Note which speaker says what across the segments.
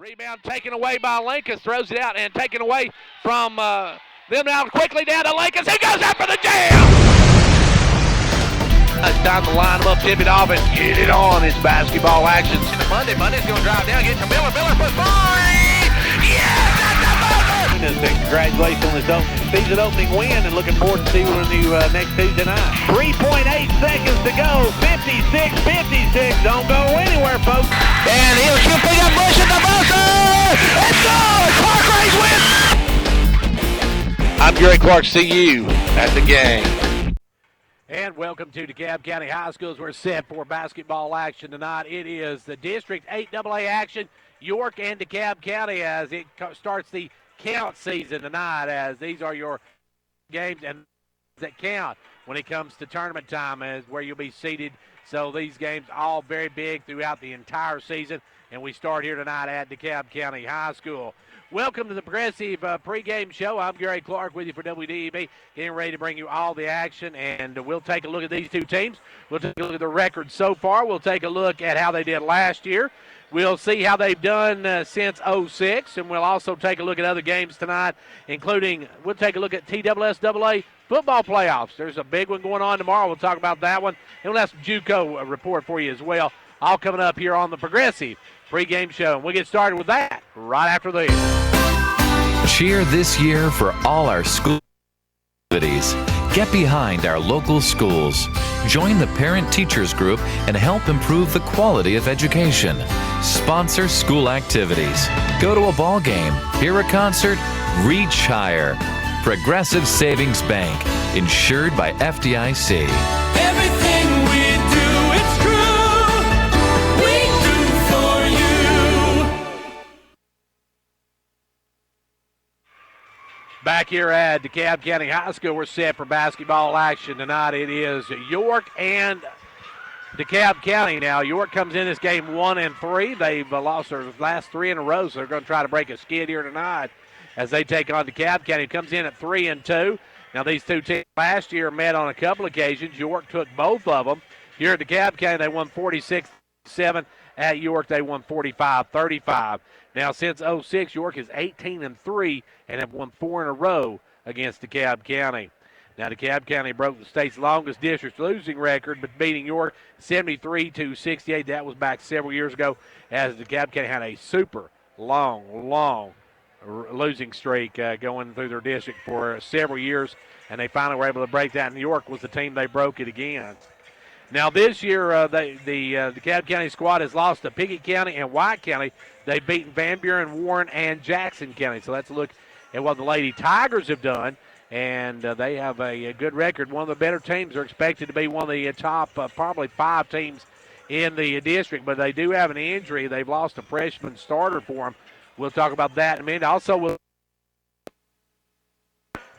Speaker 1: Rebound taken away by Lincoln. Throws it out and taken away from them now quickly down to Lincoln. He goes after the jam! It's time to line them up, tip it off, and get it on. It's basketball action. Monday's going to drive down, get to Miller. Miller for three! Yes, that's the buzzer! Congratulations on this season opening win, and looking forward to seeing you next Tuesday night. 3.8 seconds to go. 56-56. Don't go anywhere, folks. And he'll pick up Bush at the buzzer. It's good. Clark Range wins. I'm Gary Clark. See you at the game. And welcome to DeKalb County High Schools. We're set for basketball action tonight. It is the District 8 AA action, York and DeKalb County, as it starts the count season tonight, as these are your games and that count when it comes to tournament time, as where you'll be seated. So these games all very big throughout the entire season, and we start here tonight at DeKalb County High School. Welcome to the Progressive pregame show. I'm Gary Clark with you for WDEB, getting ready to bring you all the action, and we'll take a look at these two teams. We'll take a look at the record so far. We'll take a look at how they did last year. We'll see how they've done since 06, and we'll also take a look at other games tonight, including we'll take a look at TSSAA football playoffs. There's a big one going on tomorrow. We'll talk about that one, and we'll have some JUCO report for you as well, all coming up here on the Progressive pregame show. And we'll get started with that right after this.
Speaker 2: Cheer this year for all our school activities. Get behind our local schools. Join the parent-teachers group and help improve the quality of education. Sponsor school activities. Go to a ball game, hear a concert, reach higher. Progressive Savings Bank, insured by FDIC.
Speaker 3: Everything we do, it's true. We do for you.
Speaker 1: Back here at DeKalb County High School, we're set for basketball action tonight. It is York and DeKalb County. Now, York comes in this game 1-3. They've lost their last three in a row, so they're going to try to break a skid here tonight as they take on DeKalb County. Comes in at 3-2. Now, these two teams last year met on a couple occasions. York took both of them. Here at DeKalb County, they won 46-7. At York, they won 45-35. Now, since 06, York is 18-3 and have won 4 in a row against DeKalb County. Now, DeKalb County broke the state's longest district losing record, but beating York 73-68. That was back several years ago, as DeKalb County had a super long losing streak going through their district for several years, and they finally were able to break that. And New York was the team they broke it against. Now this year, the DeKalb County squad has lost to Pickett County and White County. They've beaten Van Buren, Warren, and Jackson County. So let's look at what the Lady Tigers have done, and they have a good record. One of the better teams. They're expected to be one of the top probably 5 teams in the district, but they do have an injury. They've lost a freshman starter for them. We'll talk about that in a minute. Also, we'll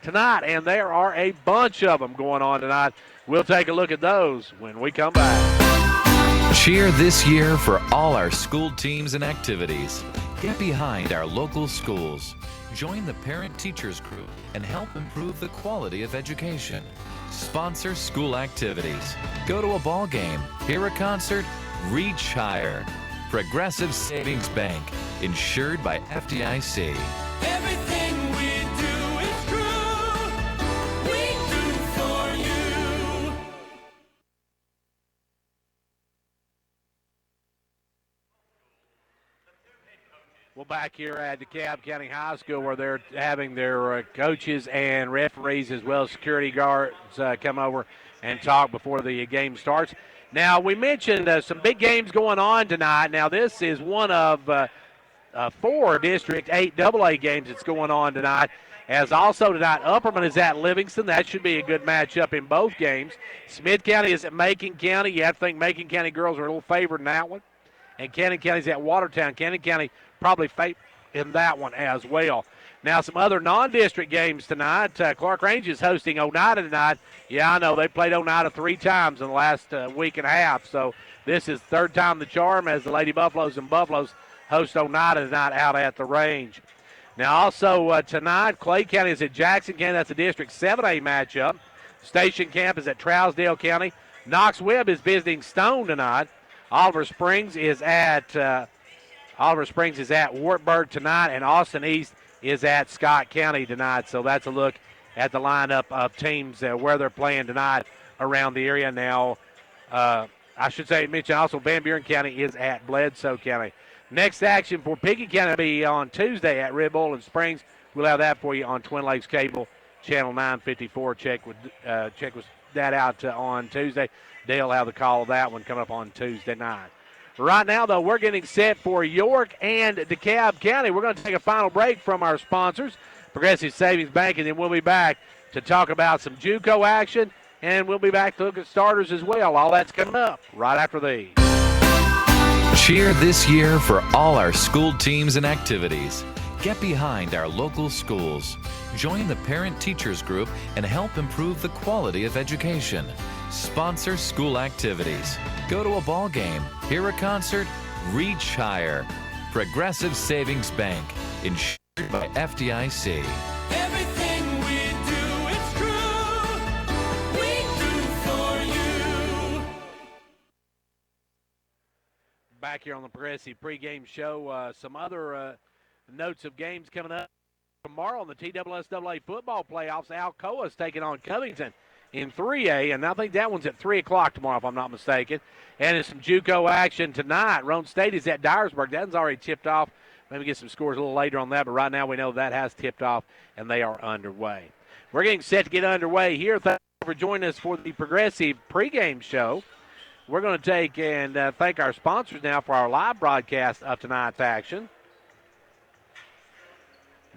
Speaker 1: tonight, and there are a bunch of them going on tonight. We'll take a look at those when we come back.
Speaker 2: Cheer this year for all our school teams and activities. Get behind our local schools. Join the parent-teachers group and help improve the quality of education. Sponsor school activities. Go to a ball game, hear a concert, reach higher. Progressive Savings Bank, insured by FDIC.
Speaker 3: Everything we do is true. We do for you.
Speaker 1: Well, back here at DeKalb County High School, where they're having their coaches and referees as well as security guards come over and talk before the game starts. Now, we mentioned some big games going on tonight. Now, this is one of 4 District 8 AA games that's going on tonight. As also tonight, Upperman is at Livingston. That should be a good matchup in both games. Smith County is at Macon County. You have to think Macon County girls are a little favored in that one. And Cannon County's at Watertown. Cannon County probably favored in that one as well. Now, some other non-district games tonight. Clark Range is hosting Oneida tonight. Yeah, I know. They played Oneida 3 times in the last week and a half. So this is third time the charm as the Lady Buffaloes and Buffaloes host Oneida tonight out at the range. Now, also tonight, Clay County is at Jackson County. That's a District 7A matchup. Station Camp is at Trousdale County. Knox Webb is visiting Stone tonight. Oliver Springs is at Oliver Springs is at Wartburg tonight, and Austin East is at Scott County tonight. So that's a look at the lineup of teams where they're playing tonight around the area. Now, I should say, mention also Van Buren County is at Bledsoe County. Next action for Pickett County will be on Tuesday at Red Bull and Springs. We'll have that for you on Twin Lakes Cable, Channel 954. Check with that out on Tuesday. They'll have the call of that one coming up on Tuesday night. Right now, though, we're getting set for York and DeKalb County. We're going to take a final break from our sponsors, Progressive Savings Bank, and then we'll be back to talk about some JUCO action, and we'll be back to look at starters as well. All that's coming up right after these.
Speaker 2: Cheer this year for all our school teams and activities. Get behind our local schools. Join the Parent Teachers Group and help improve the quality of education. Sponsor school activities. Go to a ball game, hear a concert, reach higher. Progressive Savings Bank, insured by FDIC.
Speaker 3: Everything we do, it's true. We do for you.
Speaker 1: Back here on the Progressive pregame show, some other notes of games coming up tomorrow on the TSSAA football playoffs. Alcoa's taking on Covington in 3A, and I think that one's at 3 o'clock tomorrow, if I'm not mistaken. And there's some JUCO action tonight. Roan State is at Dyersburg. That one's already tipped off. Maybe get some scores a little later on that, but right now we know that has tipped off, and they are underway. We're getting set to get underway here. Thank you for joining us for the Progressive pregame show. We're going to take and thank our sponsors now for our live broadcast of tonight's action.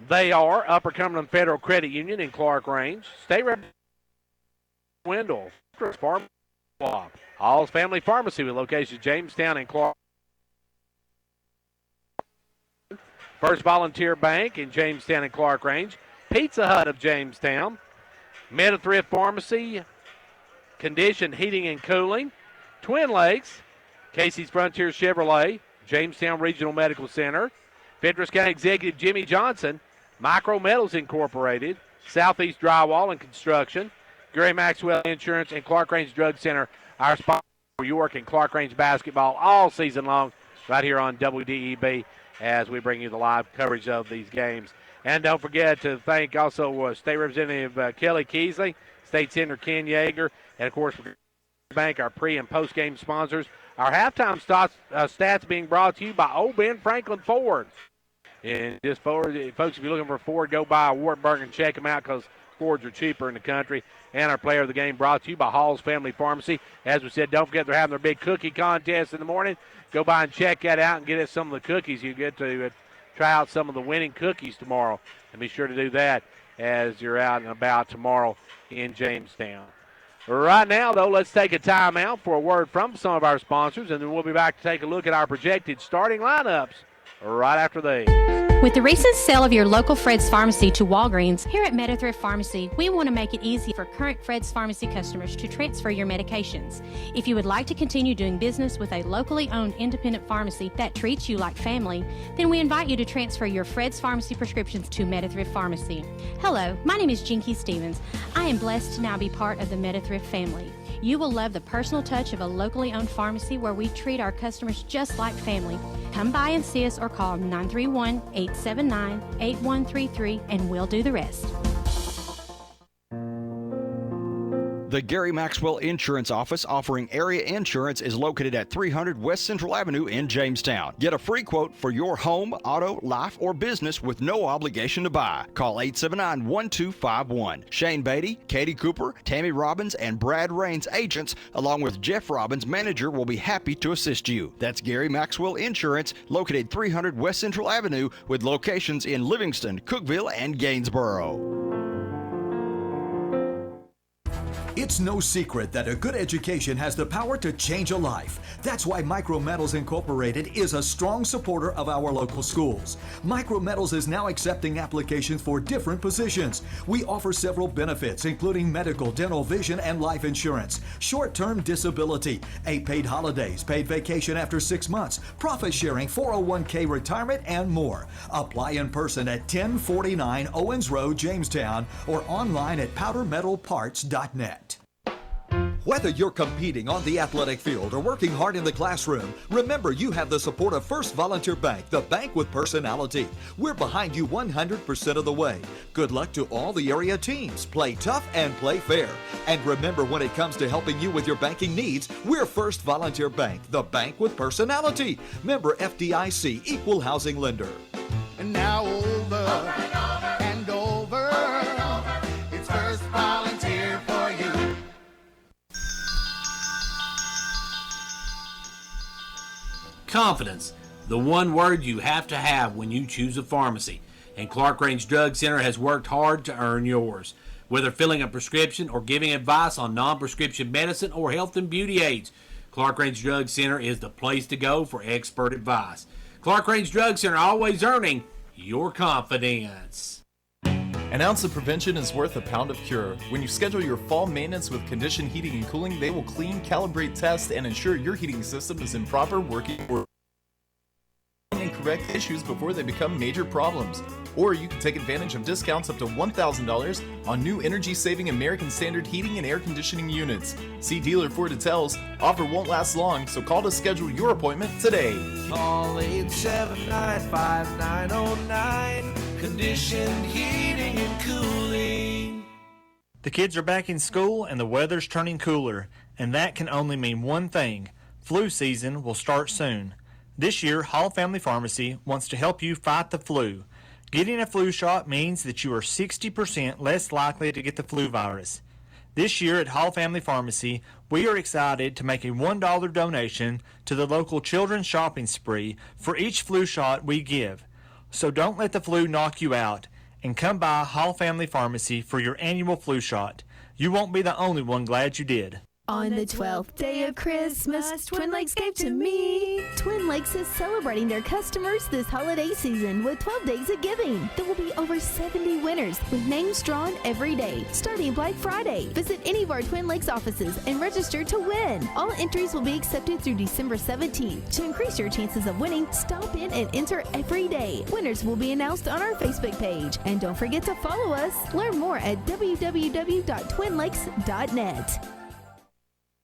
Speaker 1: They are Upper Cumberland Federal Credit Union in Clark Range, State Rep Wendell, Farm Swap, Hall's Family Pharmacy with locations Jamestown and Clark. First Volunteer Bank in Jamestown and Clark Range, Pizza Hut of Jamestown, Meta-Thrift Pharmacy, Condition Heating and Cooling, Twin Lakes, Casey's Frontier Chevrolet, Jamestown Regional Medical Center, Fentress County Executive Jimmy Johnson, Micro Metals Incorporated, Southeast Drywall and Construction, Gary Maxwell Insurance, and Clark Range Drug Center, our sponsor for York and Clark Range basketball all season long right here on WDEB as we bring you the live coverage of these games. And don't forget to thank also State Representative Kelly Keesley, State Senator Ken Yeager, and, of course, Bank, our pre- and post-game sponsors. Our halftime stats being brought to you by Old Ben Franklin Ford. And just forward, folks, if you're looking for a Ford, go by Wartburg and check them out because Fords are cheaper in the country. And our player of the game brought to you by Hall's Family Pharmacy. As we said, don't forget they're having their big cookie contest in the morning. Go by and check that out and get us some of the cookies. You get to try out some of the winning cookies tomorrow. And be sure to do that as you're out and about tomorrow in Jamestown. Right now, though, let's take a timeout for a word from some of our sponsors, and then we'll be back to take a look at our projected starting lineups right after these.
Speaker 4: With the recent sale of your local Fred's Pharmacy to Walgreens, here at Meta-Thrift Pharmacy, we want to make it easy for current Fred's Pharmacy customers to transfer your medications. If you would like to continue doing business with a locally owned independent pharmacy that treats you like family, then we invite you to transfer your Fred's Pharmacy prescriptions to Meta-Thrift Pharmacy. Hello, my name is Jinky Stevens. I am blessed to now be part of the Meta-Thrift family. You will love the personal touch of a locally owned pharmacy where we treat our customers just like family. Come by and see us or call 931-879-8133 and we'll do the rest.
Speaker 5: The Gary Maxwell Insurance Office offering area insurance is located at 300 West Central Avenue in Jamestown. Get a free quote for your home, auto, life, or business with no obligation to buy. Call 879-1251. Shane Beatty, Katie Cooper, Tammy Robbins, and Brad Raines agents, along with Jeff Robbins, manager, will be happy to assist you. That's Gary Maxwell Insurance, located 300 West Central Avenue with locations in Livingston, Cookeville, and Gainsboro.
Speaker 6: It's no secret that a good education has the power to change a life. That's why Micro Metals Incorporated is a strong supporter of our local schools. Micro Metals is now accepting applications for different positions. We offer several benefits, including medical, dental, vision, and life insurance, short-term disability, 8 paid holidays, paid vacation after 6 months, profit sharing, 401k retirement, and more. Apply in person at 1049 Owens Road, Jamestown, or online at powdermetalparts.net. Whether you're competing on the athletic field or working hard in the classroom, remember you have the support of First Volunteer Bank, the bank with personality. We're behind you 100% of the way. Good luck to all the area teams. Play tough and play fair. And remember, when it comes to helping you with your banking needs, we're First Volunteer Bank, the bank with personality. Member FDIC, Equal Housing Lender.
Speaker 7: And now over and over, it's First Volunteer for you.
Speaker 1: Confidence, the one word you have to have when you choose a pharmacy. And Clark Range Drug Center has worked hard to earn yours. Whether filling a prescription or giving advice on non-prescription medicine or health and beauty aids, Clark Range Drug Center is the place to go for expert advice. Clark Range Drug Center, always earning your confidence.
Speaker 8: An ounce of prevention is worth a pound of cure. When you schedule your fall maintenance with Condition Heating and Cooling, they will clean, calibrate, test, and ensure your heating system is in proper working order and correct issues before they become major problems. Or you can take advantage of discounts up to $1,000 on new energy-saving American Standard heating and air conditioning units. See dealer for details. Offer won't last long, so call to schedule your appointment today.
Speaker 3: Call 879-5909. Conditioned heating and cooling.
Speaker 9: The kids are back in school and the weather's turning cooler, and that can only mean one thing. Flu season will start soon. This year, Hall Family Pharmacy wants to help you fight the flu. Getting a flu shot means that you are 60% less likely to get the flu virus. This year at Hall Family Pharmacy, we are excited to make a $1 donation to the local children's shopping spree for each flu shot we give. So don't let the flu knock you out, and come by Hall Family Pharmacy for your annual flu shot. You won't be the only one glad you did.
Speaker 10: On the 12th day of Christmas, Twin Lakes gave to me. Twin Lakes is celebrating their customers this holiday season with 12 days of giving. There will be over 70 winners with names drawn every day, starting Black Friday. Visit any of our Twin Lakes offices and register to win. All entries will be accepted through December 17th. To increase your chances of winning, stop in and enter every day. Winners will be announced on our Facebook page. And don't forget to follow us. Learn more at www.twinlakes.net.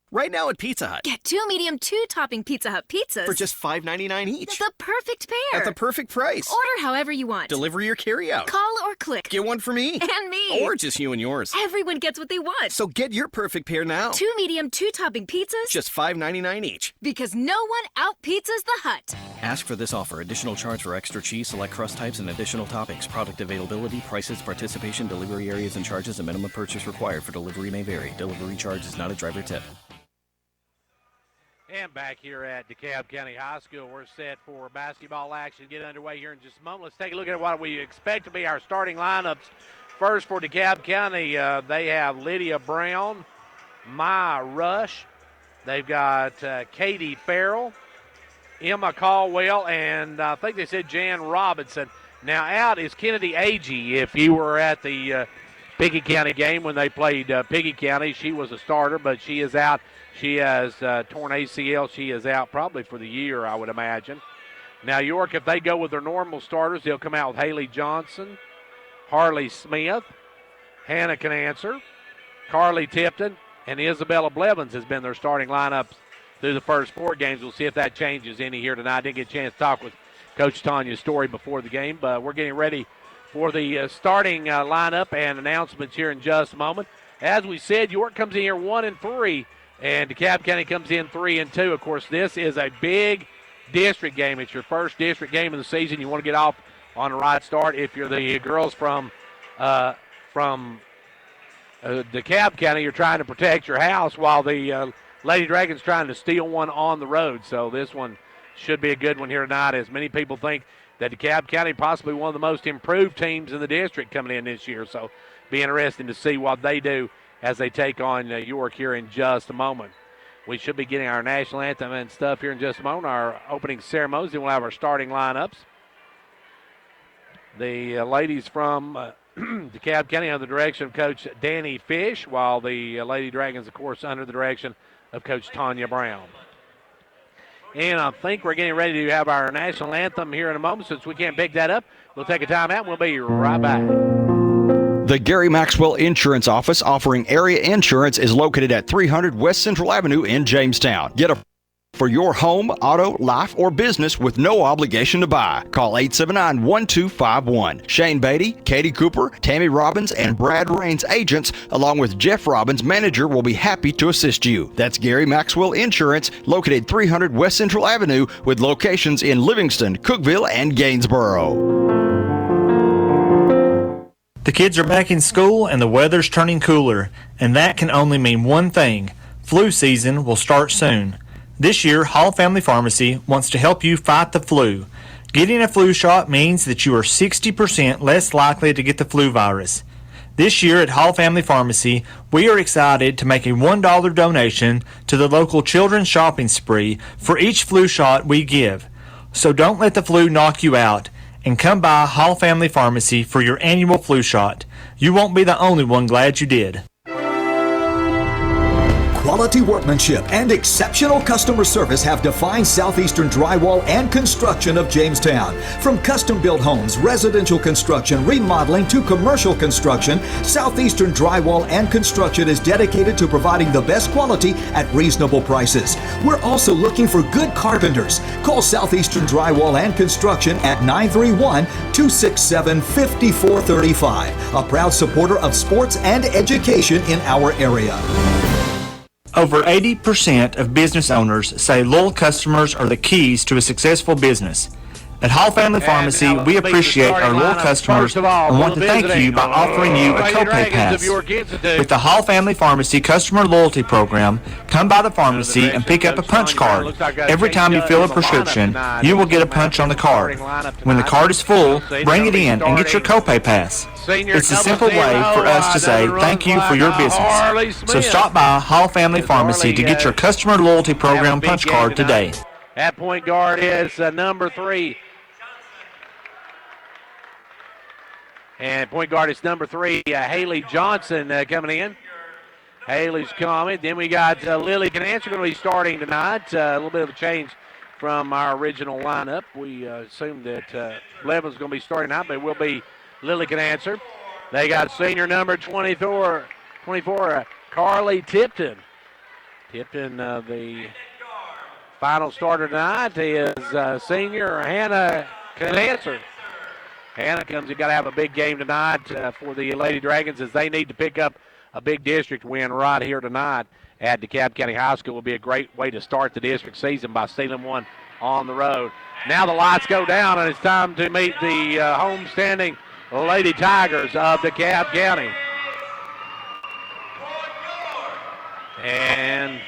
Speaker 11: Right now at Pizza Hut.
Speaker 12: Get 2 medium 2-topping Pizza Hut pizzas
Speaker 11: For just $5.99 each.
Speaker 12: The perfect pair.
Speaker 11: At the perfect price.
Speaker 12: Order however you want.
Speaker 11: Delivery or carryout.
Speaker 12: Call or click.
Speaker 11: Get one for me.
Speaker 12: And me.
Speaker 11: Or just you and yours.
Speaker 12: Everyone gets what they want.
Speaker 11: So get your perfect pair now.
Speaker 12: 2 medium 2-topping pizzas.
Speaker 11: Just $5.99 each.
Speaker 12: Because no one out-pizzas the Hut.
Speaker 11: Ask for this offer. Additional charge for extra cheese, select crust types, and additional toppings. Product availability, prices, participation, delivery areas, and charges. A minimum purchase required for delivery may vary. Delivery charge is not a driver tip.
Speaker 1: And back here at DeKalb County High School, we're set for basketball action. Get underway here in just a moment. Let's take a look at what we expect to be our starting lineups. First for DeKalb County, they have Lydia Brown, Maya Rush. They've got Katie Farrell, Emma Caldwell, and I think they said Jan Robinson. Now out is Kennedy Agee. If you were at the Piggy County game when they played Piggy County, she was a starter, but she is out. She has torn ACL. She is out probably for the year, I would imagine. Now, York, if they go with their normal starters, they'll come out with Haley Johnson, Harley Smith, Hannah Canancer, Carly Tipton, and Isabella Blevins has been their starting lineups through the first 4 games. We'll see if that changes any here tonight. I didn't get a chance to talk with Coach Tanya Story before the game, but we're getting ready for the starting lineup and announcements here in just a moment. As we said, York comes in here 1-3. And DeKalb County comes in 3-2. Of course, this is a big district game. It's your first district game of the season. You want to get off on the right start. If you're the girls from DeKalb County, you're trying to protect your house while the Lady Dragons trying to steal one on the road. So this one should be a good one here tonight, as many people think that DeKalb County possibly one of the most improved teams in the district coming in this year. So be interesting to see what they do as they take on York here in just a moment. We should be getting our national anthem and stuff here in just a moment. Our opening ceremonies, and we'll have our starting lineups. The ladies from DeKalb County under the direction of Coach Danny Fish, while the Lady Dragons, of course, under the direction of Coach Tanya Brown. And I think we're getting ready to have our national anthem here in a moment. Since we can't pick that up, we'll take a timeout and we'll be right back.
Speaker 5: The Gary Maxwell Insurance Office offering area insurance is located at 300 West Central Avenue in Jamestown. Get a for your home, auto, life, or business with no obligation to buy. Call 879-1251. Shane Beatty, Katie Cooper, Tammy Robbins, and Brad Rains agents, along with Jeff Robbins, manager, will be happy to assist you. That's Gary Maxwell Insurance, located 300 West Central Avenue, with locations in Livingston, Cookeville, and Gainsboro.
Speaker 9: The kids are back in school and the weather's turning cooler, and that can only mean one thing. Flu season will start soon. This year, Hall Family Pharmacy wants to help you fight the flu. Getting a flu shot means that you are 60% less likely to get the flu virus. This year at Hall Family Pharmacy, we are excited to make a $1 donation to the local children's shopping spree for each flu shot we give. So don't let the flu knock you out, and come by Hall Family Pharmacy for your annual flu shot. You won't be the only one glad you did.
Speaker 6: Quality workmanship and exceptional customer service have defined Southeastern Drywall and Construction of Jamestown. From custom-built homes, residential construction, remodeling to commercial construction, Southeastern Drywall and Construction is dedicated to providing the best quality at reasonable prices. We're also looking for good carpenters. Call Southeastern Drywall and Construction at 931-267-5435, a proud supporter of sports and education in our area.
Speaker 9: Over 80% of business owners say loyal customers are the keys to a successful business. At Hall Family Pharmacy, we appreciate our loyal customers and want to thank you by offering you a copay pass. With the Hall Family Pharmacy Customer Loyalty Program, come by the pharmacy and pick up a punch card. Every time you fill a prescription, you will get a punch on the card. When the card is full, bring it in and get your copay pass. It's a simple way for us to say thank you for your business. So stop by Hall Family Pharmacy to get your Customer Loyalty Program punch card today.
Speaker 1: At point guard is number 3. And point guard is number 3, Haley Johnson coming in. Haley's coming. Then we got Lily Canancer going to be starting tonight. A little bit of a change from our original lineup. We assumed that Levin's going to be starting tonight, but it will be Lily Canancer. They got senior number 24 Carly Tipton. Tipton, the final starter tonight is senior Hannah Canancer. Hannah comes, you've got to have a big game tonight for the Lady Dragons, as they need to pick up a big district win right here tonight at DeKalb County High School. Will be a great way to start the district season by stealing one on the road. Now the lights go down, and it's time to meet the homestanding Lady Tigers of DeKalb County. And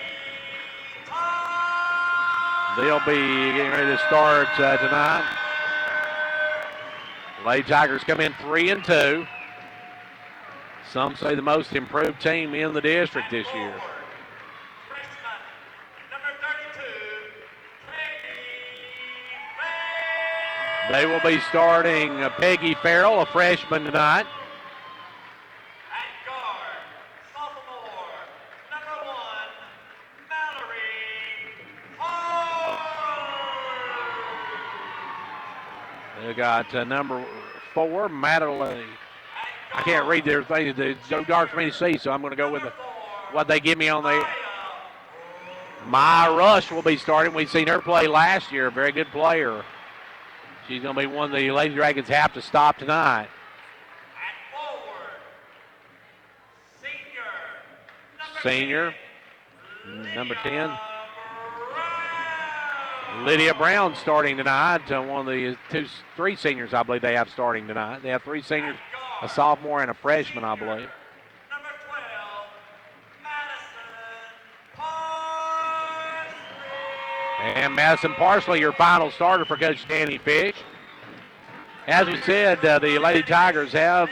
Speaker 1: they'll be getting ready to start tonight. Lady Tigers come in 3-2. Some say the most improved team in the district this year. They will be starting Peggy Farrell, a freshman tonight. They got number 4, Madeline. I can't read their things. It's so dark for me to see, so I'm going to go with what they give me on the. Maya Rush will be starting. We've seen her play last year. A very good player. She's going to be one the Lady Dragons have to stop tonight. Senior, number 10. Lydia Brown starting tonight. One of the 3 seniors, I believe they have starting tonight. They have 3 seniors, a sophomore and a freshman, I believe. And Madison Parsley, your final starter for Coach Danny Fish. As we said, the Lady Tigers have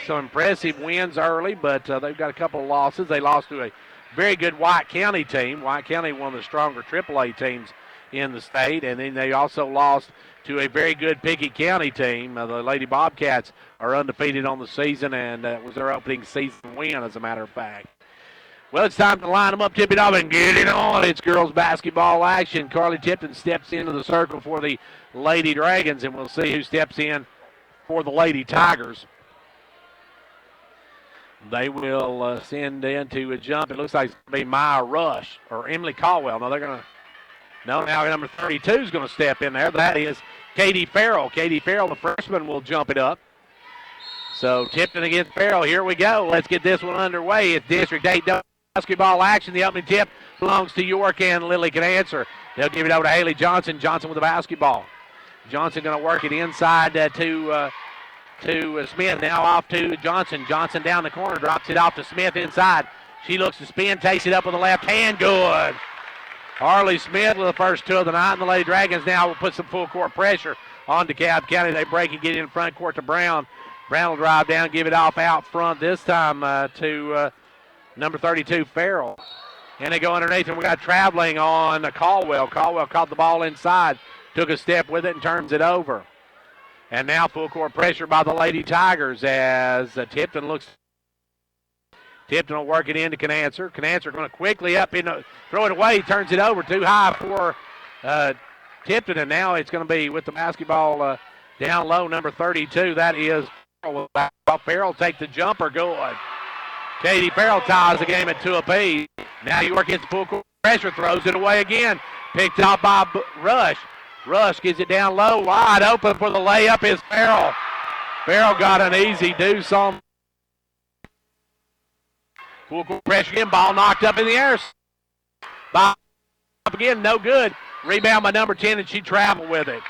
Speaker 1: some impressive wins early, but they've got a couple of losses. They lost to a very good White County team. White County, one of the stronger AAA teams in the state, and then they also lost to a very good Pickett County team. The Lady Bobcats are undefeated on the season, and it was their opening season win, as a matter of fact. Well, it's time to line them up, tip it off, and get it on. It's girls basketball action. Carly Tipton steps into the circle for the Lady Dragons, and we'll see who steps in for the Lady Tigers. They will send in to a jump. It looks like it's going to be Maya Rush or Emily Caldwell. No, they're going to. No, now number 32 is going to step in there. That is Katie Farrell. Katie Farrell, the freshman, will jump it up. So Tipton against Farrell. Here we go. Let's get this one underway. It's District 8 basketball action. The opening tip belongs to York, and Lily can answer. They'll give it over to Haley Johnson. Johnson with the basketball. Johnson going to work it inside to Smith. Now off to Johnson. Johnson down the corner. Drops it off to Smith inside. She looks to spin. Takes it up with the left hand. Good. Harley Smith with the first two of the night, and the Lady Dragons now will put some full court pressure on DeKalb County. They break and get it in front court to Brown. Brown will drive down, give it off out front this time to number 32, Farrell. And they go underneath, and we got traveling on Caldwell. Caldwell caught the ball inside, took a step with it, and turns it over. And now full court pressure by the Lady Tigers as Tipton looks. Tipton will work it into Canancer. Canancer going to quickly up in, throw it away, turns it over too high for Tipton, and now it's going to be with the basketball down low, number 32. That is Farrell. Farrell take the jumper, good. Katie Farrell ties the game at 2 apiece. Now York gets full court pressure, throws it away again. Picked up by Rush. Rush gets it down low, wide open for the layup is Farrell. Farrell got an easy deuce on. Full court pressure again, ball knocked up in the air. Ball up again, no good. Rebound by number 10, and she traveled with it.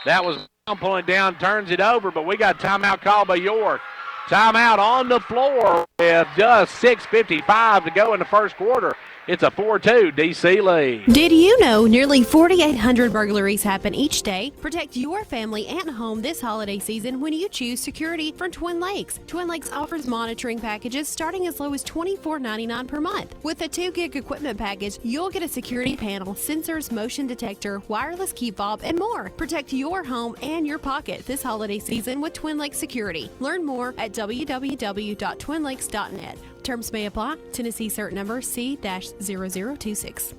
Speaker 1: That was pulling down, turns it over, but we got timeout called by York. Timeout on the floor with just 6:55 to go in the first quarter. It's a 4-2 DC lead.
Speaker 13: Did you know nearly 4,800 burglaries happen each day? Protect your family and home this holiday season when you choose security from Twin Lakes. Twin Lakes offers monitoring packages starting as low as $24.99 per month. With a 2-gig equipment package, you'll get a security panel, sensors, motion detector, wireless key fob, and more. Protect your home and your pocket this holiday season with Twin Lakes Security. Learn more at www.twinlakes.net. Terms may apply. Tennessee cert number C-0026.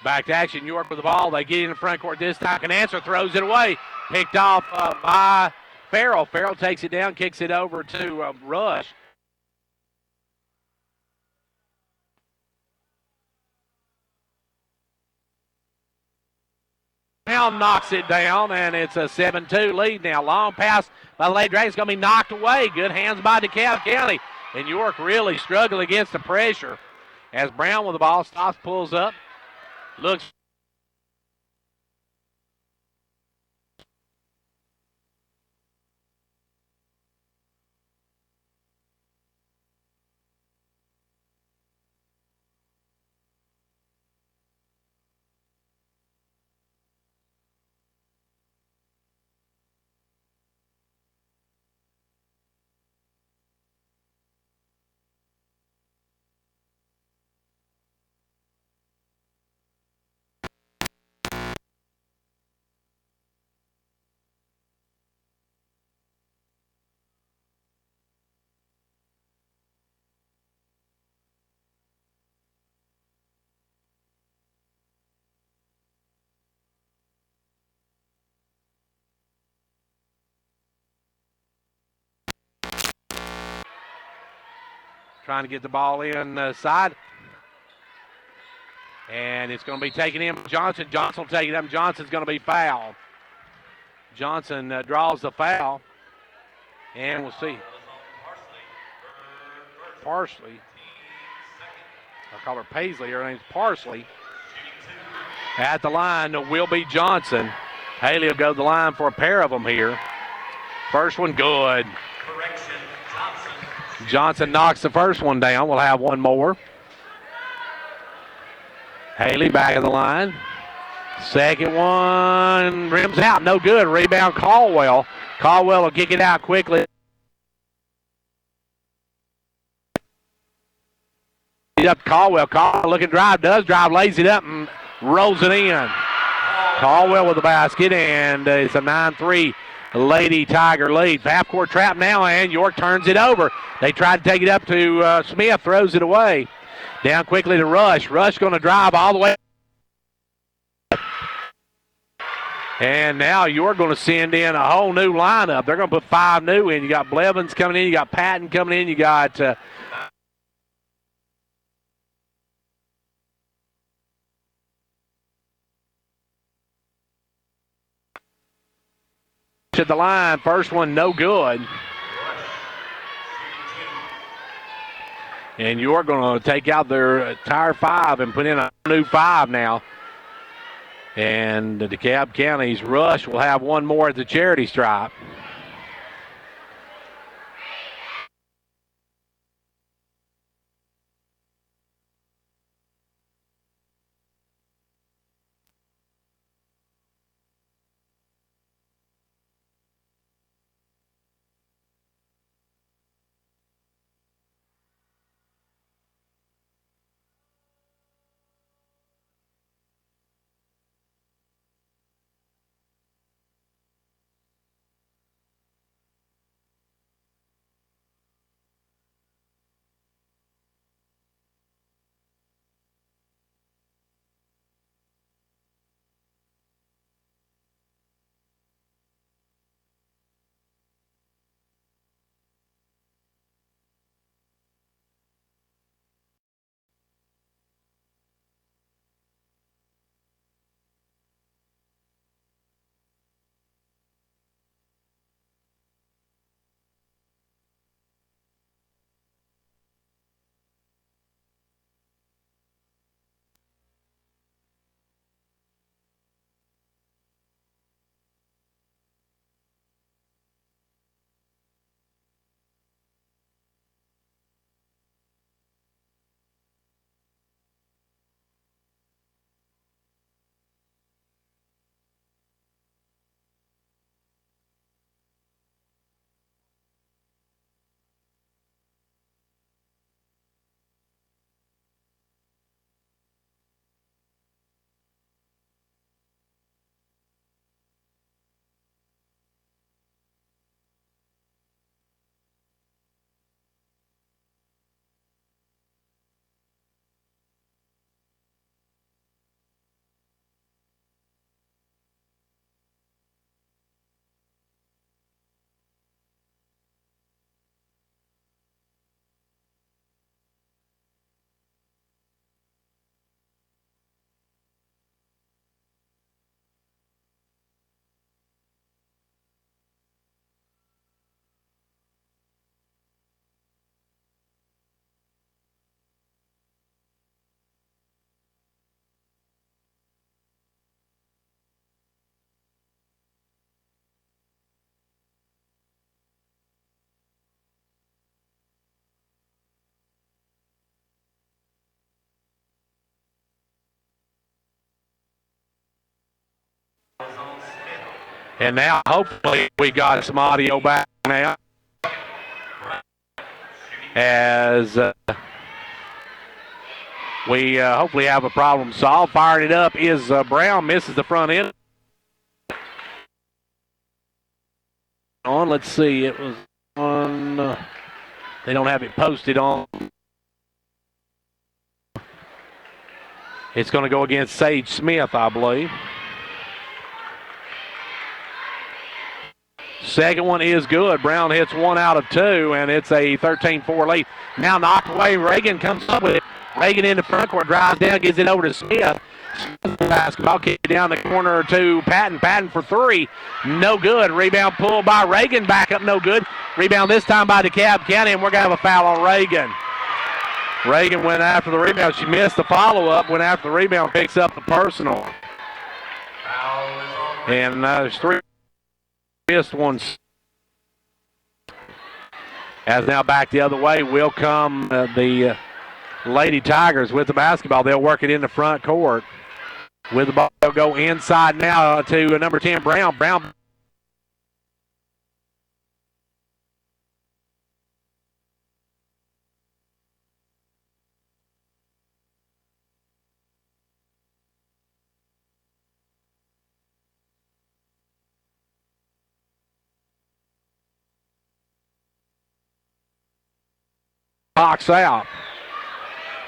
Speaker 1: Back to action. York with the ball. They get in the front court this time. Canancer throws it away. Picked off by Farrell. Farrell takes it down, kicks it over to Rush. Now knocks it down, and it's a 7-2 lead now. Long pass by the Lady Dragons going to be knocked away. Good hands by DeKalb County. And York really struggling against the pressure. As Brown with the ball stops, pulls up, looks. Trying to get the ball inside. And it's going to be taken in by Johnson. Johnson will take it up. Johnson's going to be fouled. Johnson draws the foul. And we'll see. Parsley. I call her Paisley. Her name's Parsley. At the line will be Johnson. Haley will go to the line for a pair of them here. First one good. Johnson knocks the first one down. We'll have one more. Haley back of the line. Second one rims out. No good. Rebound Caldwell. Caldwell will kick it out quickly. Up Caldwell. Caldwell looking drive. Does drive. Lays it up and rolls it in. Caldwell with the basket, and it's a 9-3 Lady Tiger lead. Half-court trap now, and York turns it over. They tried to take it up to Smith, throws it away. Down quickly to Rush. Rush going to drive all the way. And now you're going to send in a whole new lineup. They're going to put 5 new in. You got Blevins coming in. You got Patton coming in. You got to the line. First one, no good. And you're going to take out their entire 5 and put in a new 5 now. And the DeKalb County's rush will have one more at the charity stripe. And now, hopefully, we got some audio back now. As we hopefully have a problem solved. Firing it up is Brown, misses the front end. Let's see, it was on. They don't have it posted on. It's going to go against Sage Smith, I believe. Second one is good. Brown hits 1 out of 2, and it's a 13-4 lead. Now knocked away. Reagan comes up with it. Reagan in the front court, drives down, gives it over to Smith. Basketball kick down the corner to Patton. Patton for 3. No good. Rebound pulled by Reagan. Back up, no good. Rebound this time by DeKalb County, and we're going to have a foul on Reagan. Reagan went after the rebound. She missed the follow-up, went after the rebound, picks up the personal. And there's 3 missed ones. As now back the other way will come the Lady Tigers with the basketball. They'll work it in the front court. With the ball, they'll go inside now to number 10, Brown. Brown box out.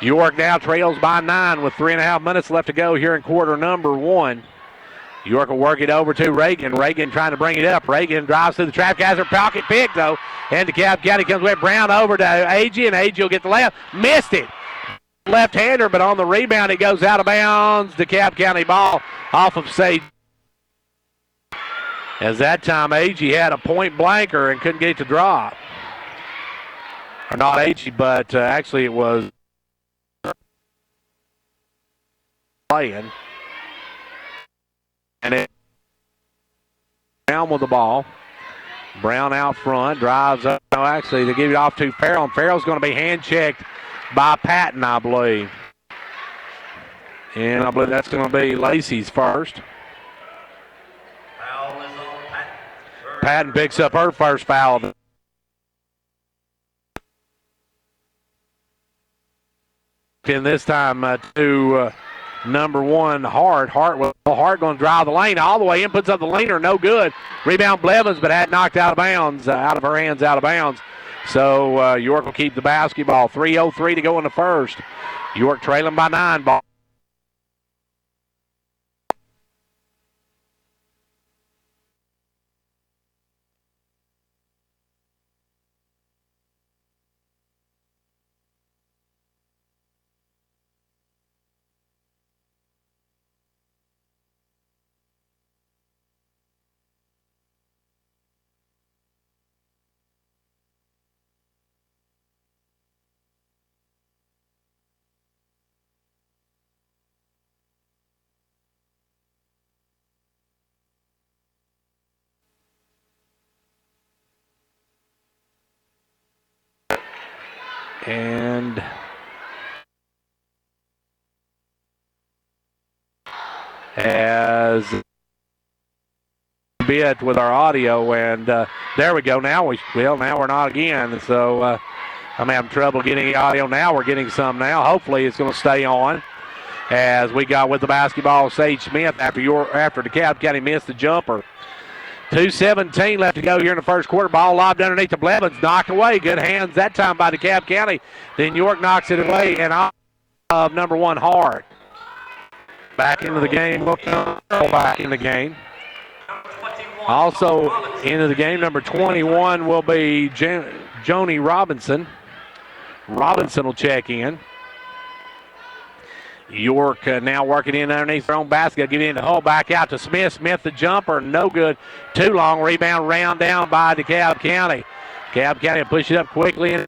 Speaker 1: York now trails by 9 with 3.5 minutes left to go here in quarter number 1. York will work it over to Reagan. Reagan trying to bring it up. Reagan drives through the trap. Has her pocket pick, though. And DeKalb County comes with Brown over to Agee, and Agee will get the left. Missed it. Left-hander, but on the rebound, it goes out of bounds. DeKalb County ball off of Sage. As that time, Agee had a point blanker and couldn't get it to drop. Or not Agee, but actually it was playing. And it Brown with the ball. Brown out front, drives up. No, actually, they give it off to Farrell, and Farrell's going to be hand-checked by Patton, I believe. And I believe that's going to be Lacey's first. Patton picks up her first foul. And this time to number 1, Hart. Hart going to drive the lane all the way in, puts up the leaner, no good. Rebound Blevins, but had knocked out of bounds, out of her hands, out of bounds. So York will keep the basketball. 3:03 to go in the first. York trailing by 9. Ball. And as bit with our audio, and there we go. Now we're not again. So I'm having trouble getting the audio now. We're getting some now. Hopefully it's going to stay on. As we got with the basketball, Sage Smith after DeKalb County missed the jumper. 2:17 left to go here in the first quarter. Ball lobbed underneath to Blevins. Knocked away. Good hands that time by DeKalb County. Then York knocks it away, and off of number 1, Hart. Back into the game. Back in the game. Also into the game, number 21 will be Joni Robinson. Robinson will check in. York now working in underneath their own basket. Get in the hole, back out to Smith. Smith the jumper, no good. Too long. Rebound round down by DeKalb County. DeKalb County will push it up quickly.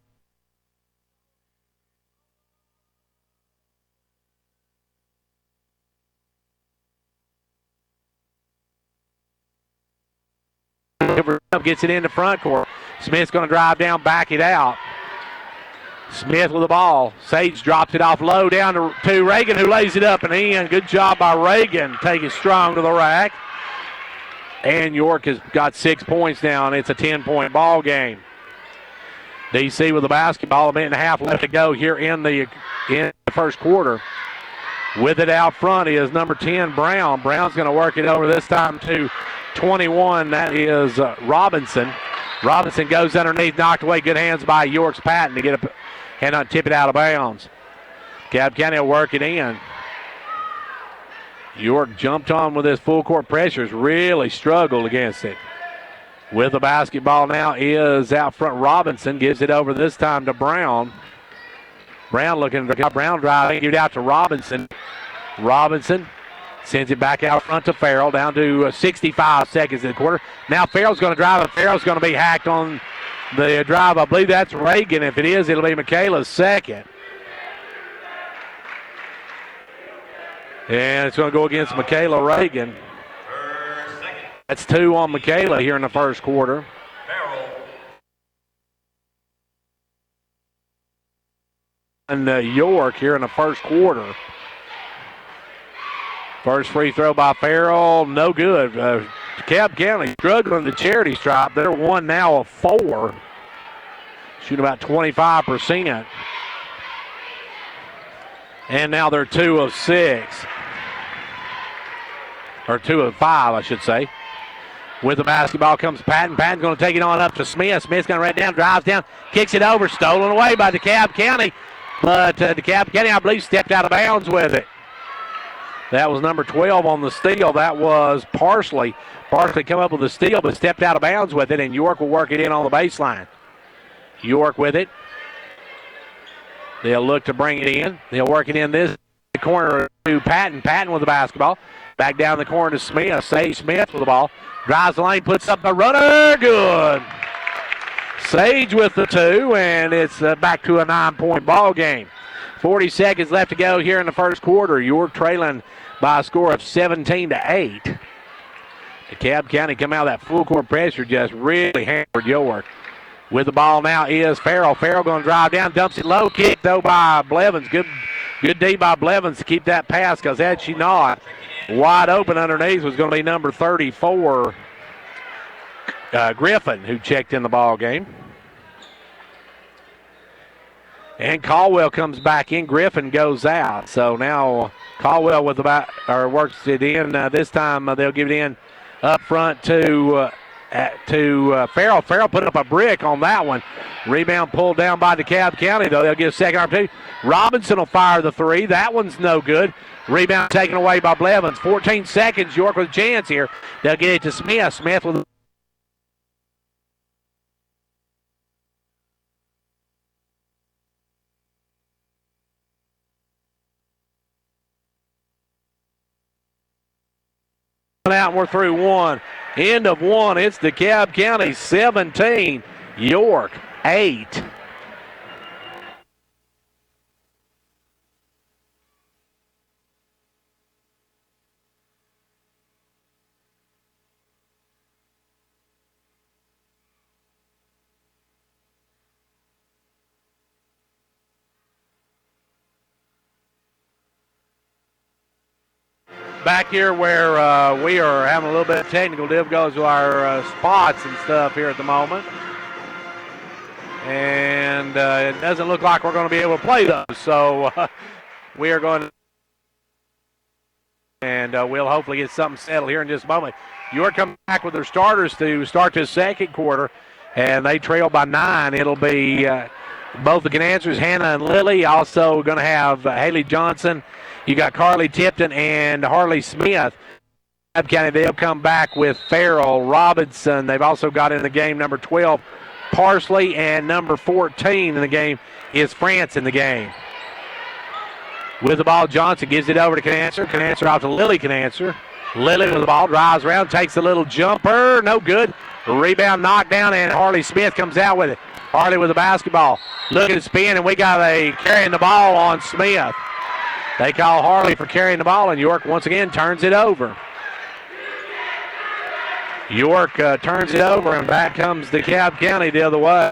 Speaker 1: Gets it in the front court. Smith's going to drive down, back it out. Smith with the ball. Sage drops it off low down to Reagan, who lays it up and in. Good job by Reagan. Take it strong to the rack. And York has got 6 points now, and it's a 10-point ball game. DC with the basketball, a minute and a half left to go here in the first quarter. With it out front is number 10, Brown. Brown's going to work it over this time to 21. That is Robinson. Robinson goes underneath, knocked away. Good hands by York's Patton to get up and not tip it out of bounds. DeKalb County will work it in. York jumped on with his full court pressures, really struggled against it. With the basketball now is out front. Robinson gives it over this time to Brown. Brown looking for Brown driving, give it out to Robinson. Robinson sends it back out front to Farrell, down to 65 seconds in the quarter. Now Farrell's going to drive, and Farrell's going to be hacked on the drive. I believe that's Reagan. If it is, it'll be Michaela's second. And it's going to go against Michaela Reagan. That's 2 on Michaela here in the first quarter. And York here in the first quarter. First free throw by Farrell, no good. DeKalb County struggling the charity stripe. They're 1 now of 4. Shooting about 25%. And now they're 2 of 6. Or 2 of 5, I should say. With the basketball comes Patton. Patton's going to take it on up to Smith. Smith's going to run it down, drives down, kicks it over, stolen away by DeKalb County. But DeKalb County, I believe, stepped out of bounds with it. That was number 12 on the steal. That was Parsley. Parsley come up with the steal, but stepped out of bounds with it, and York will work it in on the baseline. York with it. They'll look to bring it in. They'll work it in this corner to Patton. Patton with the basketball. Back down the corner to Smith. Sage Smith with the ball. Drives the lane, puts up the runner. Good. Sage with the 2, and it's back to a 9-point ball game. 40 seconds left to go here in the first quarter. York trailing by a score of 17-8. DeKalb County come out of that full court pressure, just really hammered York. With the ball now is Farrell. Farrell going to drive down, dumps it low. Kick, though, by Blevins. Good D by Blevins to keep that pass, because had she not, wide open underneath was going to be number 34, Griffin, who checked in the ball game. And Caldwell comes back in. Griffin goes out. So now Caldwell with works it in. This time they'll give it in up front to Farrell. Farrell put up a brick on that one. Rebound pulled down by DeKalb County, though. They'll give second opportunity. Robinson will fire the 3. That one's no good. Rebound taken away by Blevins. 14 seconds. York with a chance here. They'll get it to Smith. Smith with out, and we're through one. End of one. It's DeKalb County 17, York 8. Back here where we are having a little bit of technical difficulties with our spots and stuff here at the moment. And it doesn't look like we're going to be able to play those. So we are going to, and we'll hopefully get something settled here in just a moment. York coming back with their starters to start this second quarter, and they trail by 9. It'll be both the Canansers, Hannah and Lily. Also going to have Haley Johnson. You got Carly Tipton and Harley Smith. DeKalb County, they'll come back with Farrell, Robinson. They've also got in the game number 12, Parsley, and number 14 in the game is France in the game. With the ball, Johnson gives it over to Canancer. Canancer out to Lily Canancer. Lily with the ball, drives around, takes a little jumper. No good. Rebound knocked down, and Harley Smith comes out with it. Harley with the basketball. Looking to spin, and we got a carrying the ball on Smith. They call Harley for carrying the ball, and York once again turns it over. York turns it over, and back comes DeKalb County the other way.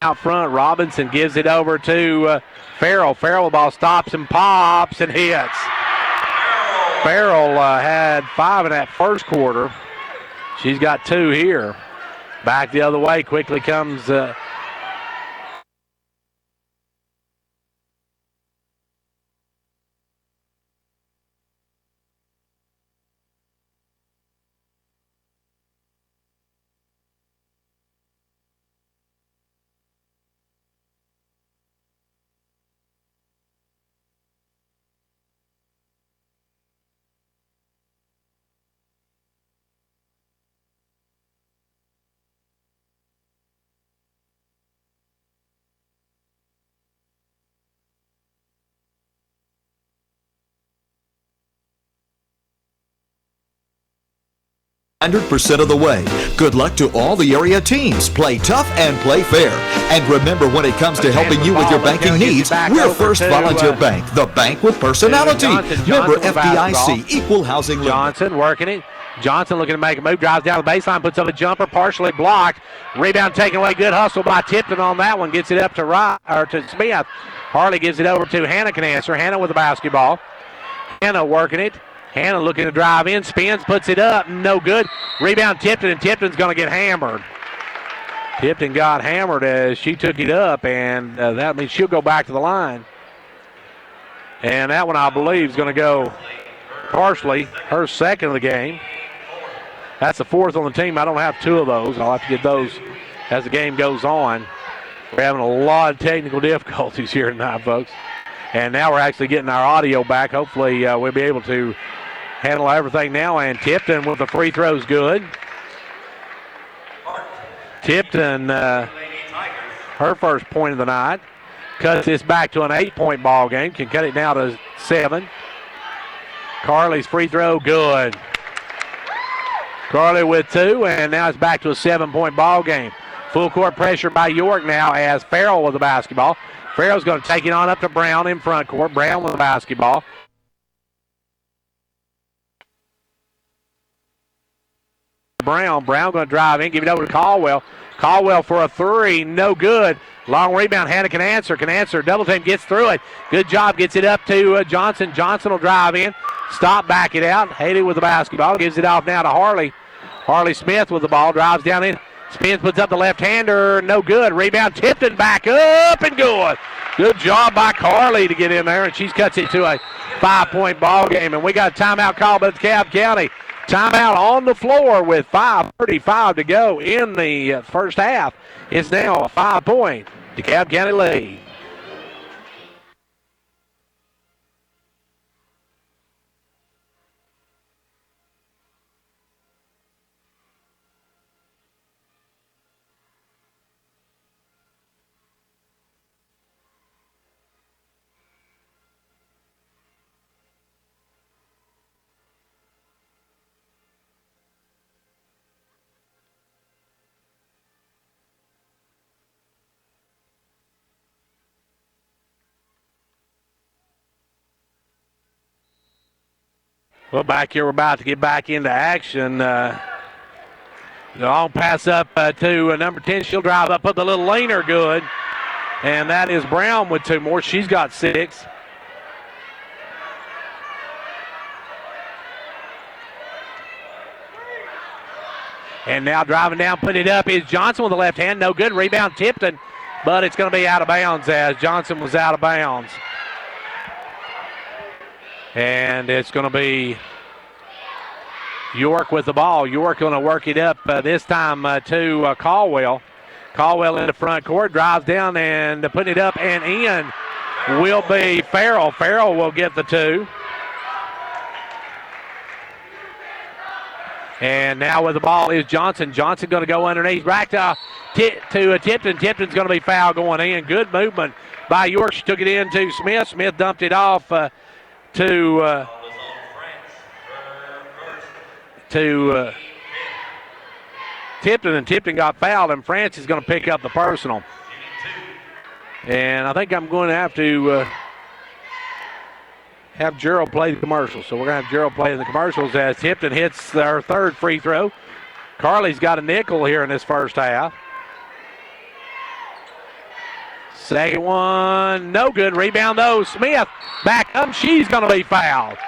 Speaker 1: Out front, Robinson gives it over to Farrell. Farrell, ball stops and pops and hits. Farrell had 5 in that first quarter. She's got 2 here. Back the other way, quickly comes
Speaker 6: % of the way. Good luck to all the area teams. Play tough and play fair. And remember, when it comes to helping you with your banking needs, we're First Volunteer Bank, the bank with personality. Member FDIC, Equal Housing Lender.
Speaker 1: Johnson working it. Johnson looking to make a move, drives down the baseline, puts up a jumper, partially blocked. Rebound taken away. Good hustle by Tipton on that one. Gets it up to Smith. Harley gives it over to Hannah Canancer. Hannah with the basketball. Hannah working it. Hannah looking to drive in, spins, puts it up, no good. Rebound Tipton, and Tipton's going to get hammered. Tipton got hammered as she took it up, and that means she'll go back to the line. And that one, I believe, is going to go Parsley, her second of the game. That's the 4th on the team. I don't have 2 of those. I'll have to get those as the game goes on. We're having a lot of technical difficulties here tonight, folks. And now we're actually getting our audio back. Hopefully we'll be able to handle everything now. And Tipton with the free throws good. Tipton, her first point of the night. Cuts this back to an 8-point ball game. Can cut it now to 7. Carly's free throw, good. Carly with 2, and now it's back to a 7-point ball game. Full court pressure by York now as Farrell with the basketball. Farrell's going to take it on up to Brown in front court. Brown with the basketball. Brown going to drive in, give it over to Caldwell. Caldwell for a 3, no good. Long rebound, Hannah can answer. Double team gets through it. Good job, gets it up to Johnson. Johnson will drive in. Stop, back it out. Haley with the basketball. Gives it off now to Harley. Harley Smith with the ball. Drives down in. Spins, puts up the left-hander. No good. Rebound, Tipton back up and good. Good job by Carly to get in there, and she cuts it to a 5-point ball game. And we got a timeout call by DeKalb County. Timeout on the floor with 5:35 to go in the first half. It's now a 5-point DeKalb County lead. Well, back here, we're about to get back into action. The long pass up to number 10. She'll drive up, put the little leaner good. And that is Brown with 2 more. She's got 6. And now driving down, putting it up is Johnson with the left hand. No good. Rebound Tipton, but it's going to be out of bounds as Johnson was out of bounds. And it's going to be York with the ball. York going to work it up this time to Caldwell. Caldwell in the front court, drives down and putting it up and in will be Farrell. Farrell will get the 2. And now with the ball is Johnson. Johnson going to go underneath. Back to Tipton. Tipton's going to be fouled going in. Good movement by York. She took it in to Smith. Smith dumped it off to Tipton, and Tipton got fouled, and France is going to pick up the personal. And I think I'm going to have Gerald play the commercials. So we're going to have Gerald play the commercials as Tipton hits their 3rd free throw. Carly's got a nickel here in this first half. Second one, no good. Rebound, though. Smith back up. She's going to be fouled.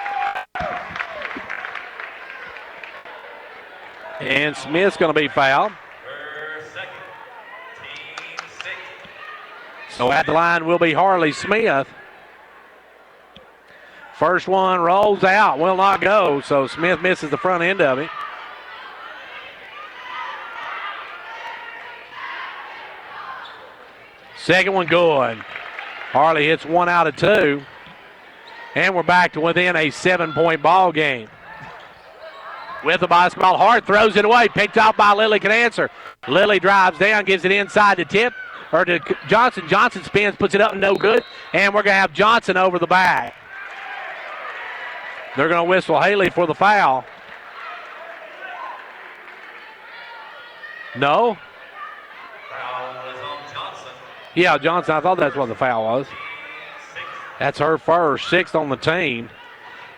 Speaker 1: And Smith's going to be fouled. So at the line will be Harley Smith. First one rolls out, will not go. So Smith misses the front end of it. Second one good. Harley hits 1 out of 2. And we're back to within a 7-point ball game. With the basketball, Hart throws it away. Picked out by Lily can answer. Lily drives down, gives it inside to Johnson. Johnson spins, puts it up, no good. And we're going to have Johnson over the back. They're going to whistle Haley for the foul. No. Yeah, Johnson, I thought that's what the foul was. That's her first, 6th on the team.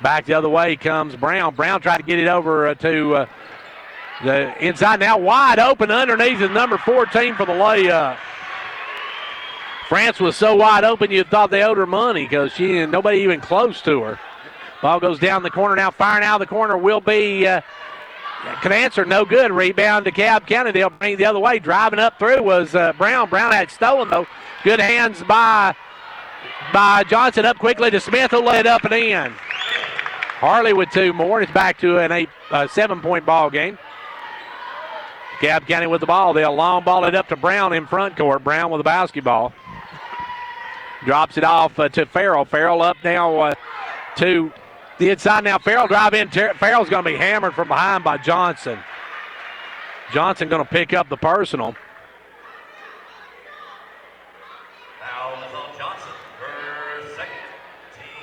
Speaker 1: Back the other way comes Brown. Brown tried to get it over to the inside. Now wide open underneath is number 14 for the layup. France was so wide open you thought they owed her money because nobody even close to her. Ball goes down the corner now. Firing out of the corner will be can answer, no good. Rebound to DeKalb County. They'll bring it the other way. Driving up through was Brown. Brown had stolen though. Good hands by Johnson. Up quickly to Smith who led up and in. Harley with 2 more. It's back to a 7-point ball game. DeKalb County with the ball. They'll long ball it up to Brown in front court. Brown with the basketball. Drops it off to Farrell. Farrell up now to the inside now. Farrell drive in. Farrell's going to be hammered from behind by Johnson. Johnson going to pick up the personal.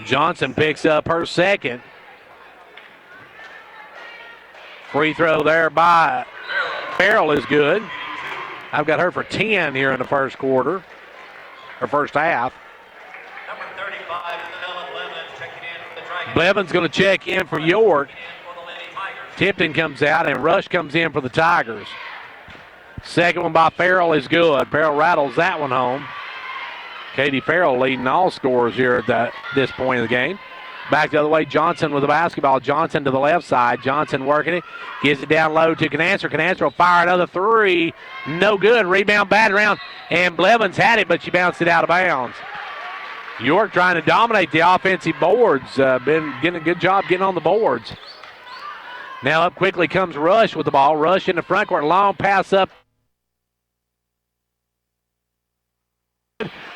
Speaker 1: Johnson picks up her second. Free throw there by Farrell is good. I've got her for 10 here in the first quarter, or first half.
Speaker 14: Number 35, Blevins checking in for the Dragons.
Speaker 1: Blevins going to check in for York. Tipton comes out and Rush comes in for the Tigers. Second one by Farrell is good. Farrell rattles that one home. Katie Farrell leading all scorers here at this point of the game. Back the other way, Johnson with the basketball. Johnson to the left side. Johnson working it. Gives it down low to Canancer. Canancer will fire another three. No good. Rebound, bad round. And Blevins had it, but she bounced it out of bounds. York trying to dominate the offensive boards. Been getting a good job getting on the boards. Now up quickly comes Rush with the ball. Rush in the front court. Long pass up.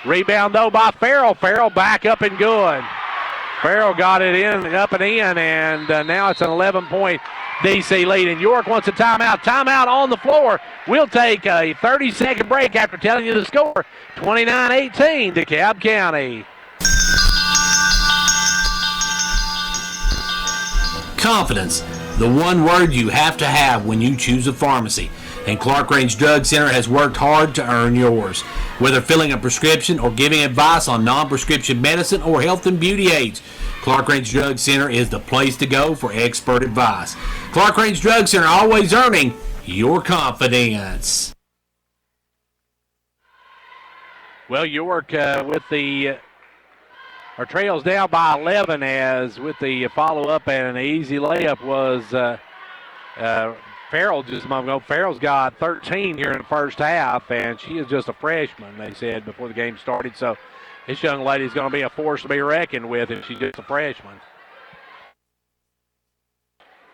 Speaker 1: Rebound, though, by Farrell. Farrell back up and good. Farrell got it in, up and in, and now it's an 11-point DC lead. And York wants a timeout. Timeout on the floor. We'll take a 30-second break after telling you the score. 29-18, DeKalb County.
Speaker 15: Confidence, the one word you have to have when you choose a pharmacy. And Clark Range Drug Center has worked hard to earn yours. Whether filling a prescription or giving advice on non-prescription medicine or health and beauty aids, Clark Range Drug Center is the place to go for expert advice. Clark Range Drug Center, always earning your confidence.
Speaker 1: Well, York with the trails down by 11 as with the follow-up and an easy layup was Farrell just a moment ago. Farrell's got 13 here in the first half, and she is just a freshman, they said, before the game started. So this young lady is going to be a force to be reckoned with if she's just a freshman.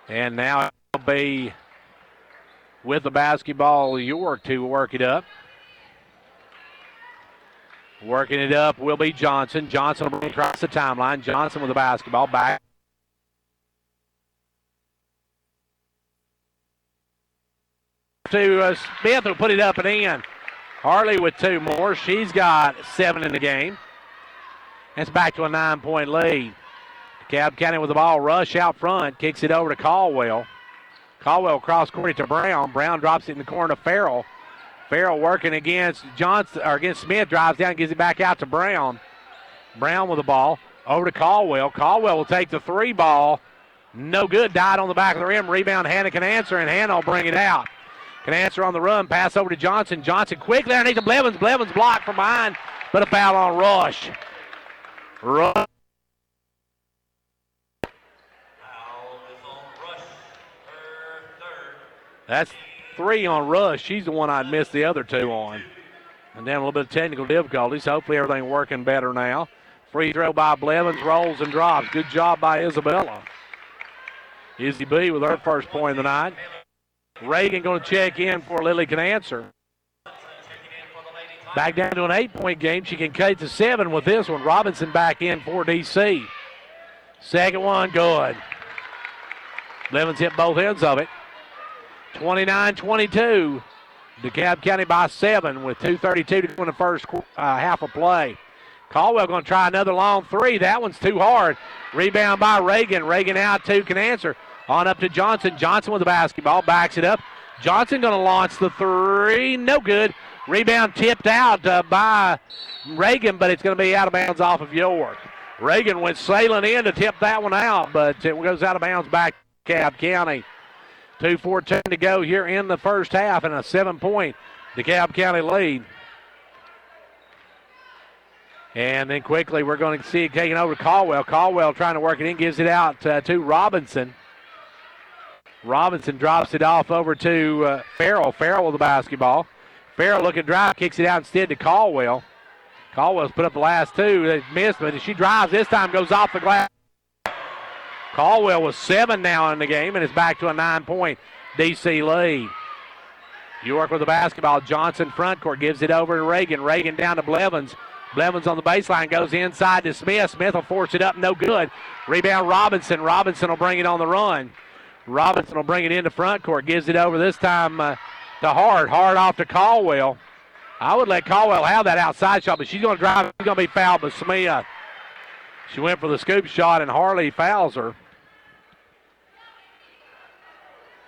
Speaker 1: And now it'll be with the basketball, York to work it up. Working it up will be Johnson. Johnson will bring across the timeline. Johnson with the basketball back. To Smith, who put it up and in. Harley with two more. She's got 7 in the game. It's back to a 9-point lead. DeKalb County with the ball. Rush out front. Kicks it over to Caldwell. Caldwell cross court to Brown. Brown drops it in the corner to Farrell. Farrell working against Johnson or against Smith. Drives down, gives it back out to Brown. Brown with the ball. Over to Caldwell. Caldwell will take the 3 ball. No good. Died on the back of the rim. Rebound, Hannah Canancer, and Hannah will bring it out. Canancer on the run. Pass over to Johnson. Johnson quickly underneath to Blevins. Blevins blocked from behind, but a foul on Rush. Rush. That's 3 on Rush. She's the one I'd missed the other 2 on. And then a little bit of technical difficulties. Hopefully everything working better now. Free throw by Blevins. Rolls and drops. Good job by Isabella. Izzy B with her first point of the night. Reagan going to check in for Lily Canancer. Back down to an 8-point game. She can cut to 7 with this one. Robinson back in for DC. Second one, good. Blevins hit both ends of it. 29-22. DeKalb County by 7 with 2:32 to go in the first half of play. Caldwell going to try another long 3. That one's too hard. Rebound by Reagan. Reagan out to Canancer. On up to Johnson. Johnson with the basketball. Backs it up. Johnson going to launch the 3. No good. Rebound tipped out by Reagan, but it's going to be out of bounds off of York. Reagan went sailing in to tip that one out, but it goes out of bounds back to DeKalb County. 2:14 to go here in the first half and a 7-point DeKalb County lead. And then quickly we're going to see it taken over to Caldwell. Caldwell trying to work it in, gives it out to Robinson. Robinson drops it off over to Farrell. Farrell with the basketball. Farrell looking to drive, kicks it out instead to Caldwell. Caldwell's put up the last 2. They missed, but she drives this time, goes off the glass. Caldwell was 7 now in the game, and it's back to a 9-point DC lead. York with the basketball. Johnson front court gives it over to Reagan. Reagan down to Blevins. Blevins on the baseline, goes inside to Smith. Smith will force it up, no good. Rebound Robinson. Robinson will bring it on the run. Robinson will bring it into front court. Gives it over this time to Hart. Hart off to Caldwell. I would let Caldwell have that outside shot, but she's going to drive. She's going to be fouled by Smith. She went for the scoop shot, and Harley fouls her.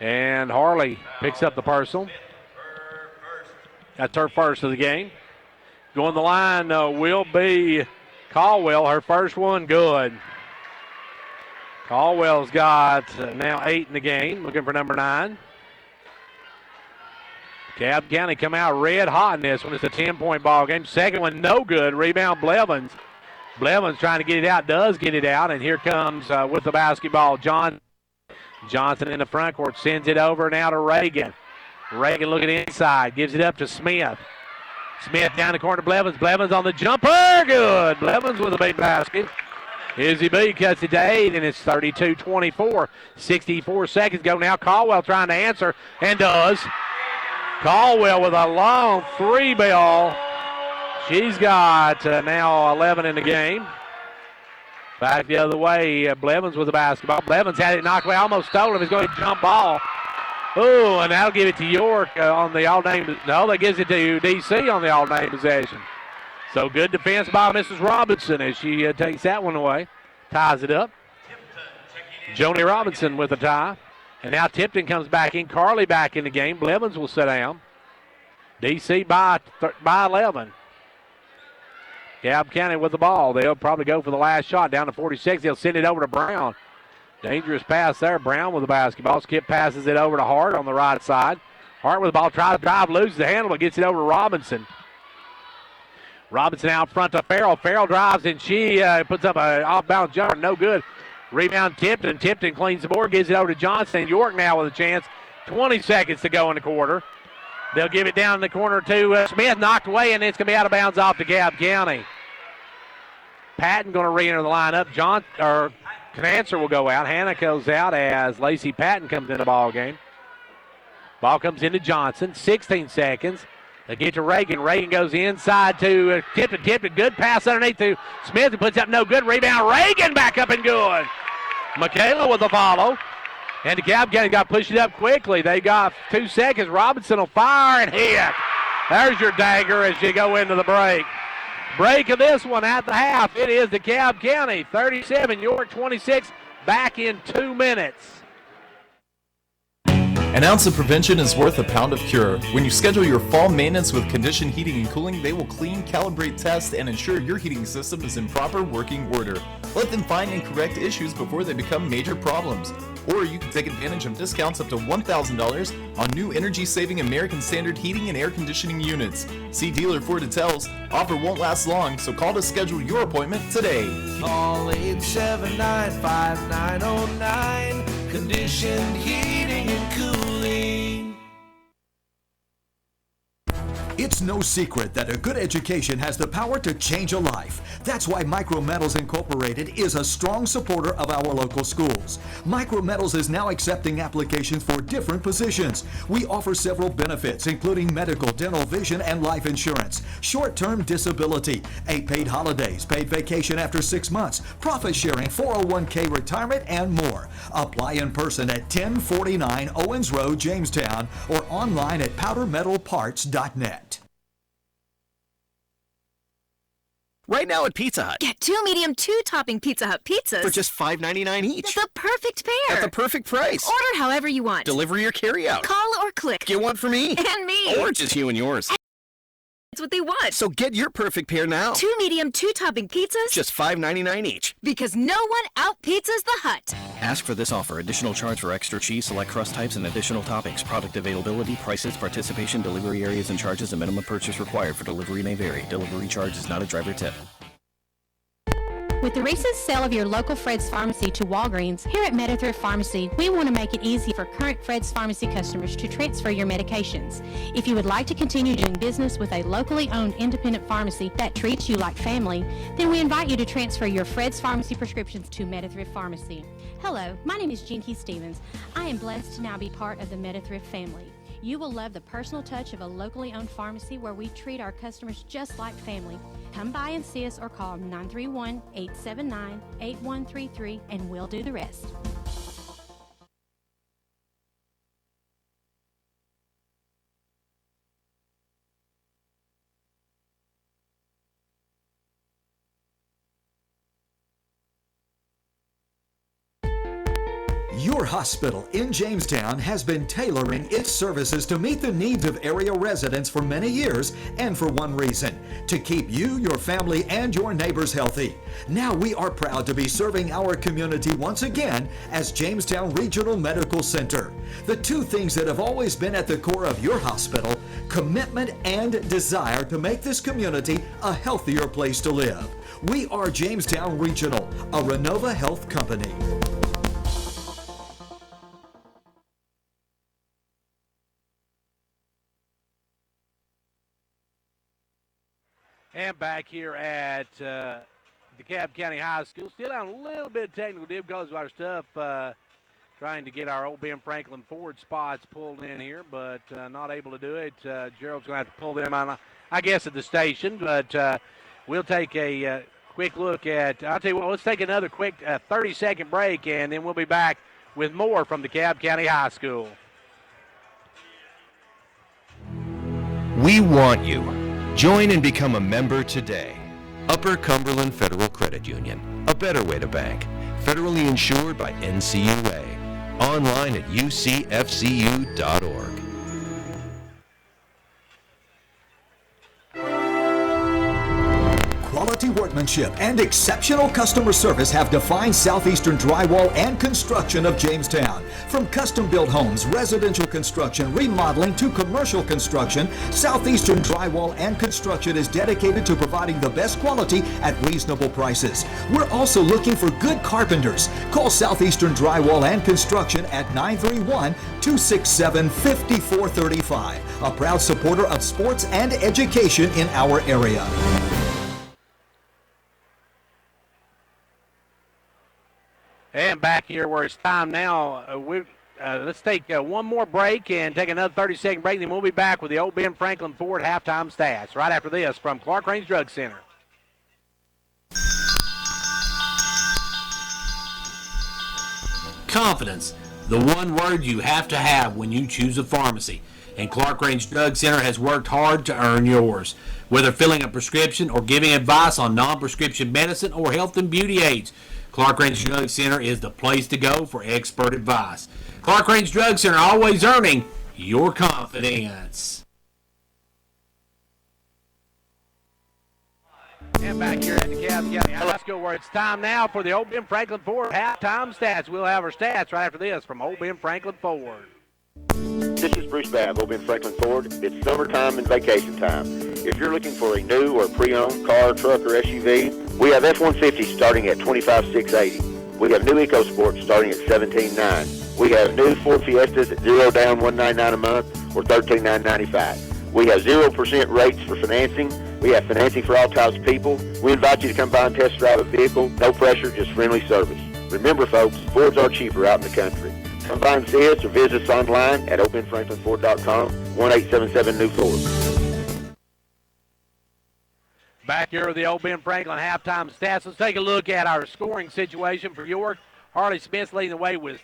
Speaker 1: And Harley picks up the personal. That's her first of the game. Going the line will be Caldwell. Her first one good. Caldwell's got now 8 in the game. Looking for number 9. DeKalb County come out red hot in this one. It's a 10-point ball game. Second one no good. Rebound Blevins. Blevins trying to get it out. Does get it out. And here comes with the basketball Johnson in the front court. Sends it over now to Reagan. Reagan looking inside. Gives it up to Smith. Smith down the corner to Blevins. Blevins on the jumper. Good. Blevins with a big basket. Izzy B cuts it to 8, and it's 32-24. 64 seconds go now. Caldwell trying to answer, and does. Caldwell with a long 3 ball. She's got now 11 in the game. Back the other way, Blevins with the basketball. Blevins had it knocked away, almost stolen. He's going to jump ball. Oh, and that'll give it to York on the all-name. No, that gives it to DC on the all-name possession. So good defense by Mrs. Robinson as she takes that one away. Ties it up. Joni Robinson with a tie. And now Tipton comes back in. Carly back in the game. Blevins will sit down. DC by 11. DeKalb County with the ball. They'll probably go for the last shot down to 46. They'll send it over to Brown. Dangerous pass there. Brown with the basketball. Skip passes it over to Hart on the right side. Hart with the ball. Tries to drive, loses the handle, but gets it over to Robinson. Robinson out front to Farrell. Farrell drives, and she puts up an off-balance jumper. No good. Rebound Tipton. Tipton cleans the board, gives it over to Johnson. York now with a chance. 20 seconds to go in the quarter. They'll give it down in the corner to Smith. Knocked away, and it's going to be out of bounds off DeKalb County. Patton going to re-enter the lineup. Canancer will go out. Hannah goes out as Lacey Patton comes in the ball game. Ball comes into Johnson. 16 seconds. They get to Reagan. Reagan goes inside to Tipton. Tipton, good pass underneath to Smith, who puts up no good. Rebound. Reagan back up and good. Michaela with the follow. And DeKalb County got to push it up quickly. They got 2 seconds. Robinson will fire and hit. There's your dagger as you go into the break. Break of this one at the half. It is DeKalb County 37, York 26. Back in 2 minutes.
Speaker 8: An ounce of prevention is worth a pound of cure. When you schedule your fall maintenance with Condition Heating and Cooling, they will clean, calibrate, test, and ensure your heating system is in proper working order. Let them find and correct issues before they become major problems. Or you can take advantage of discounts up to $1,000 on new energy-saving American Standard heating and air conditioning units. See dealer for details. Offer won't last long, so call to schedule your appointment today.
Speaker 3: Call 879-5909. Conditioned Heating and Cooling.
Speaker 6: It's no secret that a good education has the power to change a life. That's why Micrometals Incorporated is a strong supporter of our local schools. Micrometals is now accepting applications for different positions. We offer several benefits, including medical, dental, vision, and life insurance, short-term disability, 8 paid holidays, paid vacation after 6 months, profit sharing, 401k retirement, and more. Apply in person at 1049 Owens Road, Jamestown, or online at powdermetalparts.net.
Speaker 11: Right now at Pizza Hut.
Speaker 12: Get 2 medium 2-topping Pizza Hut pizzas.
Speaker 11: For just $5.99 each.
Speaker 12: The perfect pair.
Speaker 11: At the perfect price.
Speaker 12: Order however you want.
Speaker 11: Delivery or carry out.
Speaker 12: Call or click.
Speaker 11: Get one for me.
Speaker 12: And me.
Speaker 11: Or just you and yours.
Speaker 12: That's what they want.
Speaker 11: So get your perfect pair now.
Speaker 12: 2 medium 2-topping pizzas.
Speaker 11: Just $5.99 each.
Speaker 12: Because no one out-pizzas the Hut.
Speaker 11: Ask for this offer. Additional charge for extra cheese, select crust types, and additional toppings. Product availability, prices, participation, delivery areas, and charges. A minimum purchase required for delivery may vary. Delivery charge is not a driver tip.
Speaker 4: With the recent sale of your local Fred's Pharmacy to Walgreens, here at MetaThrift Pharmacy, we want to make it easy for current Fred's Pharmacy customers to transfer your medications. If you would like to continue doing business with a locally owned independent pharmacy that treats you like family, then we invite you to transfer your Fred's Pharmacy prescriptions to MetaThrift Pharmacy. Hello, my name is Jinky Stevens. I am blessed to now be part of the MetaThrift family. You will love the personal touch of a locally owned pharmacy where we treat our customers just like family. Come by and see us or call 931-879-8133 and we'll do the rest.
Speaker 6: Your hospital in Jamestown has been tailoring its services to meet the needs of area residents for many years, and for one reason: to keep you, your family, and your neighbors healthy. Now we are proud to be serving our community once again as Jamestown Regional Medical Center. The two things that have always been at the core of your hospital: commitment and desire to make this community a healthier place to live. We are Jamestown Regional, a Renova Health company.
Speaker 1: And back here at DeKalb County High School, still on a little bit of technical difficulties with our stuff, trying to get our old Ben Franklin Ford spots pulled in here, but not able to do it. Gerald's going to have to pull them on, I guess, at the station, but we'll take a quick look at, I'll tell you what, let's take another quick 30-second break, and then we'll be back with more from DeKalb County High School.
Speaker 16: We want you. Join and become a member today. Upper Cumberland Federal Credit Union, a better way to bank. Federally insured by NCUA. Online at ucfcu.org.
Speaker 6: Quality workmanship and exceptional customer service have defined Southeastern Drywall and Construction of Jamestown. From custom-built homes, residential construction, remodeling to commercial construction, Southeastern Drywall and Construction is dedicated to providing the best quality at reasonable prices. We're also looking for good carpenters. Call Southeastern Drywall and Construction at 931-267-5435. A proud supporter of sports and education in our area.
Speaker 1: And back here where it's time now, let's take one more break and take another 30-second break, and then we'll be back with the old Ben Franklin Ford halftime stats right after this from Clark Range Drug Center.
Speaker 15: Confidence, the one word you have to have when you choose a pharmacy. And Clark Range Drug Center has worked hard to earn yours. Whether filling a prescription or giving advice on non-prescription medicine or health and beauty aids, Clark Range Drug Center is the place to go for expert advice. Clark Range Drug Center, always earning your confidence.
Speaker 1: And back here at DeKalb County High School, where it's time now for the old Ben Franklin Ford halftime stats. We'll have our stats right after this from old Ben Franklin Ford.
Speaker 17: This is Bruce Babb, old Ben Franklin Ford. It's summertime and vacation time. If you're looking for a new or pre-owned car, truck, or SUV, we have F-150 starting at $25,680. We have new EcoSport starting at $17,900. We have new Ford Fiestas at $0 down, $199 a month, or $13,995. We have 0% rates for financing. We have financing for all types of people. We invite you to come by and test drive a vehicle. No pressure, just friendly service. Remember, folks, Fords are cheaper out in the country. Come by and see us or visit us online at openfranklinford.com, 1877-NEW-FORD.
Speaker 1: Back here with the old Ben Franklin halftime stats. Let's take a look at our scoring situation for York. Harley Smith's leading the way with,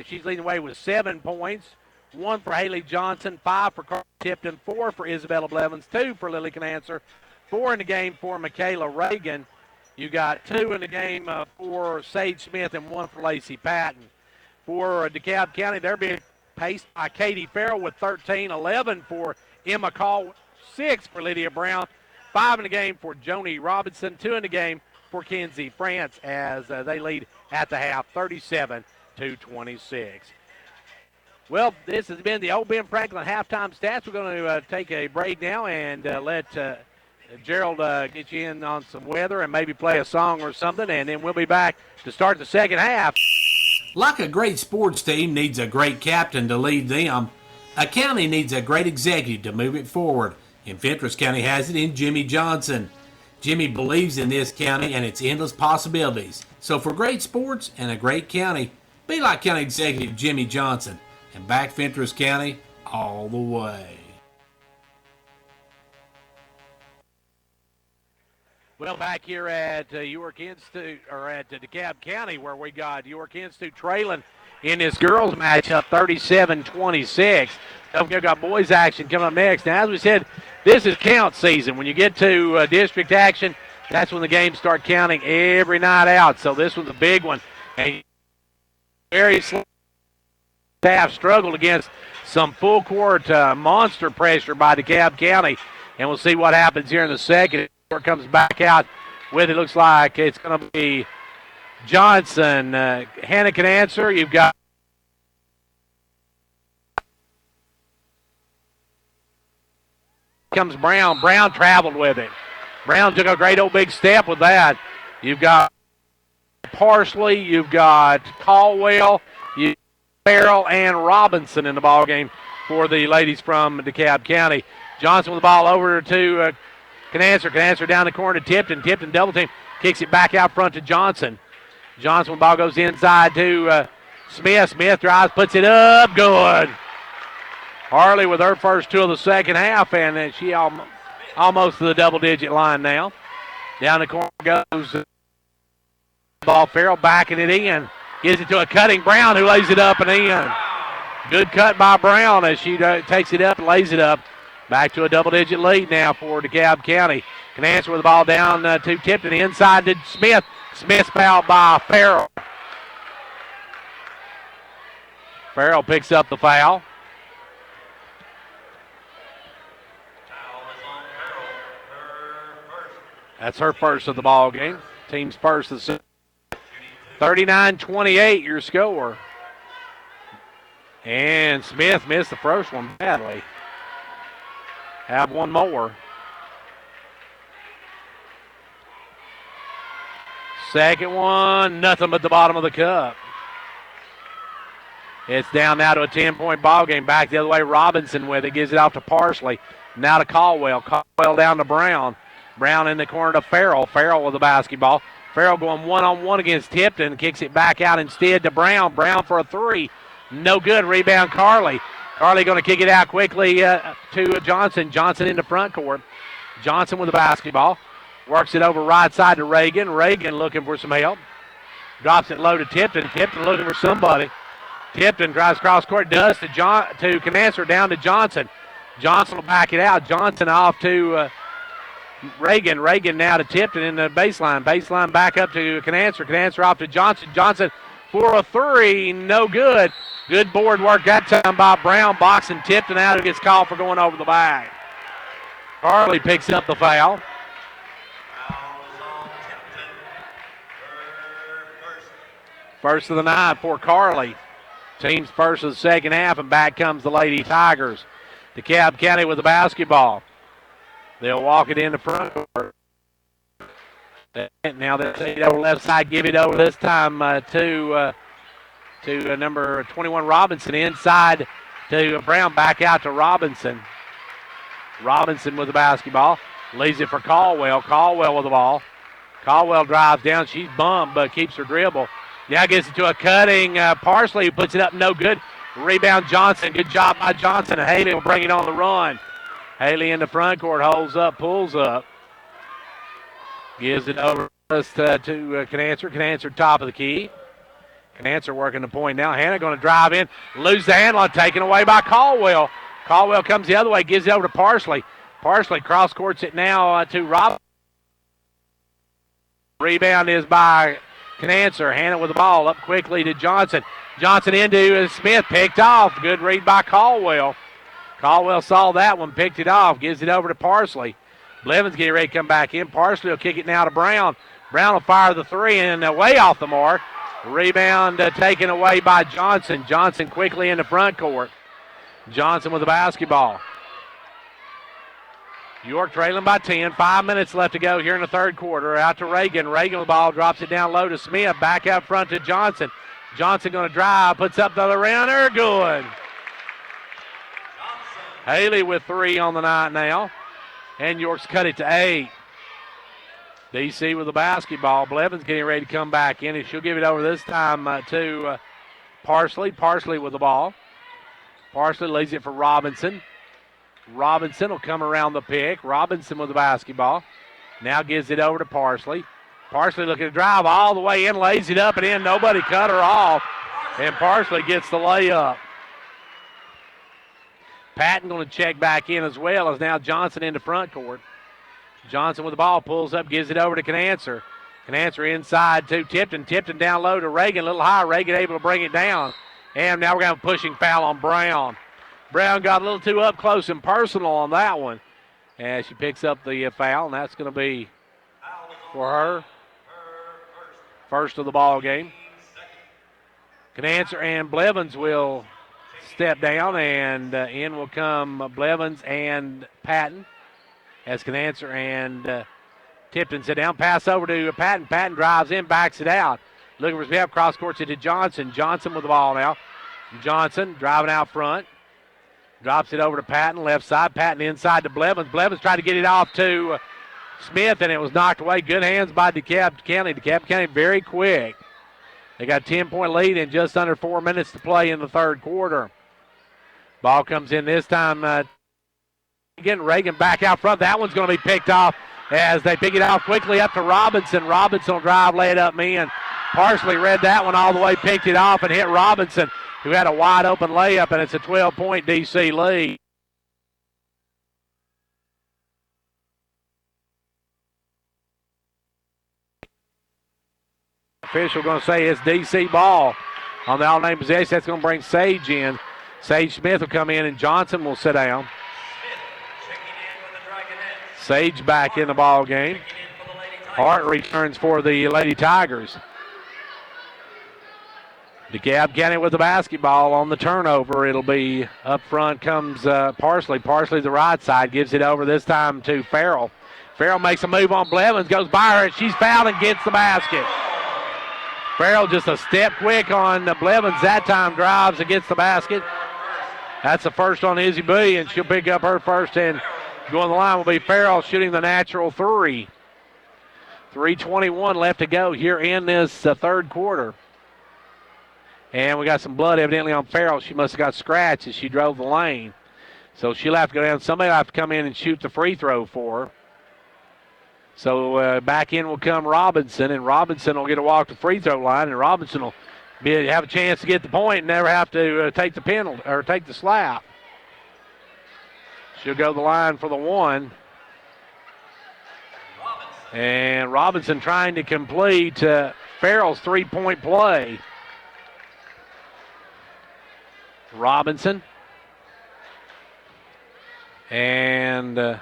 Speaker 1: she's leading the way with 7 points. 1 for Haley Johnson, 5 for Carl Tipton, 4 for Isabella Blevins, 2 for Lily Canancer, 4 in the game for Michaela Reagan. You got 2 in the game for Sage Smith and 1 for Lacey Patton. For DeKalb County, they're being paced by Katie Farrell with 13, 11 for Emma Call, 6 for Lydia Brown, 5 in the game for Joni Robinson, 2 in the game for Kenzie France as they lead at the half, 37-26. Well, this has been the old Ben Franklin halftime stats. We're going to take a break now and let Gerald get you in on some weather and maybe play a song or something, and then we'll be back to start the second half.
Speaker 15: Like a great sports team needs a great captain to lead them, a county needs a great executive to move it forward. And Fentress County has it in Jimmy Johnson. Jimmy believes in this county and its endless possibilities. So for great sports and a great county, be like County Executive Jimmy Johnson. and back Fentress County all the way.
Speaker 1: Well, back here at York Institute, or at DeKalb County, where we got York Institute trailing in this girls matchup 37-26. We've got boys action coming up next. Now, as we said, this is count season. When you get to district action, that's when the games start counting every night out. So this was a big one. And very slow staff struggled against some full court monster pressure by DeKalb County. And we'll see what happens here in the second. Comes back out with it. Looks like it's going to be Johnson. Hannah can answer. You've got comes Brown. Brown traveled with it. Brown took a great old big step with that. You've got Parsley. You've got Caldwell. You Farrell and Robinson in the ball game for the ladies from DeKalb County. Johnson with the ball over to Can answer down the corner to Tipton. Tipton double team. Kicks it back out front to Johnson. Johnson with the ball goes inside to Smith. Smith drives, puts it up. Good. Harley with her first two of the second half, and she almost to the double-digit line now. Down the corner goes the ball. Farrell backing it in. Gives it to a cutting Brown, who lays it up and in. Good cut by Brown as she takes it up and lays it up. Back to a double-digit lead now for DeKalb County. Can answer with the ball down to Tipton. Inside to Smith. Smith's fouled by Farrell. Farrell picks up the foul. That's her first of the ball game. Team's first. 39-28 your score. And Smith missed the first one badly. Have one more. Second one, nothing but the bottom of the cup. It's down now to a 10-point ball game. Back the other way, Robinson with it. Gives it off to Parsley. Now to Caldwell. Caldwell down to Brown. Brown in the corner to Farrell. Farrell with the basketball. Farrell going one-on-one against Tipton. Kicks it back out instead to Brown. Brown for a three. No good. Rebound Carly. Carly going to kick it out quickly to Johnson. Johnson in the front court. Johnson with the basketball. Works it over right side to Reagan. Reagan looking for some help. Drops it low to Tipton. Tipton looking for somebody. Tipton drives cross court. Does to Canancer down to Johnson. Johnson will back it out. Johnson off to Reagan. Reagan now to Tipton in the baseline. Baseline back up to Canancer. Canancer off to Johnson. Johnson for a three. No good. Good board work that time by Brown. Boxing Tipton out. Who gets called for going over the bag. Carly picks up the foul. First of the night for Carly. Team's first of the second half, and back comes the Lady Tigers. DeKalb County with the basketball. They'll walk it in the front court. Now they'll take it over left side, give it over this time to number 21 Robinson. Inside to Brown, back out to Robinson. Robinson with the basketball. Leaves it for Caldwell. Caldwell with the ball. Caldwell drives down. She's bummed, but keeps her dribble. Now gets it to a cutting Parsley, who puts it up, no good. Rebound Johnson. Good job by Johnson. And Haley will bring it on the run. Haley in the front court, holds up, pulls up. Gives it over to Canancer. Canancer top of the key. Canancer working the point now. Hannah going to drive in. Lose the handle. Taken away by Caldwell. Caldwell comes the other way. Gives it over to Parsley. Parsley cross courts it now to Robinson. Rebound is by Canancer. Hannah with the ball up quickly to Johnson. Johnson into Smith. Picked off. Good read by Caldwell. Caldwell saw that one. Picked it off. Gives it over to Parsley. Blevins getting ready to come back in. Parsley will kick it now to Brown. Brown will fire the three and way off the mark. Rebound taken away by Johnson. Johnson quickly in the front court. Johnson with the basketball. York trailing by 10. 5 minutes left to go here in the third quarter. Out to Reagan. Reagan with the ball, drops it down low to Smith. Back out front to Johnson. Johnson going to drive, puts up the other rounder. Good. Haley with three on the night now. And York's cut it to 8. DC with the basketball. Blevins getting ready to come back in, and she'll give it over this time to Parsley. Parsley with the ball. Parsley leaves it for Robinson. Robinson will come around the pick. Robinson with the basketball. Now gives it over to Parsley. Parsley looking to drive all the way in, lays it up and in. Nobody cut her off, and Parsley gets the layup. Patton going to check back in as well as now Johnson into front court. Johnson with the ball, pulls up, gives it over to Canancer. Canancer inside to Tipton. Tipton down low to Reagan, a little high. Reagan able to bring it down. And now we're going to have a pushing foul on Brown. Brown got a little too up close and personal on that one. And she picks up the foul, and that's going to be for her. First of the ball game. Canancer and Blevins will step down, and in will come Blevins and Patton as Canancer and Tipton sit down. Pass over to Patton. Patton drives in, backs it out. Looking for his help, cross courts it to Johnson. Johnson with the ball now. Johnson driving out front. Drops it over to Patton, left side. Patton inside to Blevins. Blevins tried to get it off to Smith, and it was knocked away. Good hands by DeKalb County. DeKalb County very quick. They got a 10-point lead in just under 4 minutes to play in the third quarter. Ball comes in this time. Getting Reagan back out front. That one's going to be picked off as they pick it off quickly up to Robinson. Robinson will drive, lay it up, in. Parsley read that one all the way, picked it off, and hit Robinson, who had a wide open layup, and it's a 12-point DC lead. Official going to say it's DC ball on the all-name possession. That's going to bring Sage in. Sage Smith will come in, and Johnson will sit down. Sage back in the ball game. Hart returns for the Lady Tigers. DeKalb County with the basketball on the turnover. It'll be up front comes Parsley. Parsley the right side, gives it over this time to Farrell. Farrell makes a move on Blevins, goes by her, and she's fouled and gets the basket. Farrell just a step quick on Blevins that time, drives and gets the basket. That's the first on Izzy B, and she'll pick up her first, and going the line will be Farrell shooting the natural three. 3:21 left to go here in this third quarter. And we got some blood evidently on Farrell. She must have got scratched as she drove the lane. So she'll have to go down. Somebody will have to come in and shoot the free throw for her. So back in will come Robinson, and Robinson will get to walk the free throw line, and Robinson will have a chance to get the point and never have to take the penalty or take the slap. She'll go to the line for the one. And Robinson trying to complete Farrell's three-point play. Robinson. And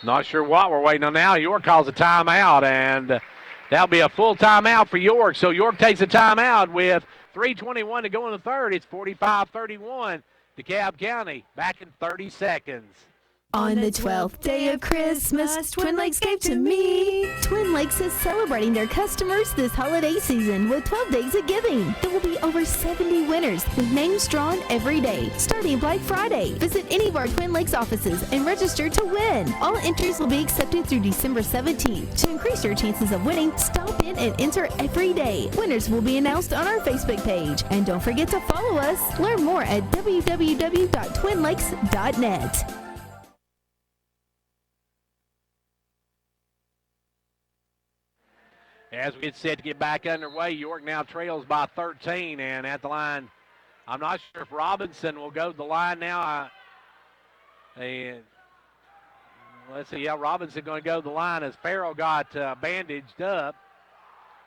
Speaker 1: not sure what we're waiting on now. York calls a timeout, and that'll be a full timeout for York. So York takes a timeout with 3:21 to go in the third. It's 45-31. DeKalb County back in 30 seconds.
Speaker 10: On the 12th day of Christmas, Twin Lakes gave to me. Twin Lakes is celebrating their customers this holiday season with 12 days of giving. There will be over 70 winners with names drawn every day, starting Black Friday. Visit any of our Twin Lakes offices and register to win. All entries will be accepted through December 17th. To increase your chances of winning, stop in and enter every day. Winners will be announced on our Facebook page. And don't forget to follow us. Learn more at www.twinlakes.net.
Speaker 1: As we get set to get back underway, York now trails by 13, and at the line, I'm not sure if Robinson will go to the line now. And let's see, Robinson going to go to the line as Farrell got bandaged up.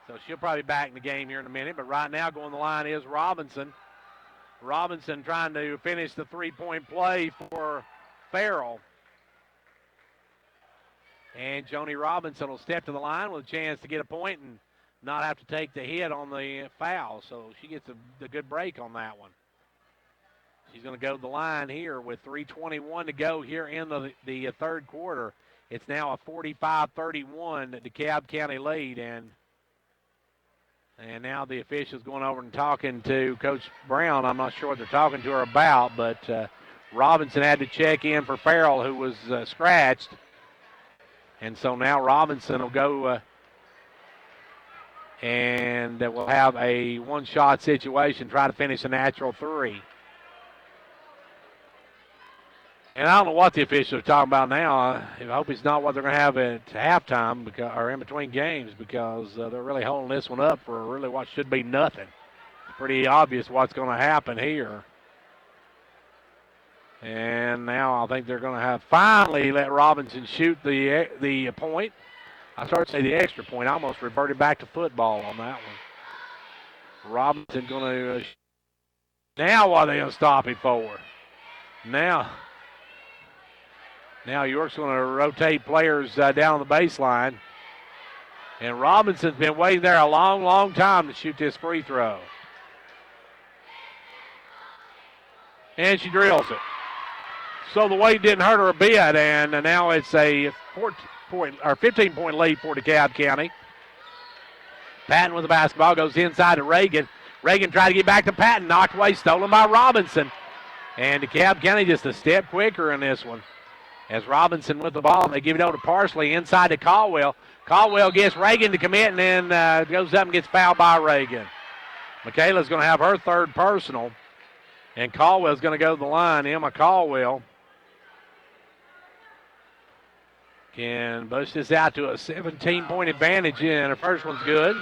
Speaker 1: So she'll probably be back in the game here in a minute, but right now going to the line is Robinson. Robinson trying to finish the three-point play for Farrell. And Joni Robinson will step to the line with a chance to get a point and not have to take the hit on the foul. So she gets a good break on that one. She's going to go to the line here with 3:21 to go here in the third quarter. It's now a 45-31 DeKalb County lead. And now the officials going over and talking to Coach Brown. I'm not sure what they're talking to her about, but Robinson had to check in for Farrell, who was scratched. And so now Robinson will go and we'll have a one-shot situation, try to finish a natural three. And I don't know what the officials are talking about now. I hope it's not what they're going to have at halftime or in between games, because they're really holding this one up for really what should be nothing. It's pretty obvious what's going to happen here. And now I think they're going to have finally let Robinson shoot the point. I started to say the extra point. I almost reverted back to football on that one. Robinson going to now what are they going to stop him for? Now York's going to rotate players down the baseline. And Robinson's been waiting there a long, long time to shoot this free throw. And she drills it. So the weight didn't hurt her a bit, and now it's a 15-point lead for DeKalb County. Patton with the basketball goes inside to Reagan. Reagan tried to get back to Patton, knocked away, stolen by Robinson. And DeKalb County just a step quicker in this one. As Robinson with the ball, they give it over to Parsley inside to Caldwell. Caldwell gets Reagan to commit and then goes up and gets fouled by Reagan. Michaela's going to have her third personal. And Caldwell's going to go to the line. Emma Caldwell can boost this out to a 17-point advantage, and her first one's good.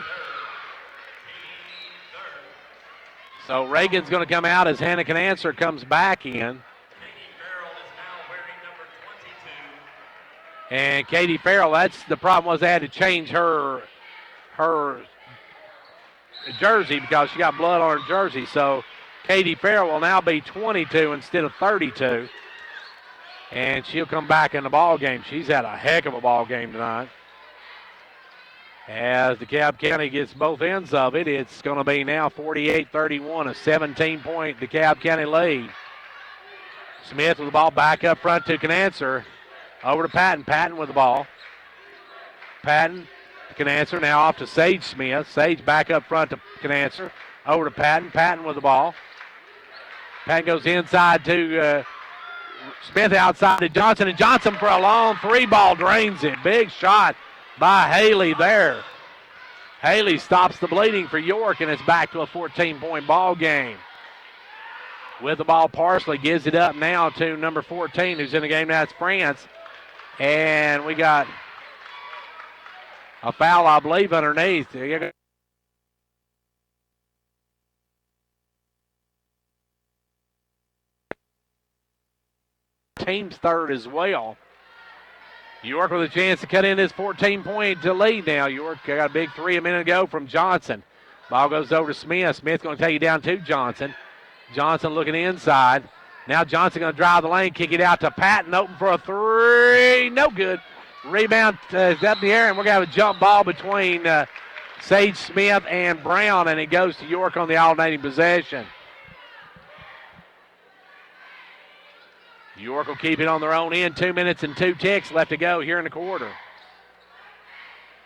Speaker 1: So Reagan's going to come out as Hannah Canancer comes back in. And Katie Farrell, that's the problem, was they had to change her jersey because she got blood on her jersey. So Katie Farrell will now be 22 instead of 32. And she'll come back in the ball game. She's had a heck of a ball game tonight. As DeKalb County gets both ends of it, it's going to be now 48-31, a 17-point DeKalb County lead. Smith with the ball back up front to Canancer. Over to Patton. Patton with the ball. Patton, Canancer, now off to Sage Smith. Sage back up front to Canancer. Over to Patton. Patton with the ball. Patton goes inside to Smith, outside to Johnson. And Johnson for a long three ball drains it. Big shot by Haley there. Haley stops the bleeding for York, and it's back to a 14-point ball game. With the ball, Parsley gives it up now to number 14, who's in the game. That's France. And we got a foul, I believe, underneath. Team's third as well. York with a chance to cut in this 14-point lead now. York got a big three a minute ago from Johnson. Ball goes over to Smith. Smith going to take it down to Johnson. Johnson looking inside. Now Johnson going to drive the lane, kick it out to Patton, open for a three. No good. Rebound is up in the air, and we're going to have a jump ball between Sage Smith and Brown, and it goes to York on the alternating possession. York will keep it on their own end. 2 minutes and 2 ticks left to go here in the quarter.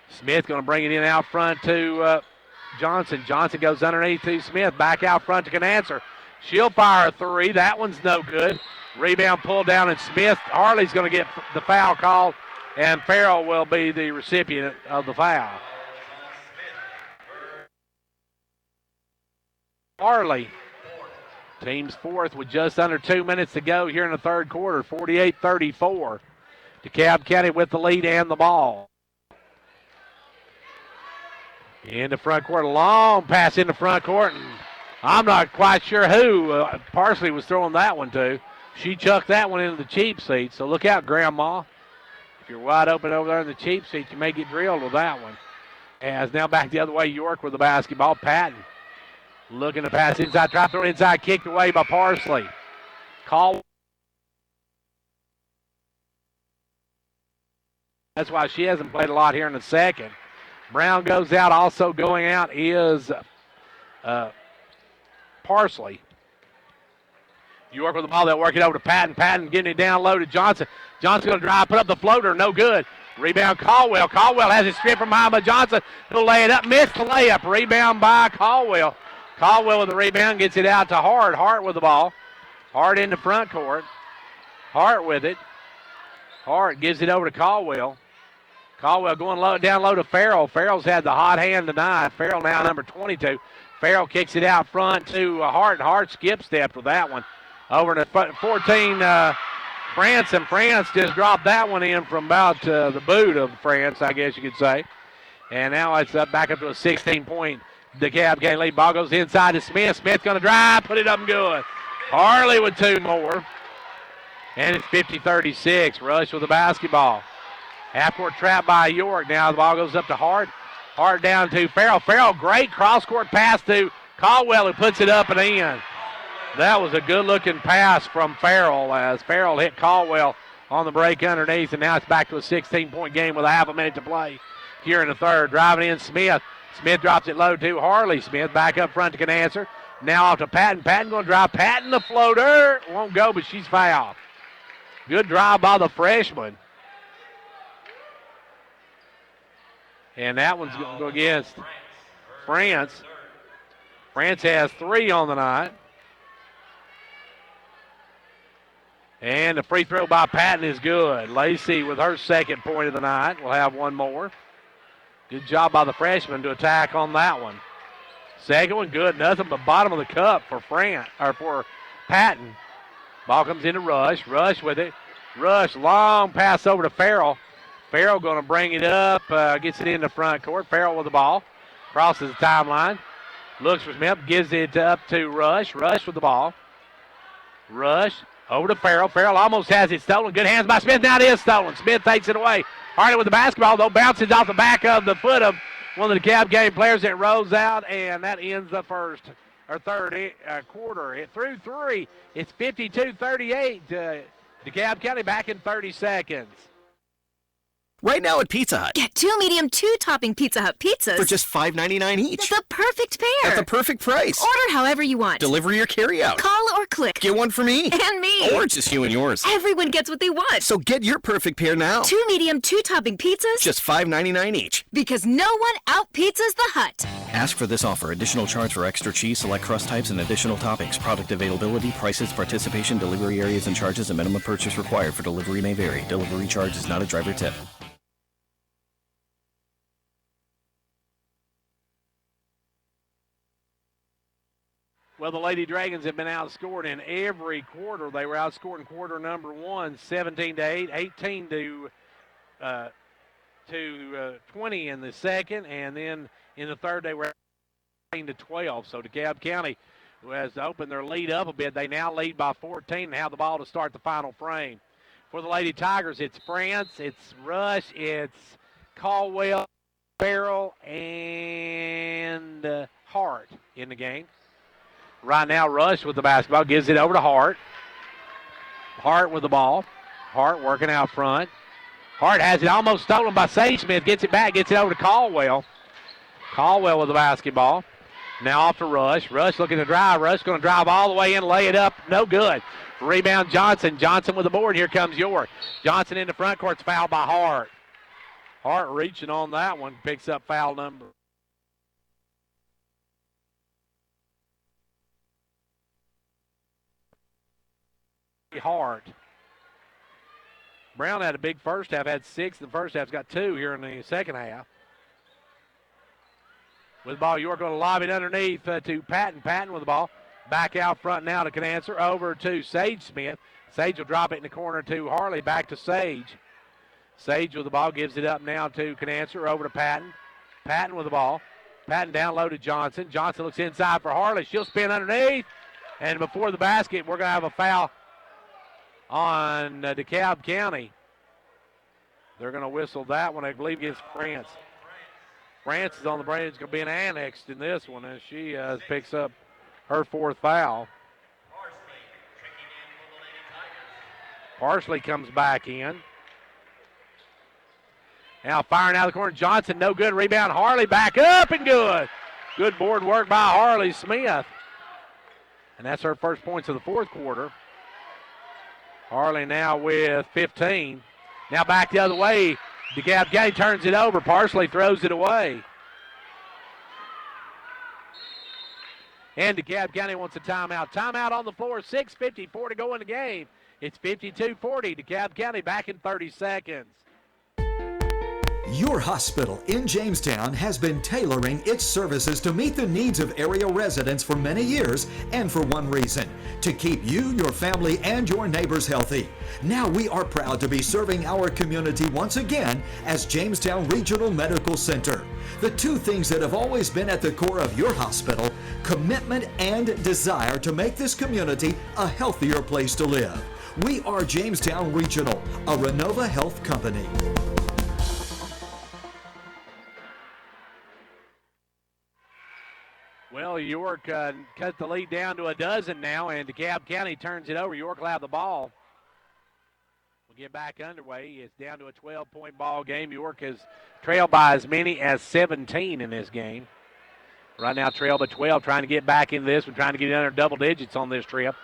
Speaker 1: Smith going to bring it in out front to Johnson. Johnson goes underneath to Smith. Back out front to Canancer. She'll fire a three. That one's no good. Rebound pulled down, and Smith, Harley's going to get the foul called, and Farrell will be the recipient of the foul. Harley, team's fourth with just under 2 minutes to go here in the third quarter, 48-34. DeKalb County with the lead and the ball. In the front court, a long pass in the front court, and I'm not quite sure who Parsley was throwing that one to. She chucked that one into the cheap seat, so look out, Grandma. If you're wide open over there in the cheap seat, you may get drilled with that one. As now back the other way, York with the basketball. Patton looking to pass inside, try to throw it inside, kicked away by Parsley. Call. That's why she hasn't played a lot here in the second. Brown goes out. Also going out is Parsley. York with the ball. They'll work it over to Patton. Patton getting it down low to Johnson. Johnson going to drive, put up the floater. No good. Rebound Caldwell. Caldwell has it stripped from behind by Johnson. He'll lay it up. Missed the layup. Rebound by Caldwell. Caldwell with the rebound gets it out to Hart. Hart with the ball. Hart in the front court. Hart with it. Hart gives it over to Caldwell. Caldwell going low, down low to Farrell. Farrell's had the hot hand tonight. Farrell now number 22. Farrell kicks it out front to Hart. Hart skip stepped with that one. Over to 14, France, and France just dropped that one in from about the boot of France, I guess you could say. And now it's back up to a 16-point DeKalb County lead. Ball goes inside to Smith. Smith's going to drive, put it up and good. Harley with 2 more. And it's 50-36. Rush with the basketball. Half-court trap by York. Now the ball goes up to Hart. Hart down to Farrell. Farrell, great cross-court pass to Caldwell, who puts it up and in. That was a good-looking pass from Farrell as Farrell hit Caldwell on the break underneath, and now it's back to a 16-point game with a half a minute to play here in the third. Driving in Smith. Smith drops it low to Harley. Smith back up front to Canancer. Now off to Patton. Patton going to drive. Patton the floater. Won't go, but she's fouled. Good drive by the freshman. And that one's going to go against France. France has 3 on the night. And the free throw by Patton is good. Lacey with her second point of the night will have 1 more. Good job by the freshman to attack on that one. Second one good, nothing but bottom of the cup for for Patton. Ball comes into Rush. Rush with it. Rush, long pass over to Farrell. Farrell going to bring it up, gets it in the front court. Farrell with the ball, crosses the timeline, looks for Smith, gives it up to Rush. Rush with the ball. Rush over to Farrell. Farrell almost has it stolen. Good hands by Smith. Now it is stolen. Smith takes it away. Harley with the basketball, though, bounces off the back of the foot of one of the DeKalb County players. It rolls out, and that ends the third quarter. It through 3. It's 52-38. DeKalb County back in 30 seconds.
Speaker 11: Right now at Pizza Hut.
Speaker 12: Get 2 medium 2-topping Pizza Hut pizzas.
Speaker 11: For just $5.99 each.
Speaker 12: The perfect pair.
Speaker 11: At the perfect price.
Speaker 12: Order however you want.
Speaker 11: Delivery or carry out.
Speaker 12: Call or click.
Speaker 11: Get one for me.
Speaker 12: And me.
Speaker 11: Or just you and yours.
Speaker 12: Everyone gets what they want.
Speaker 11: So get your perfect pair now.
Speaker 12: 2 medium 2-topping pizzas.
Speaker 11: Just $5.99 each.
Speaker 12: Because no one out-pizzas the Hut.
Speaker 11: Ask for this offer. Additional charge for extra cheese, select crust types, and additional toppings. Product availability, prices, participation, delivery areas, and charges. A minimum purchase required for delivery may vary. Delivery charge is not a driver tip.
Speaker 1: Well, the Lady Dragons have been outscored in every quarter. They were outscored in quarter number 1, 17-8, 18 to 20 in the second, and then in the third they were 18 to 12. So DeKalb County has opened their lead up a bit. They now lead by 14 and have the ball to start the final frame. For the Lady Tigers, it's France, it's Rush, it's Caldwell, Farrell, and Hart in the game. Right now, Rush with the basketball, gives it over to Hart. Hart with the ball. Hart working out front. Hart has it almost stolen by Sage Smith. Gets it back, gets it over to Caldwell. Caldwell with the basketball. Now off to Rush. Rush looking to drive. Rush going to drive all the way in, lay it up. No good. Rebound Johnson. Johnson with the board. Here comes York. Johnson in the front court's fouled by Hart. Hart reaching on that one. Picks up foul number. Hart. Brown had a big first half, had 6 in the first half, got 2 here in the second half. With the ball, York going to lob it underneath to Patton. Patton with the ball. Back out front now to Canancer. Over to Sage Smith. Sage will drop it in the corner to Harley. Back to Sage. Sage with the ball, gives it up now to Canancer. Over to Patton. Patton with the ball. Patton down low to Johnson. Johnson looks inside for Harley. She'll spin underneath. And before the basket, we're going to have a foul on DeKalb County. They're going to whistle that one, I believe, against France. France is on the brain. It's going to be an annexed in this one as she picks up her 4th foul. Parsley comes back in. Now firing out of the corner. Johnson, no good. Rebound. Harley back up and good. Good board work by Harley Smith. And that's her first points of the 4th quarter. Harley now with 15. Now back the other way. DeKalb County turns it over. Parsley throws it away. And DeKalb County wants a timeout. Timeout on the floor. 6:54 to go in the game. It's 52-40. DeKalb County back in 30 seconds.
Speaker 6: Your hospital in Jamestown has been tailoring its services to meet the needs of area residents for many years, and for one reason: to keep you, your family, and your neighbors healthy. Now we are proud to be serving our community once again as Jamestown Regional Medical Center. The two things that have always been at the core of your hospital: commitment and desire to make this community a healthier place to live. We are Jamestown Regional, a Renova Health company.
Speaker 1: Well, York cut the lead down to a dozen now, and DeKalb County turns it over. York will have the ball. We'll get back underway. It's down to a 12-point ball game. York has trailed by as many as 17 in this game. Right now, trailed by 12, trying to get back into this. We're trying to get under double digits on this trip,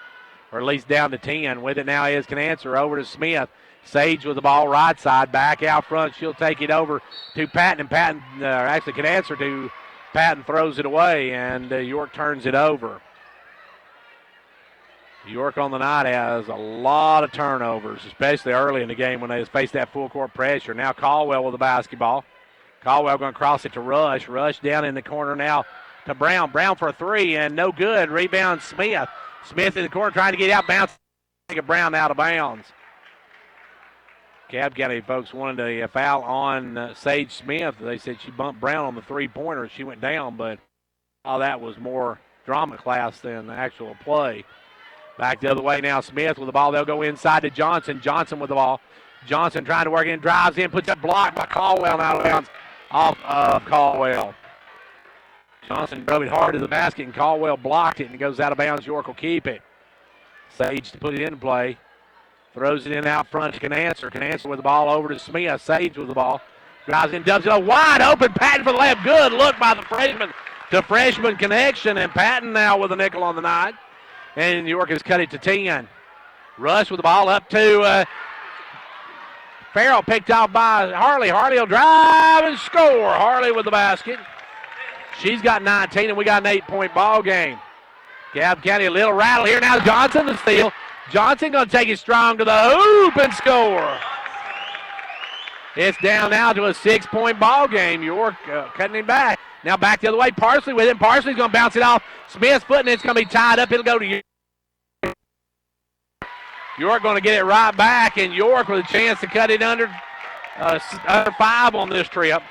Speaker 1: or at least down to 10. With it now is Canancer over to Smith. Sage with the ball right side, back out front. She'll take it over to Patton, and Patton, actually Canancer to Patton, throws it away, and York turns it over. York on the night has a lot of turnovers, especially early in the game when they faced that full court pressure. Now Caldwell with the basketball. Caldwell going to cross it to Rush. Rush down in the corner now to Brown. Brown for a three, and no good. Rebound Smith. Smith in the corner trying to get out. Bounce. Take a Brown out of bounds. DeKalb County folks wanted a foul on Sage Smith. They said she bumped Brown on the three-pointer. She went down, but all that was more drama class than actual play. Back the other way now, Smith with the ball. They'll go inside to Johnson. Johnson with the ball. Johnson trying to work in, drives in, puts a block by Caldwell and out of bounds off of Caldwell. Johnson drove it hard to the basket, and Caldwell blocked it, and it goes out of bounds. York will keep it. Sage to put it in play. Throws it in out front to Canancer. Canancer with the ball over to Smith. Sage with the ball. Drives in, dubs it up. Wide open. Patton for the layup. Good look by the freshman to freshman connection. And Patton now with a nickel on the night. And York has cut it to 10. Rush with the ball up to Farrell, picked out by Harley. Harley will drive and score. Harley with the basket. She's got 19, and we got an 8-point ball game. DeKalb County a little rattle here. Now Johnson the steal. Johnson going to take it strong to the hoop and score. It's down now to a 6-point ball game. York cutting him back. Now back the other way. Parsley with him. Parsley's going to bounce it off Smith's foot, and it's going to be tied up. It'll go to York. York going to get it right back, and York with a chance to cut it under 5 on this trip.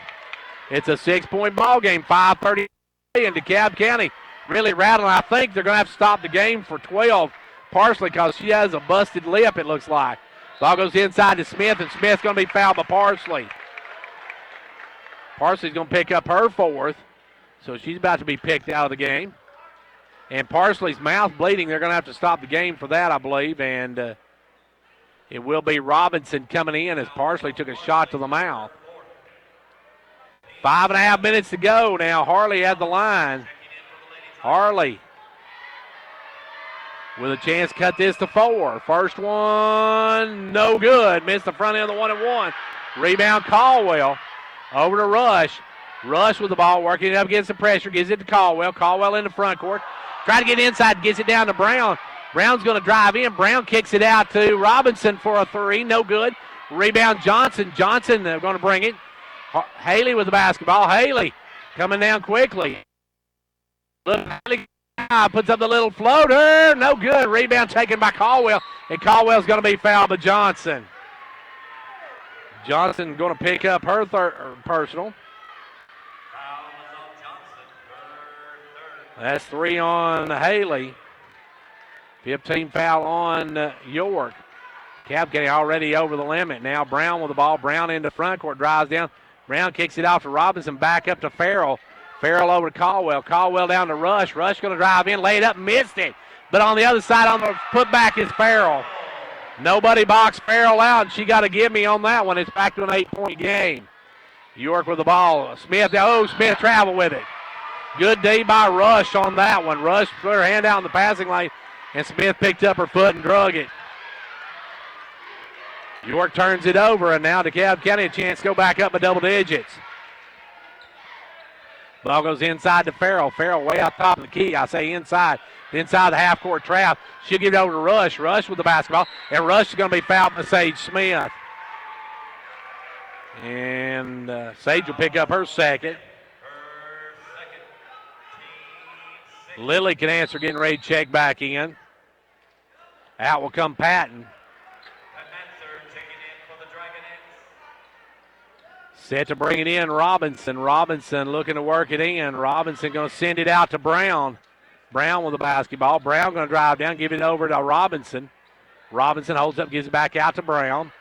Speaker 1: It's a 6-point ball game. 5:30 in DeKalb County. Really rattling. I think they're going to have to stop the game for 12. Parsley, because she has a busted lip, it looks like. Ball goes inside to Smith, and Smith's going to be fouled by Parsley. Parsley's going to pick up her 4th, so she's about to be picked out of the game. And Parsley's mouth bleeding. They're going to have to stop the game for that, I believe, and it will be Robinson coming in as Parsley took a shot to the mouth. 5.5 minutes to go now. Harley at the line. Harley with a chance to cut this to 4. First one, no good. Missed the front end of the 1-and-1. Rebound Caldwell. Over to Rush. Rush with the ball, working it up against the pressure. Gives it to Caldwell. Caldwell in the front court. Try to get inside, gets it down to Brown. Brown's going to drive in. Brown kicks it out to Robinson for a 3. No good. Rebound Johnson. Johnson going to bring it. Haley with the basketball. Haley coming down quickly. Look, Haley puts up the little floater. No good. Rebound taken by Caldwell. And Caldwell's going to be fouled by Johnson. Johnson going to pick up her personal. That's 3 on Haley. 15 foul on York. DeKalb County already over the limit. Now Brown with the ball. Brown into front court. Drives down. Brown kicks it off to Robinson. Back up to Farrell. Farrell over to Caldwell. Caldwell down to Rush. Rush going to drive in. Laid up. Missed it. But on the other side on the putback is Farrell. Nobody boxed Farrell out. She got a gimme on that one. It's back to an 8-point game. York with the ball. Smith. Oh, Smith traveled with it. Good D by Rush on that one. Rush put her hand out in the passing lane, and Smith picked up her foot and drug it. York turns it over, and now DeKalb County a chance to go back up by double digits. Ball goes inside to Farrell. Farrell way out top of the key. I say inside the half-court trap. She'll give it over to Rush. Rush with the basketball, and Rush is going to be fouled by Sage Smith. And Sage will pick up her second. Lily can answer, getting ready to check back in. Out will come Patton. Set to bring it in, Robinson. Robinson looking to work it in. Robinson going to send it out to Brown. Brown with the basketball. Brown going to drive down, give it over to Robinson. Robinson holds up, gives it back out to Brown.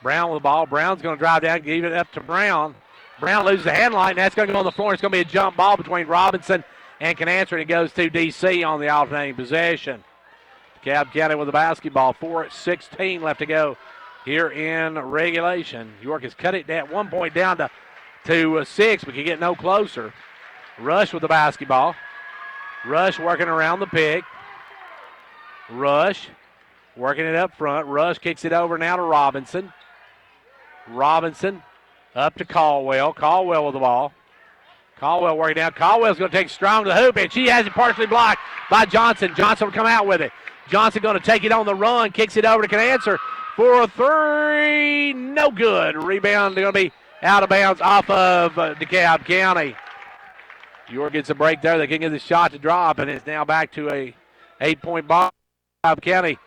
Speaker 1: Brown with the ball. Brown's going to drive down, give it up to Brown. Brown loses the hand line. That's going to go on the floor. It's going to be a jump ball between Robinson and can answer it. It goes to DC on the alternating possession. DeKalb County with the basketball. 4:16 left to go here in regulation. York has cut it at 1 point down to 6, but can get no closer. Rush with the basketball. Rush working around the pick. Rush working it up front. Rush kicks it over now to Robinson. Robinson up to Caldwell. Caldwell with the ball. Caldwell working down. Caldwell's going to take strong to the hoop, and she has it partially blocked by Johnson. Johnson will come out with it. Johnson going to take it on the run, kicks it over to Canancer for a three. No good. Rebound going to be out of bounds off of DeKalb County. York gets a break there. They can get the shot to drop, and it's now back to a 8-point ball. DeKalb County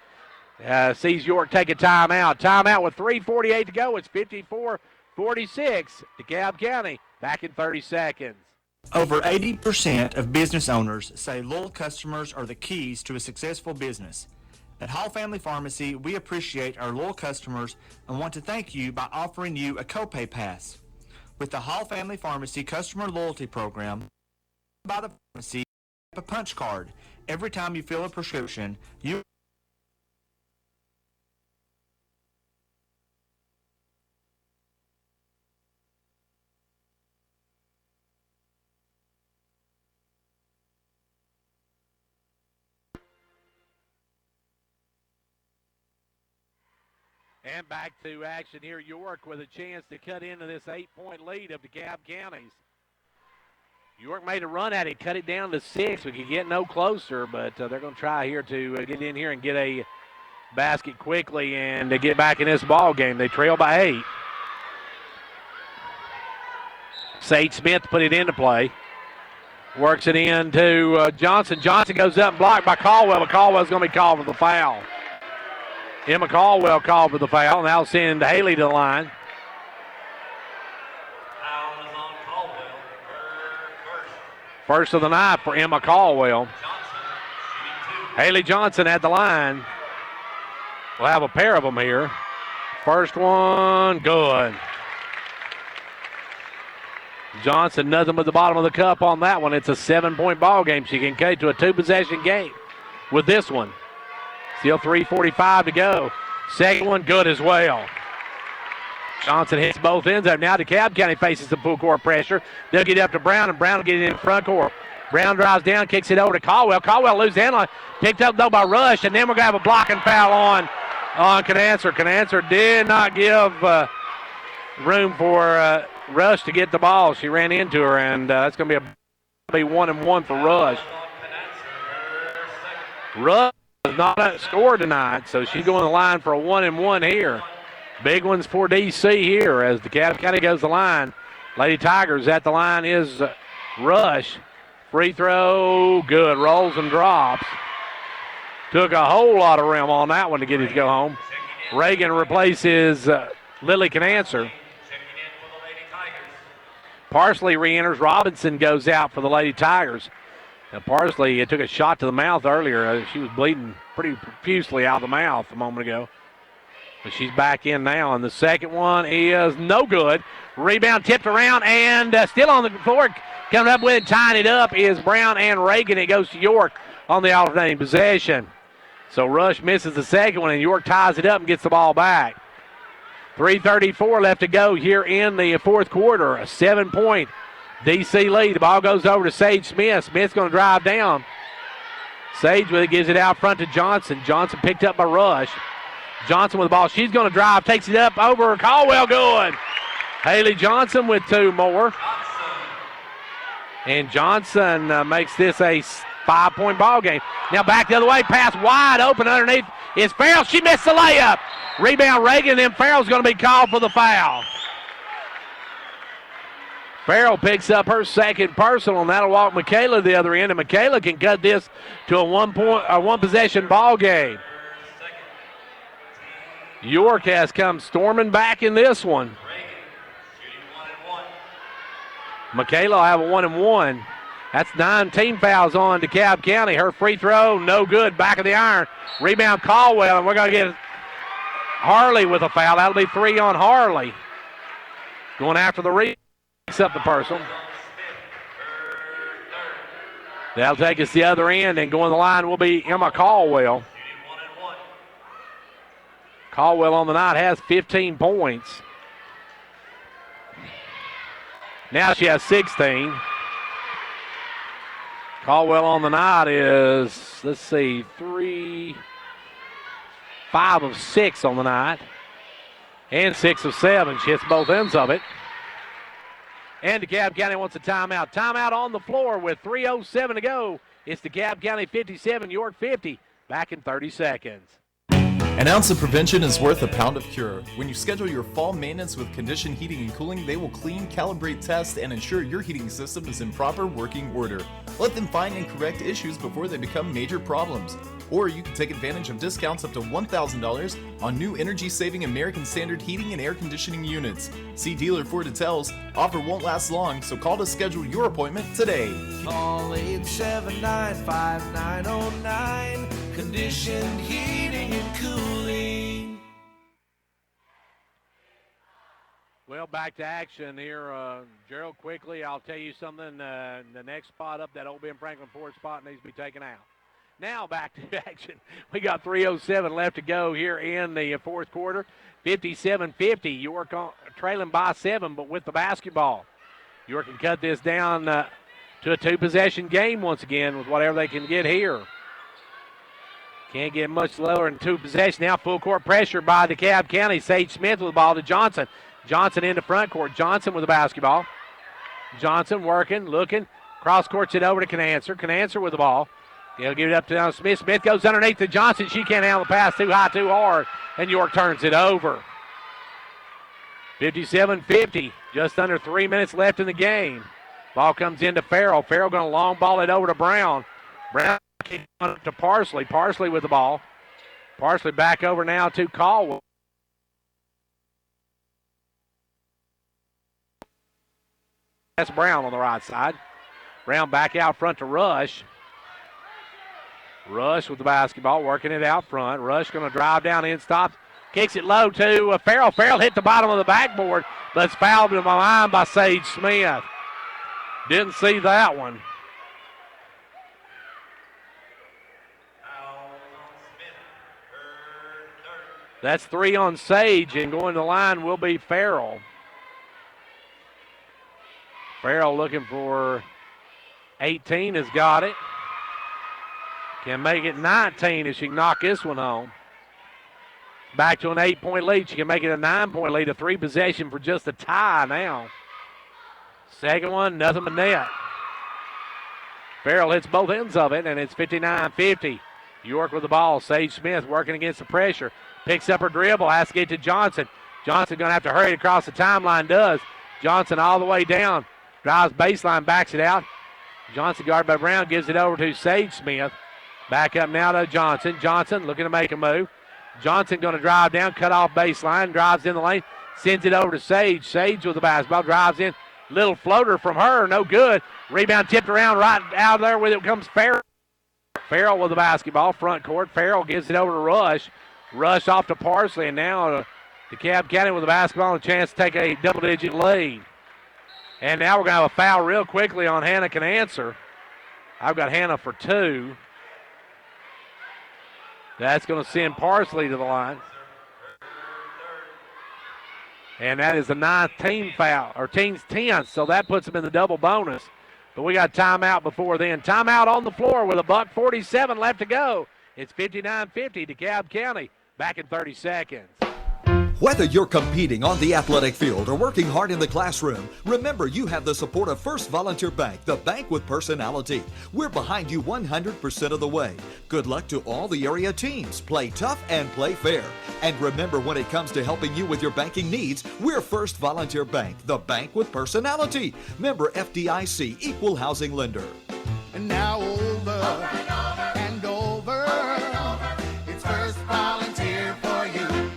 Speaker 1: sees York take a timeout. Timeout with 3:48 to go. It's 54-46. DeKalb County back in 30 seconds.
Speaker 9: Over 80% of business owners say loyal customers are the keys to a successful business. At Hall Family Pharmacy, we appreciate our loyal customers and want to thank you by offering you a copay pass. With the Hall Family Pharmacy Customer Loyalty Program, by the pharmacy, a punch card. Every time you fill a prescription, you
Speaker 1: And back to action here. York with a chance to cut into this 8-point lead of DeKalb County's. York made a run at it, cut it down to 6. We could get no closer, but they're going to try here to get in here and get a basket quickly and to get back in this ball game. They trail by 8. Sage Smith put it into play. Works it into Johnson. Johnson goes up and blocked by Caldwell, but Caldwell's going to be called for the foul. Emma Caldwell called for the foul. Now send Haley to the line. First of the night for Emma Caldwell. Haley Johnson at the line. We'll have a pair of them here. First one, good. Johnson, nothing but the bottom of the cup on that one. It's a 7-point ball game. She can cut to a 2-possession game with this one. Still 3:45 to go. Second one, good as well. Johnson hits both ends up. Now DeKalb County faces some full court pressure. They'll get up to Brown, and Brown will get it in front court. Brown drives down, kicks it over to Caldwell. Caldwell loses the hand line. Picked up, though, by Rush, and then we're going to have a blocking foul on Canancer. Canancer did not give room for Rush to get the ball. She ran into her, and that's going to be 1-and-1 for Rush. Rush has not scored tonight, so she's going to the line for a 1-and-1 here. Big ones for DC here as DeKalb County goes the line. Lady Tigers at the line is Rush. Free throw, good. Rolls and drops. Took a whole lot of rim on that one to get it to go home. Reagan replaces Lily Canancer. Parsley re-enters. Robinson goes out for the Lady Tigers. Now Parsley took a shot to the mouth earlier. She was bleeding pretty profusely out of the mouth a moment ago. But she's back in now, and the second one is no good. Rebound tipped around, and still on the floor. Coming up with it, tying it up is Brown and Reagan. It goes to York on the alternating possession. So Rush misses the second one, and York ties it up and gets the ball back. 3:34 left to go here in the fourth quarter. A 7-point DC lead. The ball goes over to Sage Smith. Smith's going to drive down. Sage with it, gives it out front to Johnson. Johnson picked up by Rush. Johnson with the ball. She's going to drive, takes it up over Caldwell. Good. Haley Johnson with 2 more. And Johnson makes this a 5-point ball game. Now back the other way. Pass wide open underneath is Farrell. She missed the layup. Rebound Reagan, and then Farrell's going to be called for the foul. Farrell picks up her second personal, and that'll walk Michaela to the other end, and Michaela can cut this to a one-possession ball game. York has come storming back in this one. Michaela will have a 1-and-1. That's 19 fouls on DeKalb County. Her free throw, no good. Back of the iron. Rebound Caldwell, and we're going to get Harley with a foul. That'll be 3 on Harley. Going after the rebound. Picks up the personal. That'll take us the other end, and going the line will be Emma Caldwell. Caldwell on the night has 15 points. Now she has 16. Caldwell on the night is, 5 of 6 on the night. And 6 of 7. She hits both ends of it. And DeKalb County wants a timeout. Timeout on the floor with 3:07 to go. It's DeKalb County 57, York 50. Back in 30 seconds.
Speaker 8: An ounce of prevention is worth a pound of cure. When you schedule your fall maintenance with Condition Heating and Cooling, they will clean, calibrate, test, and ensure your heating system is in proper working order. Let them find and correct issues before they become major problems. Or you can take advantage of discounts up to $1,000 on new energy-saving American Standard heating and air conditioning units. See dealer for details. Offer won't last long, so call to schedule your appointment today.
Speaker 3: Call 879-5909. Conditioned Heating and Cooling.
Speaker 1: Well, back to action here. Gerald, quickly, I'll tell you something. The next spot up, that old Ben Franklin Ford spot, needs to be taken out. Now back to action. We got 3:07 left to go here in the fourth quarter. 57-50. York trailing by 7, but with the basketball. York can cut this down to a 2-possession game once again with whatever they can get here. Can't get much lower than 2 possessions. Now full court pressure by DeKalb County. Sage Smith with the ball to Johnson. Johnson into front court. Johnson with the basketball. Johnson working, looking. Cross courts it over to Canancer. Canancer with the ball. He'll give it up to Smith. Smith goes underneath to Johnson. She can't handle the pass. Too high, too hard. And York turns it over. 57-50. Just under 3 minutes left in the game. Ball comes into Farrell. Farrell going to long ball it over to Brown. Brown kicks up to Parsley. Parsley with the ball. Parsley back over now to Caldwell. That's Brown on the right side. Brown back out front to Rush. Rush with the basketball, working it out front. Rush going to drive down in, stops, kicks it low to Farrell. Farrell hit the bottom of the backboard, but it's fouled in my line by Sage Smith. Didn't see that one. That's 3 on Sage, and going to the line will be Farrell. Farrell looking for 18, has got it. Can make it 19 if she can knock this one home. Back to an 8-point lead. She can make it a 9-point lead. A 3-possession for just a tie now. Second one, nothing but net. Farrell hits both ends of it, and it's 59-50. York with the ball. Sage Smith working against the pressure. Picks up her dribble, has to get to Johnson. Johnson going to have to hurry across the timeline, does. Johnson all the way down. Drives baseline, backs it out. Johnson guarded by Brown, gives it over to Sage Smith. Back up now to Johnson. Johnson looking to make a move. Johnson going to drive down, cut off baseline, drives in the lane, sends it over to Sage. Sage with the basketball, drives in. Little floater from her, no good. Rebound tipped around right out there with it comes Farrell. Farrell with the basketball, front court. Farrell gives it over to Rush. Rush off to Parsley, and now DeKalb County with the basketball and a chance to take a double-digit lead. And now we're going to have a foul real quickly on Hannah Canancer. I've got Hannah for 2. That's going to send Parsley to the line. And that is the 9th team foul, or team's 10th, so that puts them in the double bonus. But we got timeout before then. Timeout on the floor with $1:47 left to go. It's 59-50 DeKalb County. Back in 30 seconds.
Speaker 6: Whether you're competing on the athletic field or working hard in the classroom, remember you have the support of First Volunteer Bank, the bank with personality. We're behind you 100% of the way. Good luck to all the area teams. Play tough and play fair. And remember, when it comes to helping you with your banking needs, we're First Volunteer Bank, the bank with personality. Member FDIC, Equal Housing Lender.
Speaker 7: And now over and over, it's First Volunteer for you.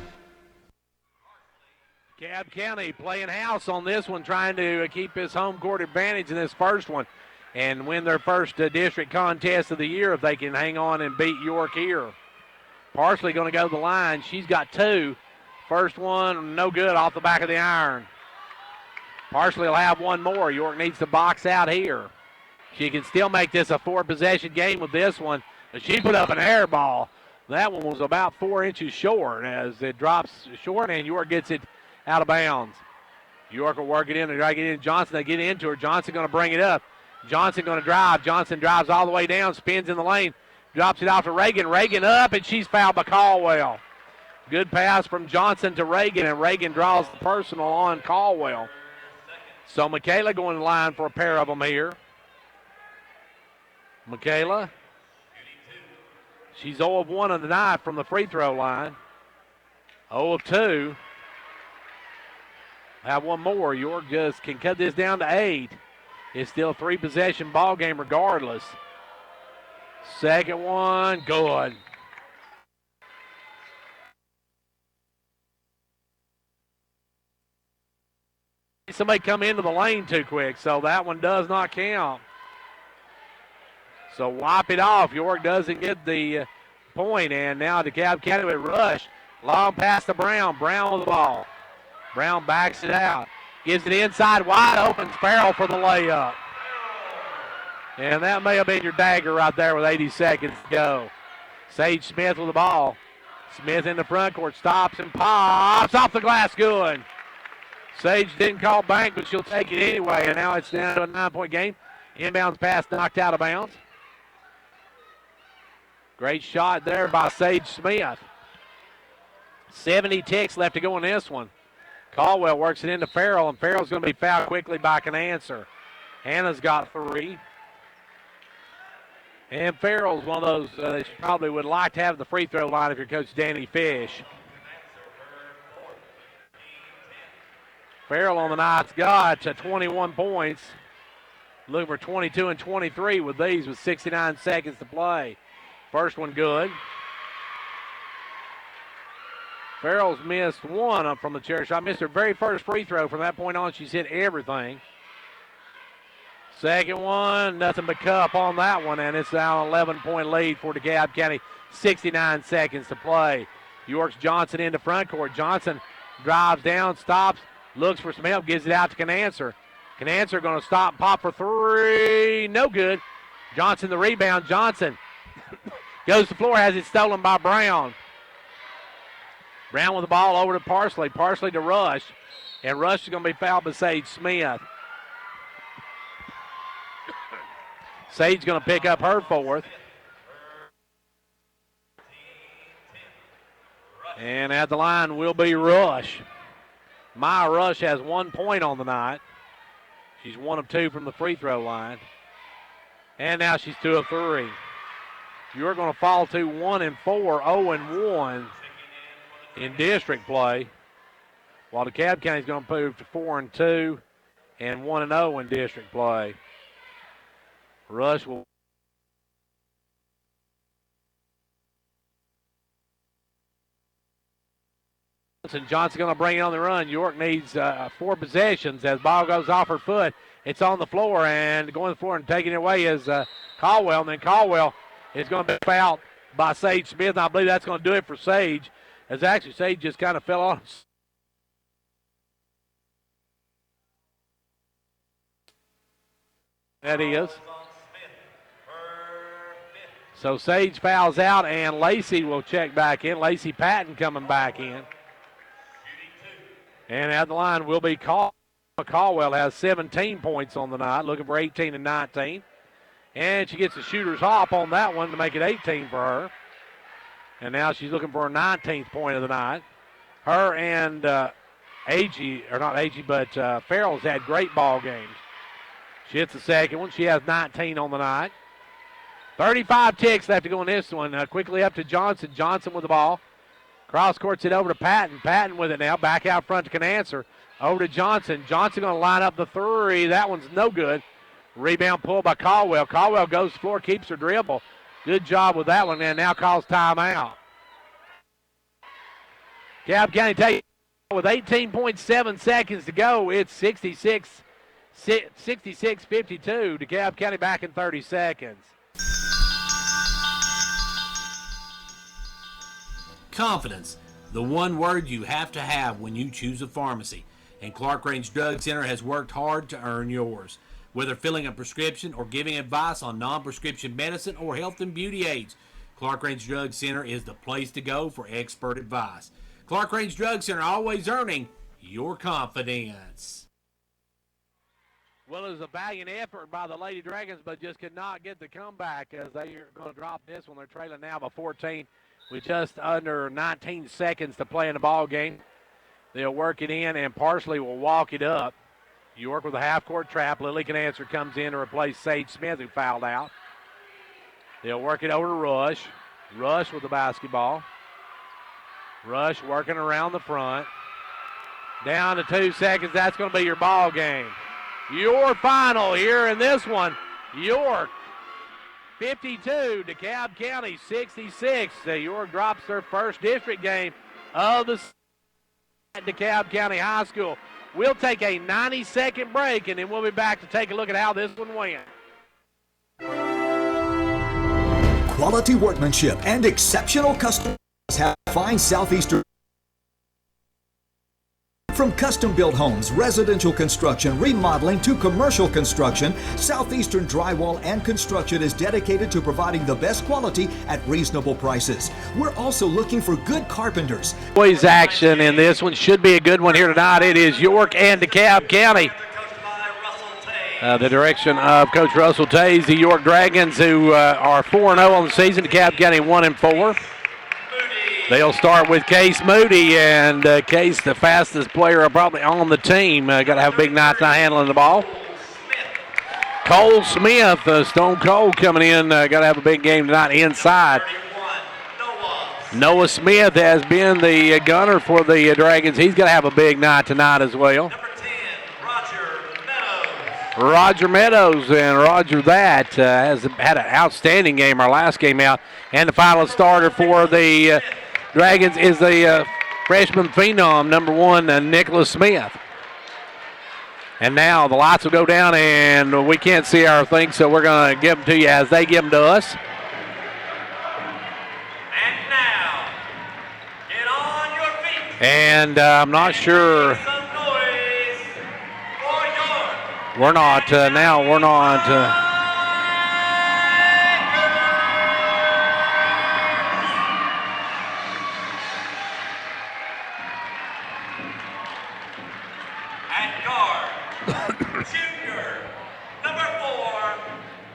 Speaker 1: DeKalb County playing house on this one, trying to keep his home court advantage in this first one and win their first district contest of the year if they can hang on and beat York here. Parsley going to go to the line. She's got two. First one, no good, off the back of the iron. Parsley will have one more. York needs to box out here. She can still make this a four-possession game with this one. She put up an air ball. That one was about 4 inches short as it drops short, and York gets it out of bounds. York will work it in and try to get in. Johnson, they get into her. Johnson going to bring it up. Johnson going to drive. Johnson drives all the way down, spins in the lane, drops it off to Reagan. Reagan up, and she's fouled by Caldwell. Good pass from Johnson to Reagan, and Reagan draws the personal on Caldwell. So Michaela going to the line for a pair of them here. Michaela. She's 0 of 1 on the night from the free throw line. 0 of 2. Have one more. York just can cut this down to 8. It's still a 3-possession ball game regardless. Second one, good. Somebody come into the lane too quick, so that one does not count. So wipe it off. York doesn't get the point, and now DeKalb County with rush. Long pass to Brown. Brown with the ball. Brown backs it out. Gives it inside, wide open. Farrell for the layup. And that may have been your dagger right there with 80 seconds to go. Sage Smith with the ball. Smith in the front court, stops and pops off the glass, good. Sage didn't call bank, but she'll take it anyway, and now it's down to a 9-point game. Inbounds pass knocked out of bounds. Great shot there by Sage Smith. 70 ticks left to go in this one. Caldwell works it into Farrell, and Farrell's going to be fouled quickly by Canancer. Hannah's got 3. And Farrell's one of those that you probably would like to have the free throw line if you're Coach Danny Fish. Farrell on the night's got 21 points. Looking for 22 and 23 with these with 69 seconds to play. First one good. Farrell's missed one from the chair shot. Missed her very first free throw. From that point on, she's hit everything. Second one, nothing but cup on that one, and it's now an 11-point lead for DeKalb County. 69 seconds to play. York's Johnson into front court. Johnson drives down, stops, looks for some help, gives it out to Canancer. Canancer going to stop and pop for 3. No good. Johnson the rebound. Johnson goes to the floor, has it stolen by Brown. Brown with the ball over to Parsley. Parsley to Rush. And Rush is going to be fouled by Sage Smith. Sage going to pick up her 4th. And at the line will be Rush. Maya Rush has 1 point on the night. She's 1 of 2 from the free throw line. And now she's 2 of 3. You're going to fall to 1 and 4, 0 and 1 in district play. While DeKalb County is going to move to 4 and 2 and 1 and 0 in district play. Rush will. Johnson going to bring it on the run. York needs 4 possessions as ball goes off her foot. It's on the floor, and going to the floor and taking it away is Caldwell. And then Caldwell is going to be fouled by Sage Smith. And I believe that's going to do it for Sage, as actually Sage just kind of fell on. That is. So Sage fouls out, and Lacey will check back in. Lacey Patton coming back in. And at the line will be Caldwell. Has 17 points on the night, looking for 18 and 19. And she gets a shooter's hop on that one to make it 18 for her. And now she's looking for her 19th point of the night. her and Farrell's had great ball games. She hits the second one. She has 19 on the night. 35 ticks left to go in this one. Quickly up to Johnson. Johnson with the ball. Cross courts it over to Patton. Patton with it now. Back out front to Canancer. Over to Johnson. Johnson going to line up the three. That one's no good. Rebound pulled by Caldwell. Caldwell goes to the floor, keeps her dribble. Good job with that one, and now calls timeout. DeKalb County take with 18.7 seconds to go. It's 66-52. DeKalb County back in 30 seconds.
Speaker 15: Confidence, the one word you have to have when you choose a pharmacy. And Clark Range Drug Center has worked hard to earn yours. Whether filling a prescription or giving advice on non-prescription medicine or health and beauty aids, Clark Range Drug Center is the place to go for expert advice. Clark Range Drug Center, always earning your confidence.
Speaker 1: Well, it was a valiant effort by the Lady Dragons, but just could not get the comeback as they are going to drop this one. They're trailing now by 14 with just under 19 seconds to play in the ball game. They'll work it in and partially will walk it up. York with a half-court trap. Lily Canancer comes in to replace Sage Smith, who fouled out. They'll work it over to Rush. Rush with the basketball. Rush working around the front. Down to 2 seconds. That's going to be your ball game. Your final here in this one. York 52, DeKalb County 66. York drops their first district game of the at DeKalb County High School. We'll take a 90-second break, and then we'll be back to take a look at how this one went.
Speaker 6: Quality workmanship and exceptional customers have fine Southeastern. From custom-built homes, residential construction, remodeling to commercial construction, Southeastern Drywall and Construction is dedicated to providing the best quality at reasonable prices. We're also looking for good carpenters.
Speaker 1: Boys action in this one should be a good one here tonight. It is York and DeKalb County. The direction of Coach Russell Tays, the York Dragons, who are 4-0 on the season. DeKalb County 1-4. They'll start with Case Moody, and Case, the fastest player probably on the team. Got to have a big night tonight handling the ball. Cole Smith, Stone Cold coming in. Got to have a big game tonight inside. Noah Smith has been the gunner for the Dragons. He's going to have a big night tonight as well. Roger Meadows, and Roger that has had an outstanding game, our last game out. And the final starter for the Dragons is the freshman phenom, number 1, Nicholas Smith. And now the lights will go down, and we can't see our things, so we're going to give them to you as they give them to us.
Speaker 14: And now, get on your feet.
Speaker 1: And I'm not sure. We're not now. We're not.
Speaker 14: At guard, junior, number 4,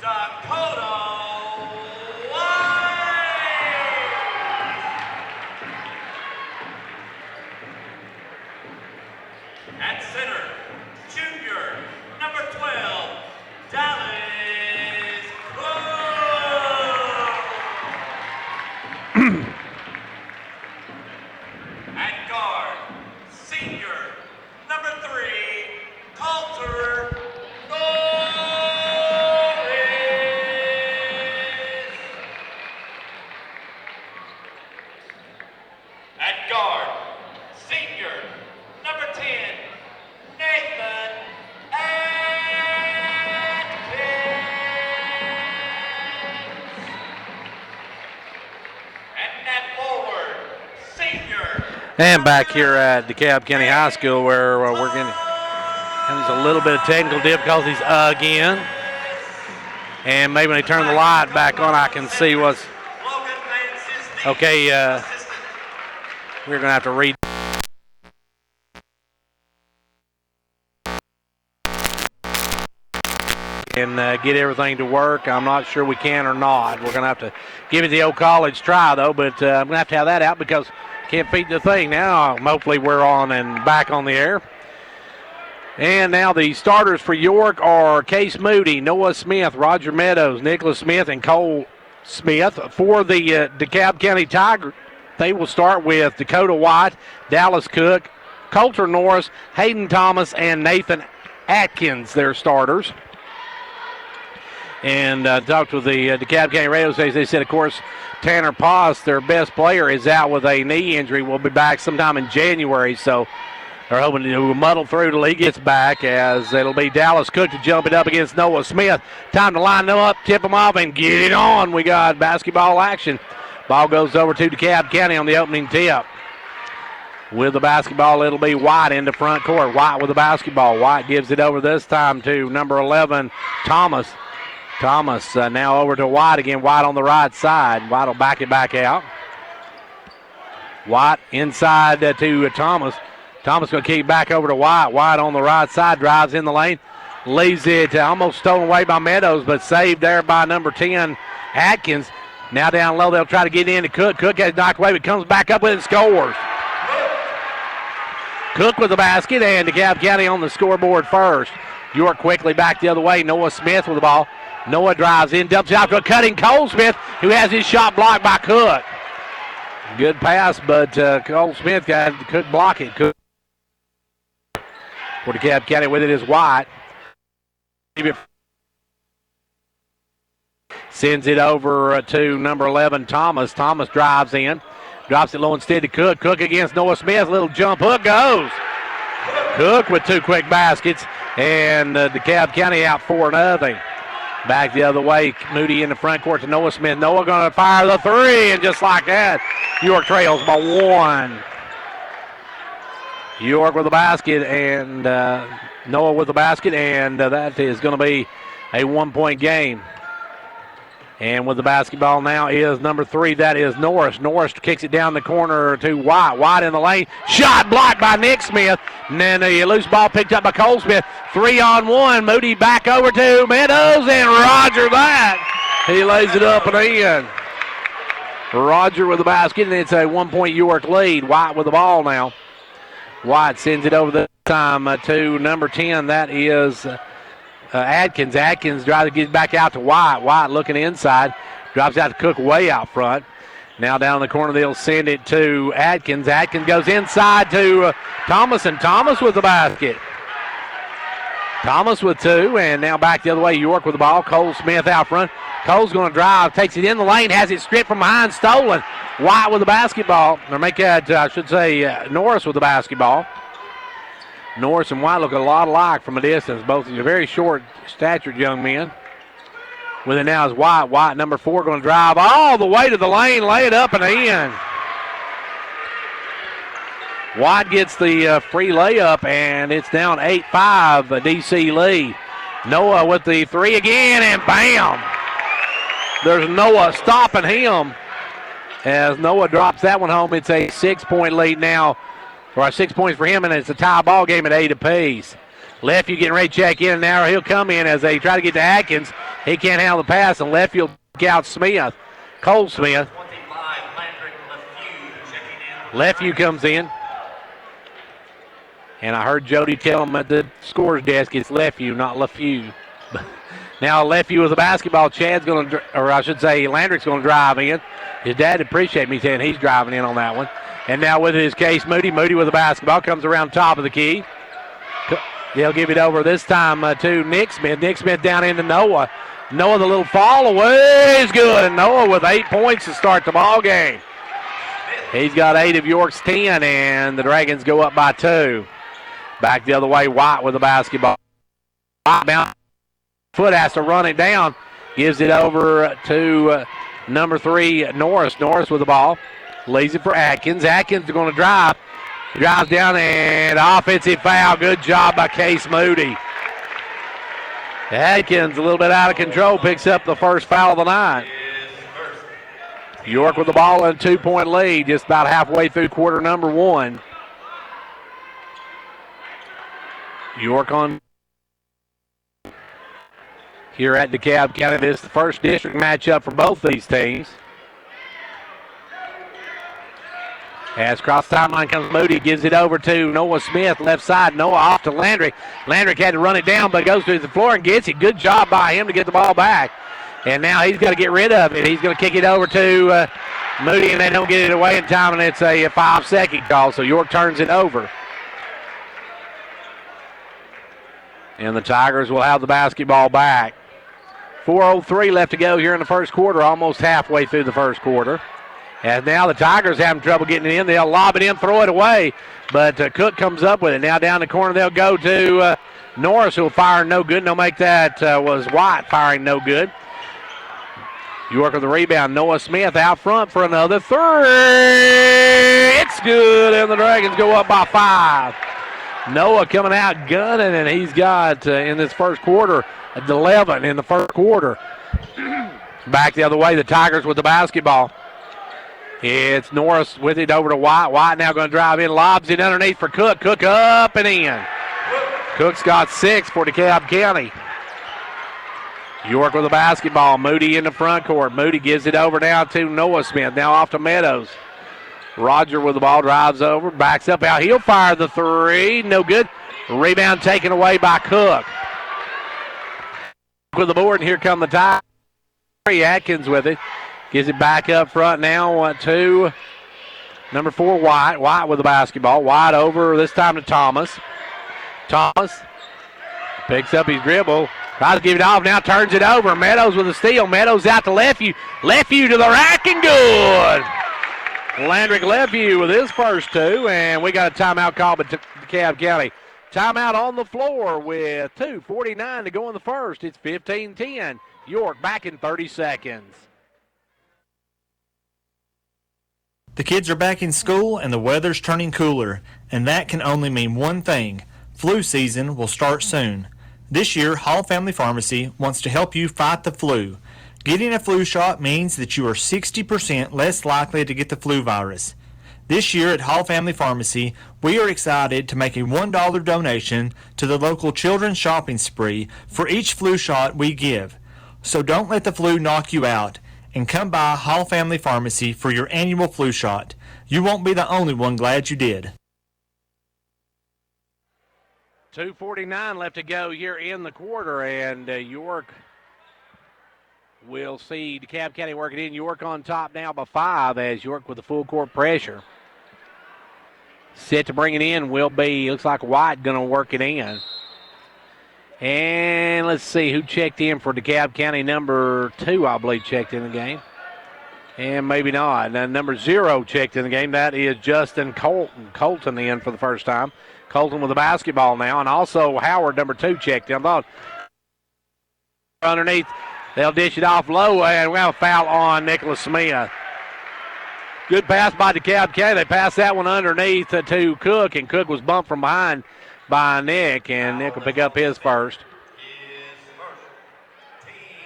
Speaker 14: Dakota White. At center, junior, number 12, Dallas Cook. At guard, senior, number 3, Coulter Norris. At guard, senior, number 10, Nathan Atkins. And at forward, senior.
Speaker 1: And back here at DeKalb County High School, where we're having a little bit of technical difficulties again. And maybe when they turn the light back on, I can see what's. Okay, we're going to have to read. And get everything to work. I'm not sure we can or not. We're going to have to give it the old college try, though, but I'm going to have that out because Can't feed the thing now. Hopefully we're on and back on the air. And now the starters for York are Case Moody, Noah Smith, Roger Meadows, Nicholas Smith, and Cole Smith. For the DeKalb County Tigers, they will start with Dakota White, Dallas Cook, Coulter Norris, Hayden Thomas, and Nathan Atkins, their starters. And talked with the DeKalb County radio station. They said, of course, Tanner Poss, their best player, is out with a knee injury. Will be back sometime in January, so they're hoping to muddle through till he gets back, as it'll be Dallas Cook to jump it up against Noah Smith. Time to line them up, tip them off, and get it on. We got basketball action. Ball goes over to DeKalb County on the opening tip. With the basketball, it'll be White into front court. White with the basketball. White gives it over this time to number 11, Thomas. Thomas now over to White again. White on the right side. White will back it back out. White inside to Thomas. Thomas going to kick back over to White. White on the right side, drives in the lane, leaves it almost stolen away by Meadows, but saved there by number 10, Atkins. Now down low, they'll try to get in to Cook. Cook has knocked away, but comes back up with it and scores. Cook with the basket, and DeKalb County on the scoreboard first. York quickly back the other way. Noah Smith with the ball. Noah drives in, dumps it out to a cutting Cole Smith, who has his shot blocked by Cook. Good pass, but Cole Smith got Cook block it. Cook for DeKalb County with it is White. Sends it over to number 11, Thomas. Thomas drives in. Drops it low instead to Cook. Cook against Noah Smith. Little jump hook goes. Cook with two quick baskets. And DeKalb County out 4-0. Back the other way. Moody in the front court to Noah Smith. Noah going to fire the three. And just like that, York trails by one. York with the basket, and Noah with the basket, and that is going to be a 1-point game. And with the basketball now is number 3, that is Norris. Norris kicks it down the corner to White. White in the lane. Shot blocked by Nick Smith. And then a loose ball picked up by Cole Smith. 3-on-1. Moody back over to Meadows, and Roger that. He lays it up and in. Roger with the basket, and it's a 1-point York lead. White with the ball now. White sends it over this time to number 10. That is Atkins. Atkins tries to get back out to White. White looking inside. Drops out to Cook way out front. Now down in the corner, they'll send it to Atkins. Atkins goes inside to Thomas, and Thomas with the basket. Thomas with 2, and now back the other way. York with the ball. Cole Smith out front. Cole's going to drive, takes it in the lane, has it stripped from behind, stolen. White with the basketball. Or make that, I should say, Norris with the basketball. Norris and White look a lot alike from a distance. Both are very short statured young men. With it now is White. White, number 4, going to drive all the way to the lane, lay it up and in. White gets the free layup, and it's down 8-5, DC lead. Noah with the 3 again, and bam! There's Noah stopping him. As Noah drops that one home, it's a 6-point lead now, or 6 points for him, and it's a tie ball game at 8 apiece. Leffield getting ready to check in now. He'll come in as they try to get to Atkins. He can't handle the pass, and Leffield out Smith. Cole Smith. Leffield comes in. And I heard Jody tell him at the scores desk it's Leffield, not LeFew. Now Leffield with the basketball. Chad's going to, or I should say Landrick's going to drive in. His dad appreciate me saying he's driving in on that one. And now with his Case Moody. Moody with the basketball. Comes around top of the key. They'll give it over this time to Nick Smith. Nick Smith down into Noah. Noah, the little fall away is good. And Noah with 8 points to start the ball game. He's got 8 of York's 10, and the Dragons go up by 2. Back the other way, White with the basketball. White bounce. Foot has to run it down. Gives it over to number 3, Norris. Norris with the ball. Leaves it for Atkins. Atkins is going to drive. Drives down and offensive foul. Good job by Case Moody. Atkins a little bit out of control. Picks up the first foul of the night. York with the ball in a 2-point lead. Just about halfway through quarter number 1. York on here at DeKalb County. This is the first district matchup for both these teams. As cross timeline comes Moody, gives it over to Noah Smith, left side. Noah off to Landry. Landry had to run it down, but goes to the floor and gets it. Good job by him to get the ball back. And now he's going to get rid of it. He's going to kick it over to Moody, and they don't get it away in time, and it's a 5-second call, so York turns it over. And the Tigers will have the basketball back. 4:03 left to go here in the first quarter, almost halfway through the first quarter. And now the Tigers having trouble getting it in. They'll lob it in, throw it away. But Cook comes up with it. Now down the corner they'll go to Norris, who will fire no good. And they'll make that was White firing no good. York with the rebound. Noah Smith out front for another three. It's good, and the Dragons go up by 5. Noah coming out gunning, and he's got, in this first quarter, 11 in the first quarter. Back the other way, the Tigers with the basketball. It's Norris with it over to White. White now going to drive in, lobs it underneath for Cook. Cook up and in. Cook's got 6 for DeKalb County. York with the basketball. Moody in the front court. Moody gives it over now to Noah Smith. Now off to Meadows. Roger with the ball, drives over, backs up out. He'll fire the three. No good. Rebound taken away by Cook. With the board, and here come the Tigers. Atkins with it. Gives it back up front now to number 4, White. White with the basketball. White over this time to Thomas. Thomas picks up his dribble. Tries to give it off. Now turns it over. Meadows with a steal. Meadows out to Lefeview. Lefeview to the rack and good. Landrick Lefeview with his first 2. And we got a timeout call by DeKalb County. Timeout on the floor with 2:49 to go in the first. It's 15-10. York back in 30 seconds.
Speaker 9: The kids are back in school and the weather's turning cooler, and that can only mean one thing. Flu season will start soon. This year, Hall Family Pharmacy wants to help you fight the flu. Getting a flu shot means that you are 60% less likely to get the flu virus. This year at Hall Family Pharmacy, we are excited to make a $1 donation to the local children's shopping spree for each flu shot we give. So don't let the flu knock you out, and come by Hall Family Pharmacy for your annual flu shot. You won't be the only one glad you did.
Speaker 1: 2:49 left to go here in the quarter, and York will see DeKalb County working in. York on top now by 5 as York with the full court pressure. Set to bring it in will be, looks like White going to work it in. And let's see who checked in for DeKalb County. Number 2, I believe, checked in the game. And maybe not. Now, number 0 checked in the game. That is Justin Colton. Colton in for the first time. Colton with the basketball now. And also Howard, number 2, checked in. Underneath, they'll dish it off low, and we have a foul on Nicholas Smith. Good pass by DeKalb County. They passed that one underneath to Cook, and Cook was bumped from behind by Nick, and Nick will pick up his first.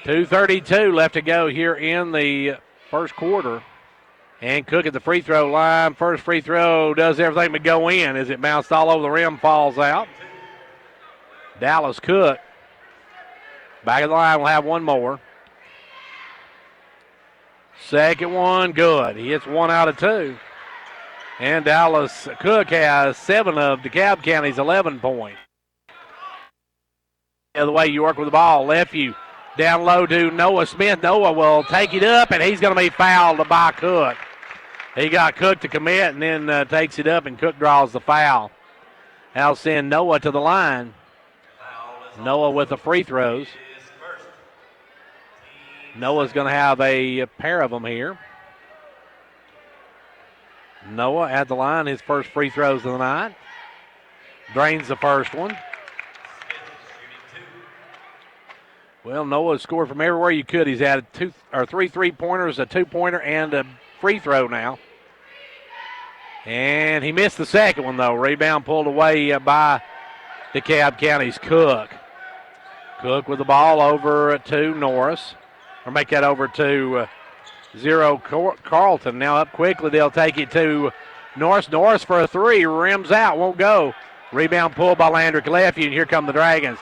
Speaker 1: 2:32 left to go here in the first quarter. And Cook at the free throw line. First free throw does everything but go in as it bounced all over the rim, falls out. Dallas Cook. Back of the line, we'll have one more. Second one, good. He hits 1 out of 2. And Dallas Cook has 7 of DeKalb County's 11 points. The other way, York with the ball. Lefeview down low to Noah Smith. Noah will take it up, and he's going to be fouled by Cook. He got Cook to commit and then takes it up, and Cook draws the foul. That'll send Noah to the line. Noah with the free throws. Noah's going to have a pair of them here. Noah at the line, his first free throws of the night. Drains the first one. Well, Noah scored from everywhere you could. He's had 3 3-pointers, a 2-pointer, and a free throw now. And he missed the second one, though. Rebound pulled away by DeKalb County's Cook. Cook with the ball over to Norris. Or make that over to 0 Carlton. Now up quickly, they'll take it to Norris. Norris for a 3, rims out, won't go. Rebound pulled by Landrick Lefeview, and here come the Dragons.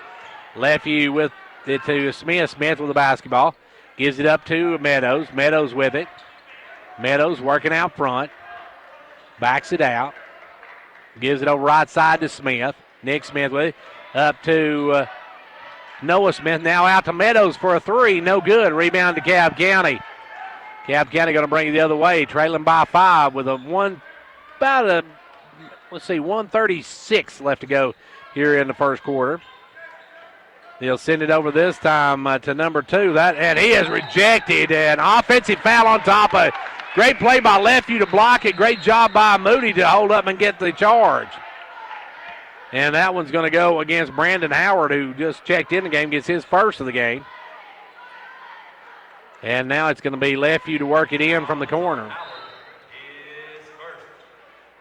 Speaker 1: Lefeview with it to Smith. Smith with the basketball. Gives it up to Meadows. Meadows with it. Meadows working out front. Backs it out. Gives it over right side to Smith. Nick Smith with it. Up to Noah Smith. Now out to Meadows for a three. No good. Rebound to DeKalb County. DeKalb County going to bring it the other way. Trailing by 5 with about 1:36 left to go here in the first quarter. They'll send it over this time to number 2. And he is rejected. An offensive foul on top of it. Great play by Lefeview to block it. Great job by Moody to hold up and get the charge. And that one's going to go against Brandon Howard, who just checked in the game, gets his first of the game. And now it's going to be Lefeview to work it in from the corner.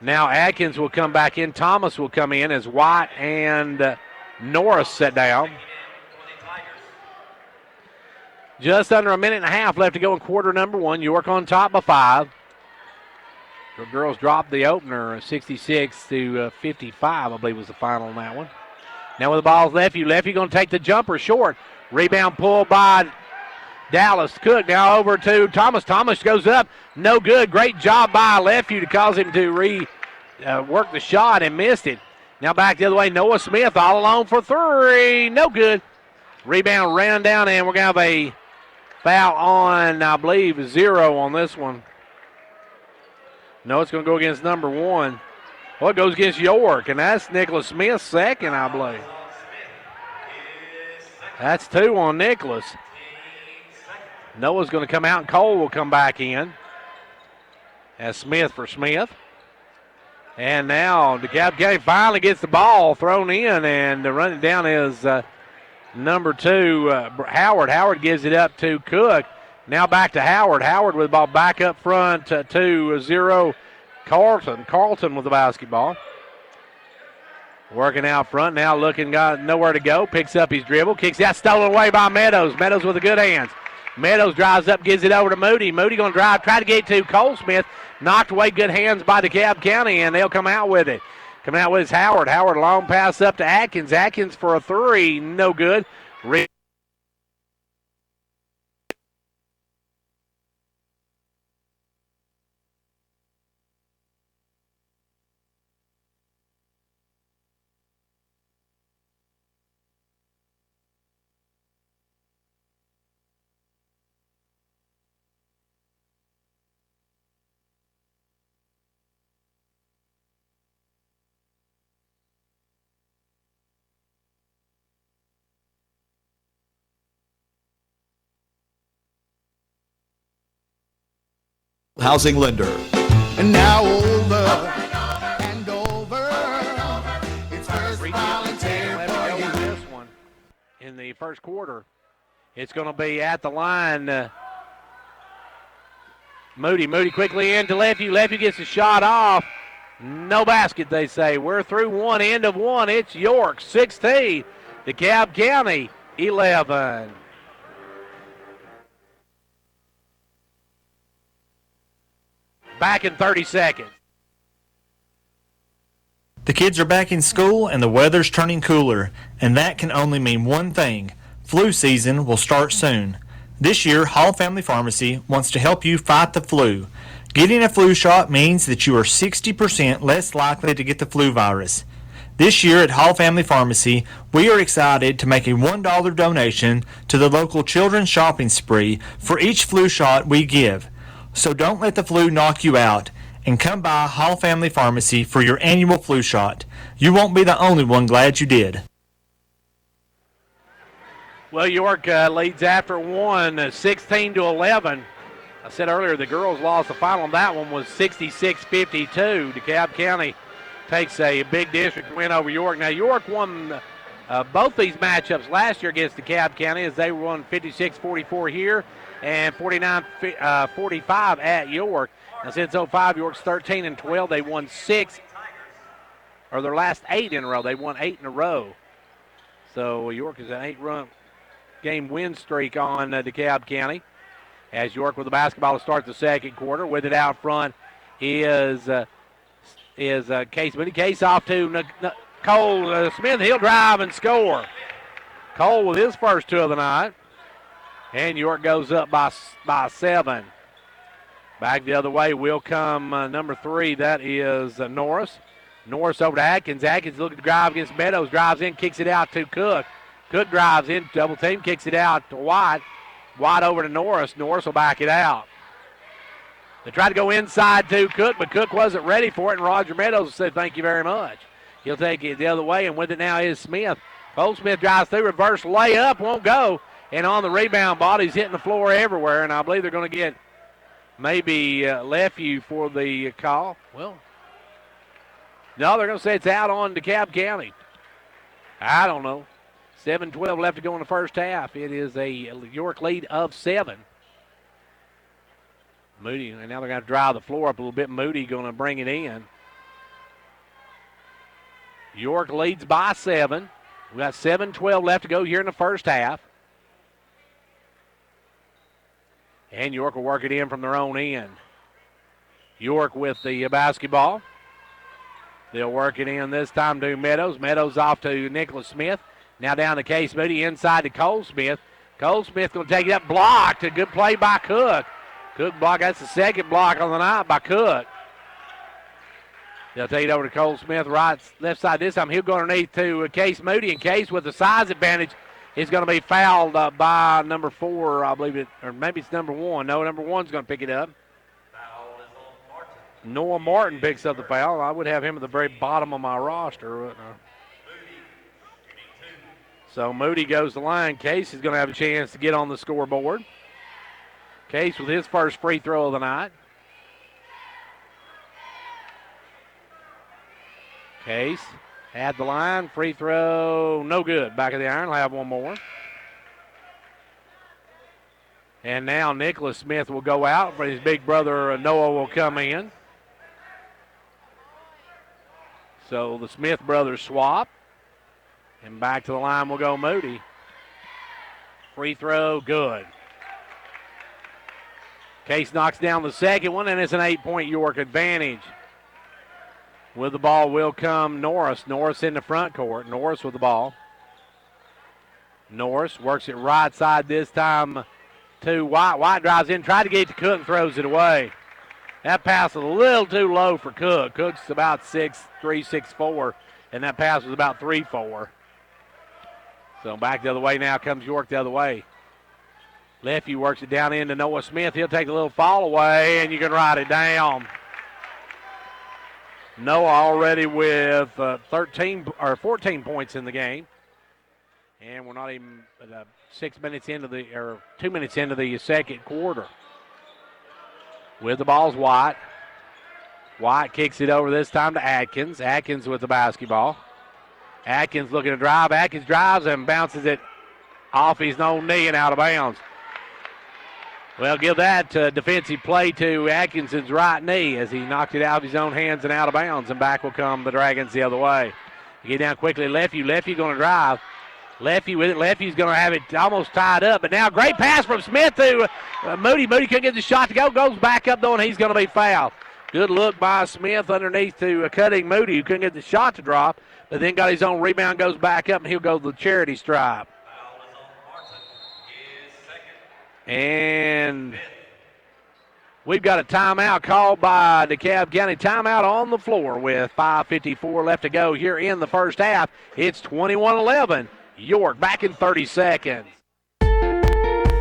Speaker 1: Now Atkins will come back in. Thomas will come in as White and Norris sit down. Just under a minute and a half left to go in quarter number 1. York on top by 5. The girls dropped the opener 66-55, I believe was the final on that one. Now with the ball's Lefeview. Lefeview going to take the jumper short. Rebound pulled by Dallas Cook. Now over to Thomas. Thomas goes up. No good. Great job by Lefeview to cause him to work the shot and missed it. Now back the other way. Noah Smith all alone for 3. No good. Rebound ran down, and we're going to have a foul on, I believe, 0 on this one. No, it's going to go against number 1. Well, it goes against York, and that's Nicholas Smith's second, I believe. That's 2 on Nicholas. Noah's going to come out, and Cole will come back in as Smith for Smith. And now DeKalb County finally gets the ball thrown in, and the running down is number 2, Howard. Howard gives it up to Cook. Now back to Howard. Howard with the ball back up front to 0. Carlton. Carlton with the basketball. Working out front now, looking, got nowhere to go. Picks up his dribble. Kicks out, stolen away by Meadows. Meadows with the good hands. Meadows drives up, gives it over to Moody. Moody going to drive, try to get to Cole Smith. Knocked away, good hands by DeKalb County, and they'll come out with it. Coming out with is Howard. Howard, long pass up to Atkins. Atkins for a 3. No good.
Speaker 18: Housing lender.
Speaker 7: And now over and over, it's first volunteer for you.
Speaker 1: This one in the first quarter. It's going to be at the line. Moody quickly into Lefeview. Lefeview gets the shot off. No basket, they say. We're through 1, end of 1. It's York, 16. DeKalb County, 11. Back in 30 seconds.
Speaker 9: The kids are back in school and the weather's turning cooler, and that can only mean one thing. Flu season will start soon. This year, Hall Family Pharmacy wants to help you fight the flu. Getting a flu shot means that you are 60% less likely to get the flu virus. This year at Hall Family Pharmacy, we are excited to make a $1 donation to the local children's shopping spree for each flu shot we give. So don't let the flu knock you out, and come by Hall Family Pharmacy for your annual flu shot. You won't be the only one glad you did.
Speaker 1: Well, York leads after 1, 16-11. I said earlier the girls lost the final on that one was 66-52. DeKalb County takes a big district win over York. Now, York won both these matchups last year against DeKalb County as they won 56-44 here and 49-45 at York. Now, since 05, York's 13-12. They won 6, or their last 8 in a row. They won 8 in a row. So York is an 8-game win streak on DeKalb County. As York with the basketball to start the second quarter. With it out front is Case Moody. Case off to Cole Smith. He'll drive and score. Cole with his first 2 of the night. And York goes up by 7. Back the other way will come number 3. That is Norris. Norris over to Atkins. Atkins looking to drive against Meadows. Drives in, kicks it out to Cook. Cook drives in, double team, kicks it out to White. White over to Norris. Norris will back it out. They tried to go inside to Cook, but Cook wasn't ready for it, and Roger Meadows said thank you very much. He'll take it the other way, and with it now is Smith. Cole Smith drives through, reverse layup, won't go. And on the rebound, body's hitting the floor everywhere, and I believe they're going to get maybe Lefevue for the call. Well, no, they're going to say it's out on DeKalb County. I don't know. 7:12 left to go in the first half. It is a York lead of 7. Moody, and now they're going to drive the floor up a little bit. Moody going to bring it in. York leads by 7. We got 7:12 left to go here in the first half. And York will work it in from their own end. York with the basketball. They'll work it in this time to Meadows. Meadows off to Nicholas Smith. Now down to Case Moody inside to Cole Smith. Cole Smith going to take it up, blocked. A good play by Cook. Cook block. That's the second block on the night by Cook. They'll take it over to Cole Smith, right, left side this time. He'll go underneath to Case Moody, and Case with the size advantage is going to be fouled by number 4, I believe it, or maybe it's number 1. No, number 1's going to pick it up. Noah Martin picks up the foul. I would have him at the very bottom of my roster. Wouldn't I? So Moody goes to the line. Case is going to have a chance to get on the scoreboard. Case with his first free throw of the night. Case at the line. Free throw, no good. Back of the iron. He'll have one more. And now Nicholas Smith will go out, but his big brother Noah will come in. So the Smith brothers swap. And back to the line will go Moody. Free throw, good. Case knocks down the second one, and it's an 8-point York advantage. With the ball will come Norris. Norris in the front court. Norris with the ball. Norris works it right side this time to White. White drives in, tried to get it to Cook and throws it away. That pass is a little too low for Cook. Cook's about 6'3", 6'4", and that pass was about 3'4". So back the other way now comes York the other way. Lefevue works it down into Noah Smith. He'll take a little fall away, and you can write it down. Noah already with 13 or 14 points in the game. And we're not even 2 minutes into the second quarter. With the ball's White. White kicks it over this time to Atkins. Atkins with the basketball. Atkins looking to drive. Atkins drives and bounces it off his own knee and out of bounds. Well, give that defensive play to Atkinson's right knee as he knocked it out of his own hands and out of bounds. And back will come the Dragons the other way. You get down quickly. Lefevue going to drive. Lefevue with it. Lefevue's going to have it almost tied up. But now great pass from Smith to Moody. Moody couldn't get the shot to go. Goes back up, though, and he's going to be fouled. Good look by Smith underneath to cutting Moody, who couldn't get the shot to drop. But then got his own rebound, goes back up, and he'll go to the charity stripe. And we've got a timeout called by DeKalb County. Timeout on the floor with 5:54 left to go here in the first half. It's 21-11. York back in 30 seconds.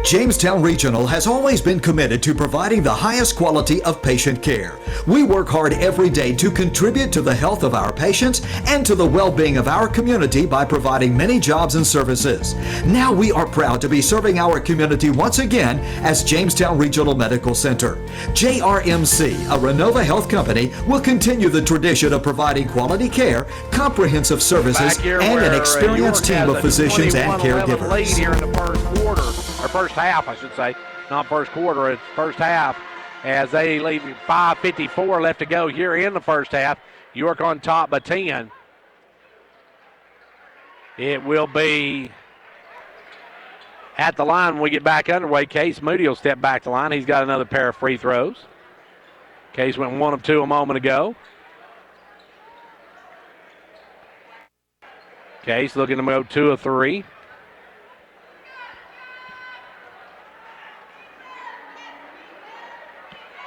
Speaker 6: Jamestown Regional has always been committed to providing the highest quality of patient care. We work hard every day to contribute to the health of our patients and to the well-being of our community by providing many jobs and services. Now we are proud to be serving our community once again as Jamestown Regional Medical Center. JRMC, a Renova Health company, will continue the tradition of providing quality care, comprehensive services, and an experienced team of physicians and caregivers.
Speaker 1: Lead here in the first quarter. Or first half, I should say. Not first quarter, it's first half. As they leave 5:54 left to go here in the first half. York on top by 10. It will be at the line when we get back underway. Case Moody will step back to the line. He's got another pair of free throws. Case went 1 of 2 a moment ago. Case looking to go 2 of 3.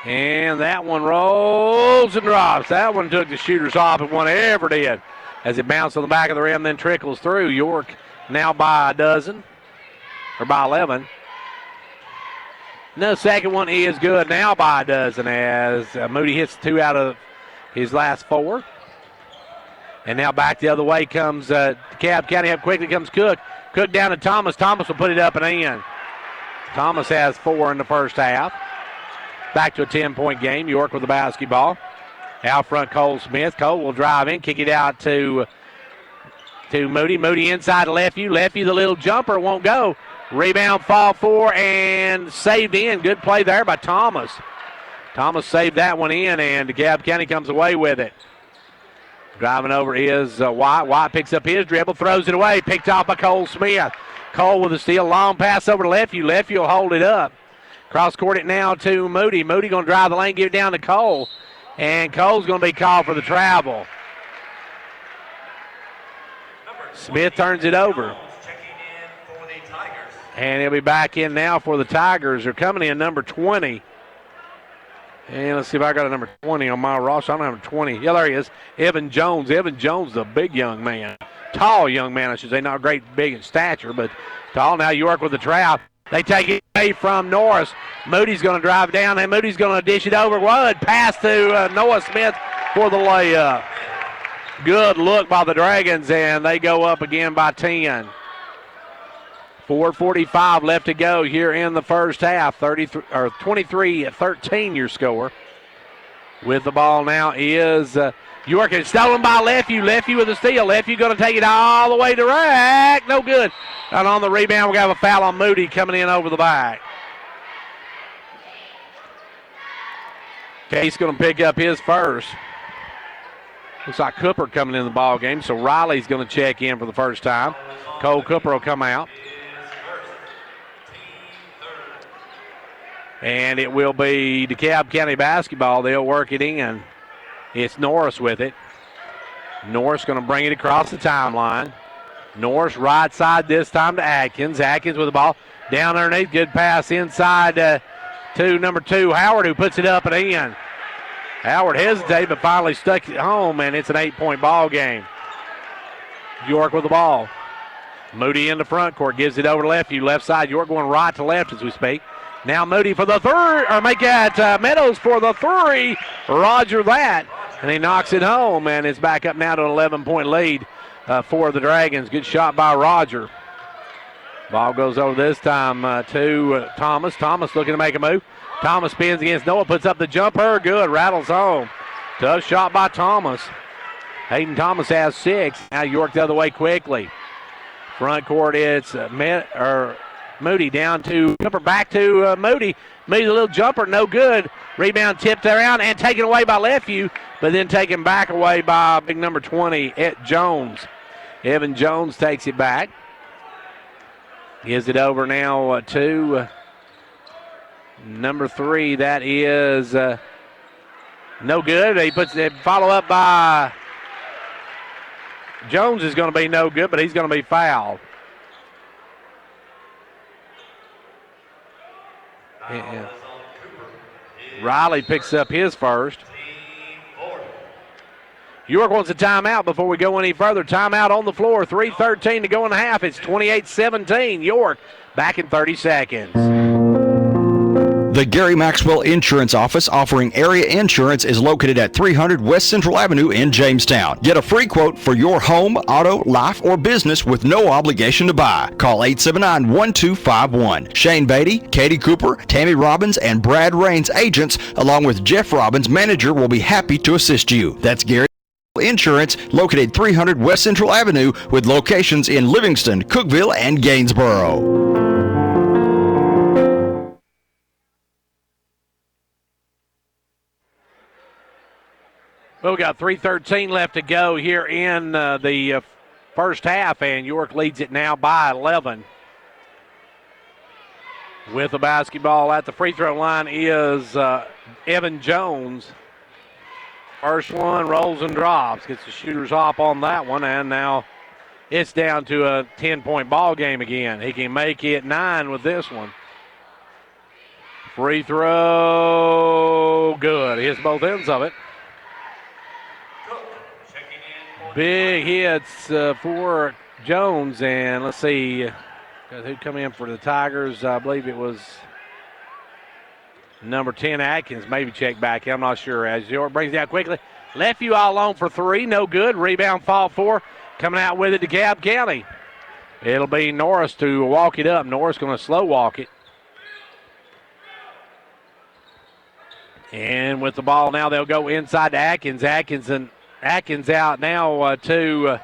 Speaker 1: And that one rolls and drops. That one took the shooters off and one ever did as it bounced on the back of the rim, then trickles through. York now by a dozen, or by 11. No, second one is good now by a dozen as Moody hits 2 out of his last 4. And now back the other way comes DeKalb County. Up quickly comes Cook. Cook down to Thomas. Thomas will put it up and in. Thomas has 4 in the first half. Back to a 10-point game. York with the basketball. Out front, Cole Smith. Cole will drive in, kick it out to Moody. Moody inside to Lefeview. Lefeview, the little jumper, won't go. Rebound, fall 4, and saved in. Good play there by Thomas. Thomas saved that one in, and DeKalb County comes away with it. Driving over is White. White picks up his dribble, throws it away. Picked off by Cole Smith. Cole with a steal. Long pass over to Lefeview. Lefeview will hold it up. Cross court it now to Moody. Moody going to drive the lane, give it down to Cole. And Cole's going to be called for the travel. Smith turns it over. And he'll be back in now for the Tigers. They're coming in number 20. And let's see if I got a number 20 on my roster. I don't have a 20. Yeah, there he is. Evan Jones. Evan Jones, the big young man. Tall young man, I should say. Not great big in stature, but tall. Now York with the trap. They take it away from Norris. Moody's going to drive down, and Moody's going to dish it over. Good pass to Noah Smith for the layup. Good look by the Dragons, and they go up again by 10. 4:45 left to go here in the first half. 23-13 your score. With the ball now is York. It's stolen by Lefeview. Lefeview with the steal. Lefeview going to take it all the way to rack. No good. And on the rebound, we have a foul on Moody coming in over the back. Case going to pick up his first. Looks like Cooper coming in the ball game, so Riley's going to check in for the first time. Cole Cooper will come out. And it will be DeKalb County basketball. They'll work it in. It's Norris with it. Norris going to bring it across the timeline. Norris right side this time to Atkins. Atkins with the ball down underneath. Good pass inside to number 2, Howard, who puts it up and in. Howard hesitated but finally stuck it home, and it's an 8-point ball game. York with the ball. Moody in the front court. Gives it over to Lefeview. Left side. York going right to left as we speak. Now Moody for the third, or make that Meadows for the 3. Roger that. And he knocks it home, and it's back up now to an 11-point lead for the Dragons. Good shot by Roger. Ball goes over this time to Thomas. Thomas looking to make a move. Thomas spins against Noah, puts up the jumper. Good, rattles home. Tough shot by Thomas. Hayden Thomas has 6. Now York the other way quickly. Front court, it's Moody down to jumper, back to Moody. Moody, the little jumper, no good. Rebound tipped around and taken away by Lefeview, but then taken back away by big number 20, Jones. Evan Jones takes it back. Gives it over now to number 3. That is no good. He puts it, follow up by Jones is going to be no good, but he's going to be fouled. Yeah. Riley picks up his first. York wants a timeout before we go any further. Timeout on the floor. 3:13 to go in the half. It's 28-17. York back in 30 seconds.
Speaker 5: The Gary Maxwell Insurance Office offering area insurance is located at 300 West Central Avenue in Jamestown. Get a free quote for your home, auto, life, or business with no obligation to buy. Call 879-1251. Shane Beatty, Katie Cooper, Tammy Robbins, and Brad Raines agents, along with Jeff Robbins, manager, will be happy to assist you. That's Gary Insurance, located 300 West Central Avenue with locations in Livingston, Cookeville, and Gainsboro.
Speaker 1: Well, we got 3:13 left to go here in the first half, and York leads it now by 11. With the basketball at the free throw line is Evan Jones. First one rolls and drops. Gets the shooters off on that one, and now it's down to a 10-point ball game again. He can make it 9 with this one. Free throw but he hits both ends of it. Big hits for Jones, and let's see who come in for the Tigers. I believe it was number 10, Atkins, maybe check back. I'm not sure. As York brings it out quickly. Left you all alone for 3, no good. Rebound fought for. Coming out with it to DeKalb County. It'll be Norris to walk it up. Norris going to slow walk it. And with the ball now, they'll go inside to Atkins. Atkins out now to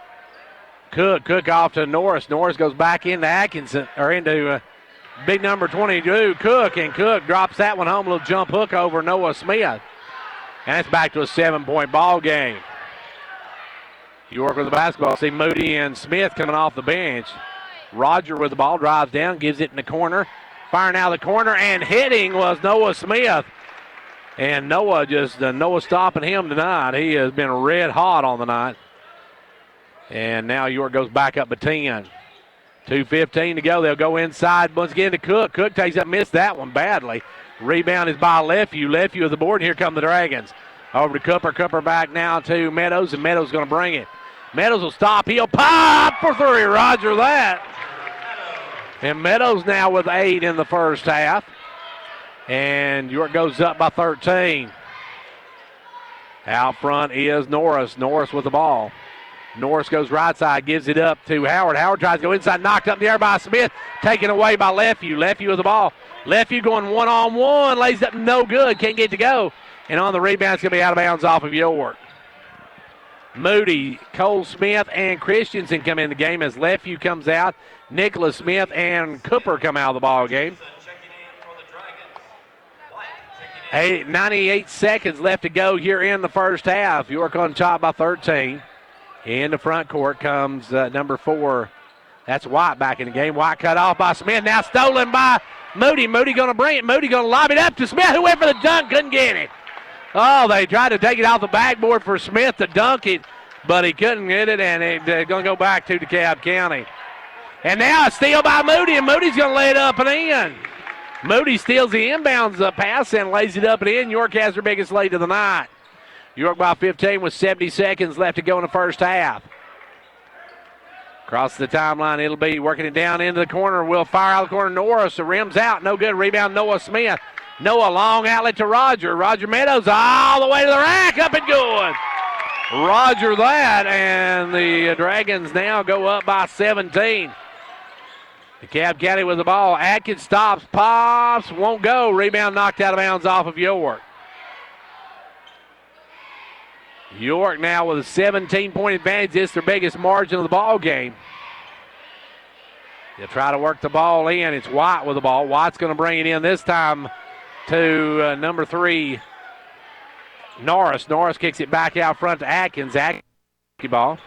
Speaker 1: Cook. Cook off to Norris. Norris goes back into Atkinson, or into big number 22, Cook, and Cook drops that one home. A little jump hook over Noah Smith. And it's back to a 7-point ball game. York with the basketball. See Moody and Smith coming off the bench. Roger with the ball, drives down, gives it in the corner. Firing out of the corner, and hitting was Noah Smith. And Noah stopping him tonight. He has been red hot on the night. And now York goes back up to 10. 2:15 to go. They'll go inside once again to Cook. Cook takes up, missed that one badly. Rebound is by Lefevue. Lefevue with the board, and here come the Dragons. Over to Cooper. Cooper back now to Meadows, and Meadows going to bring it. Meadows will stop. He'll pop for 3. Roger that. And Meadows now with 8 in the first half. And York goes up by 13. Out front is Norris. Norris with the ball. Norris goes right side, gives it up to Howard. Howard tries to go inside, knocked up in the air by Smith, taken away by Lefevue. Lefevue with the ball. Lefevue going one-on-one, lays up no good, can't get to go. And on the rebound, it's going to be out of bounds off of York. Moody, Cole Smith, and Christensen come in the game as Lefevue comes out. Nicholas Smith and Cooper come out of the ball game. 98 seconds left to go here in the first half. York on top by 13. In the front court comes number 4. That's White back in the game. White cut off by Smith. Now stolen by Moody. Moody going to bring it. Moody going to lob it up to Smith, who went for the dunk, couldn't get it. Oh, they tried to take it off the backboard for Smith to dunk it, but he couldn't get it, and it's going to go back to DeKalb County. And now a steal by Moody, and Moody's going to lay it up and in. Moody steals the inbounds pass and lays it up and in. York has their biggest lead of the night. York by 15 with 70 seconds left to go in the first half. Across the timeline, it'll be working it down into the corner. Will fire out of the corner. Norris, the rim's out. No good. Rebound, Noah Smith. Noah, long outlet to Roger. Roger Meadows all the way to the rack. Up and good. Roger that, and the Dragons now go up by 17. DeKalb County with the ball. Atkins stops, pops, won't go. Rebound knocked out of bounds off of York. York now with a 17-point advantage. It's their biggest margin of the ball game. They'll try to work the ball in. It's White with the ball. White's going to bring it in this time to number 3, Norris. Norris kicks it back out front to Atkins. Atkins ball.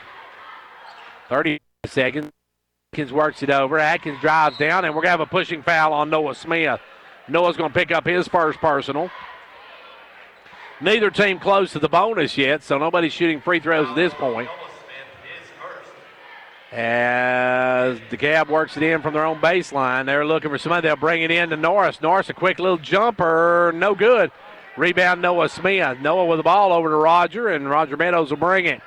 Speaker 1: 30 seconds. Atkins works it over. Atkins drives down, and we're going to have a pushing foul on Noah Smith. Noah's going to pick up his first personal. Neither team close to the bonus yet, so nobody's shooting free throws at this point. As DeKalb works it in from their own baseline, they're looking for somebody. They'll bring it in to Norris. Norris, a quick little jumper, no good. Rebound, Noah Smith. Noah with the ball over to Roger, and Roger Meadows will bring it.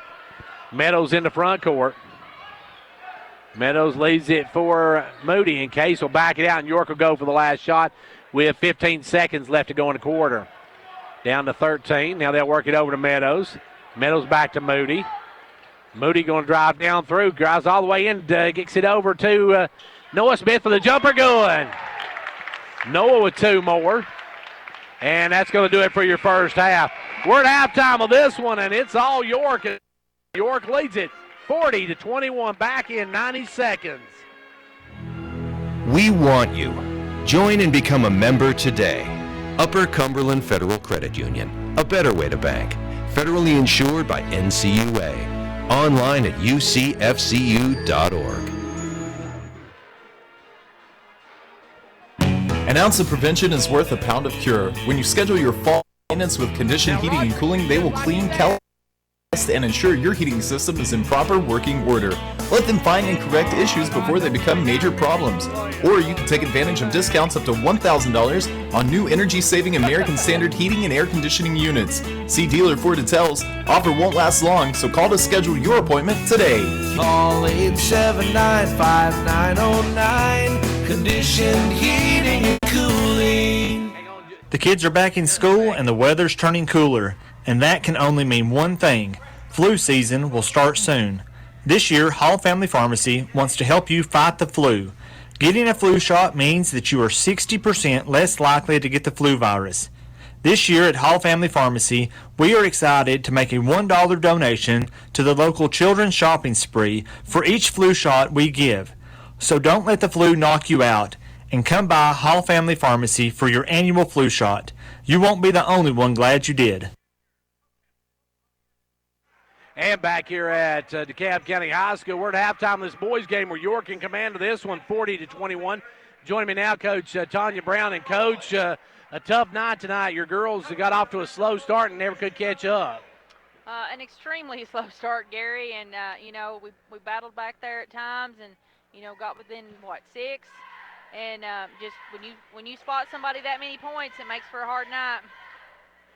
Speaker 1: Meadows in the front court. Meadows leaves it for Moody, and Case will back it out, and York will go for the last shot with 15 seconds left to go in the quarter. Down to 13. Now they'll work it over to Meadows. Meadows back to Moody. Moody going to drive down through, drives all the way in, gets it over to Noah Smith for the jumper going. Noah with 2 more. And that's going to do it for your first half. We're at halftime of this one, and it's all York. York leads it 40-21 back in 90 seconds.
Speaker 16: We want you. Join and become a member today. Upper Cumberland Federal Credit Union, a better way to bank. Federally insured by NCUA. Online at ucfcu.org.
Speaker 8: An ounce of prevention is worth a pound of cure. When you schedule your fall maintenance with Condition Heating and Cooling, they will clean, calibrate, test and ensure your heating system is in proper working order. Let them find and correct issues before they become major problems. Or you can take advantage of discounts up to $1,000 on new energy-saving American Standard heating and air conditioning units. See dealer for details. Offer won't last long, so call to schedule your appointment today.
Speaker 3: Call 879-5909. Conditioned heating and cooling.
Speaker 9: The kids are back in school and the weather's turning cooler, and that can only mean one thing. Flu season will start soon. This year, Hall Family Pharmacy wants to help you fight the flu. Getting a flu shot means that you are 60% less likely to get the flu virus. This year at Hall Family Pharmacy, we are excited to make a $1 donation to the local children's shopping spree for each flu shot we give. So don't let the flu knock you out, and come by Hall Family Pharmacy for your annual flu shot. You won't be the only one glad you did.
Speaker 1: And back here at DeKalb County High School, we're at halftime of this boys game where York in command of this one, 40-21. Joining me now, Coach Tanya Brown. And, Coach, a tough night tonight. Your girls got off to a slow start and never could catch up.
Speaker 18: An extremely slow start, Gary, and, we battled back there at times and, got within, 6? And just when you spot somebody that many points, it makes for a hard night.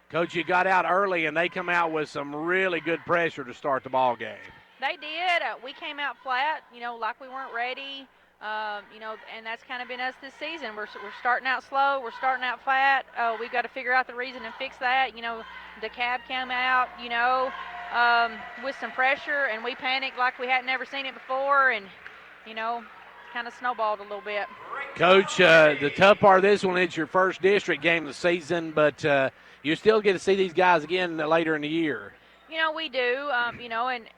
Speaker 1: Coach, you got out early, and they come out with some really good pressure to start the ball game.
Speaker 18: They did. We came out flat, like we weren't ready, and that's kind of been us this season. We're starting out slow. We're starting out flat. We've got to figure out the reason and fix that. DeKalb came out, with some pressure, and we panicked like we hadn't never seen it before, and, kind of snowballed a little bit.
Speaker 1: Coach, the tough part of this one is your first district game of the season, but you still get to see these guys again later in the year.
Speaker 18: We do, and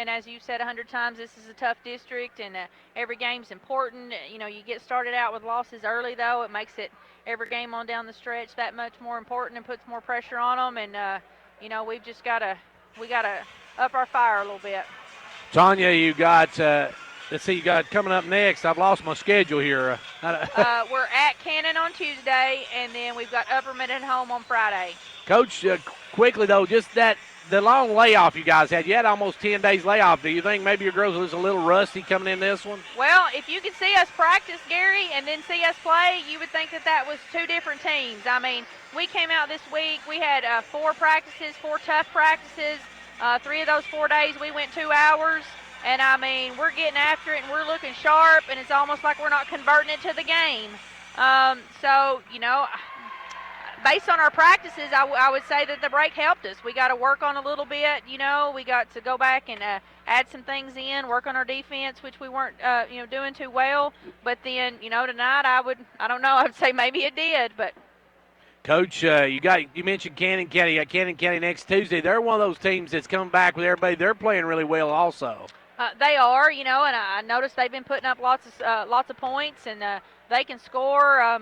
Speaker 18: as you've said 100 times, this is a tough district, and every game's important. You get started out with losses early, though. It makes it every game on down the stretch that much more important and puts more pressure on them, and, we've just got to up our fire a little bit.
Speaker 1: Tanya, you got let's see, you got coming up next. I've lost my schedule here.
Speaker 18: We're at Cannon on Tuesday, and then we've got Upperman at home on Friday.
Speaker 1: Coach, quickly, though, just the long layoff you guys had. You had almost 10 days layoff. Do you think maybe your girls was a little rusty coming in this one?
Speaker 18: Well, if you could see us practice, Gary, and then see us play, you would think that was two different teams. I mean, we came out this week. We had 4 practices, 4 tough practices. 3 of those 4 days we went 2 hours. And, I mean, we're getting after it, and we're looking sharp, and it's almost like we're not converting it to the game. So, based on our practices, I would say that the break helped us. We got to work on a little bit, We got to go back and add some things in, work on our defense, which we weren't, doing too well. But then, tonight I don't know, I would say maybe it did, but.
Speaker 1: Coach, you mentioned Cannon County. You got Cannon County next Tuesday. They're one of those teams that's coming back with everybody. They're playing really well also.
Speaker 18: They are, and I noticed they've been putting up lots of points, and they can score.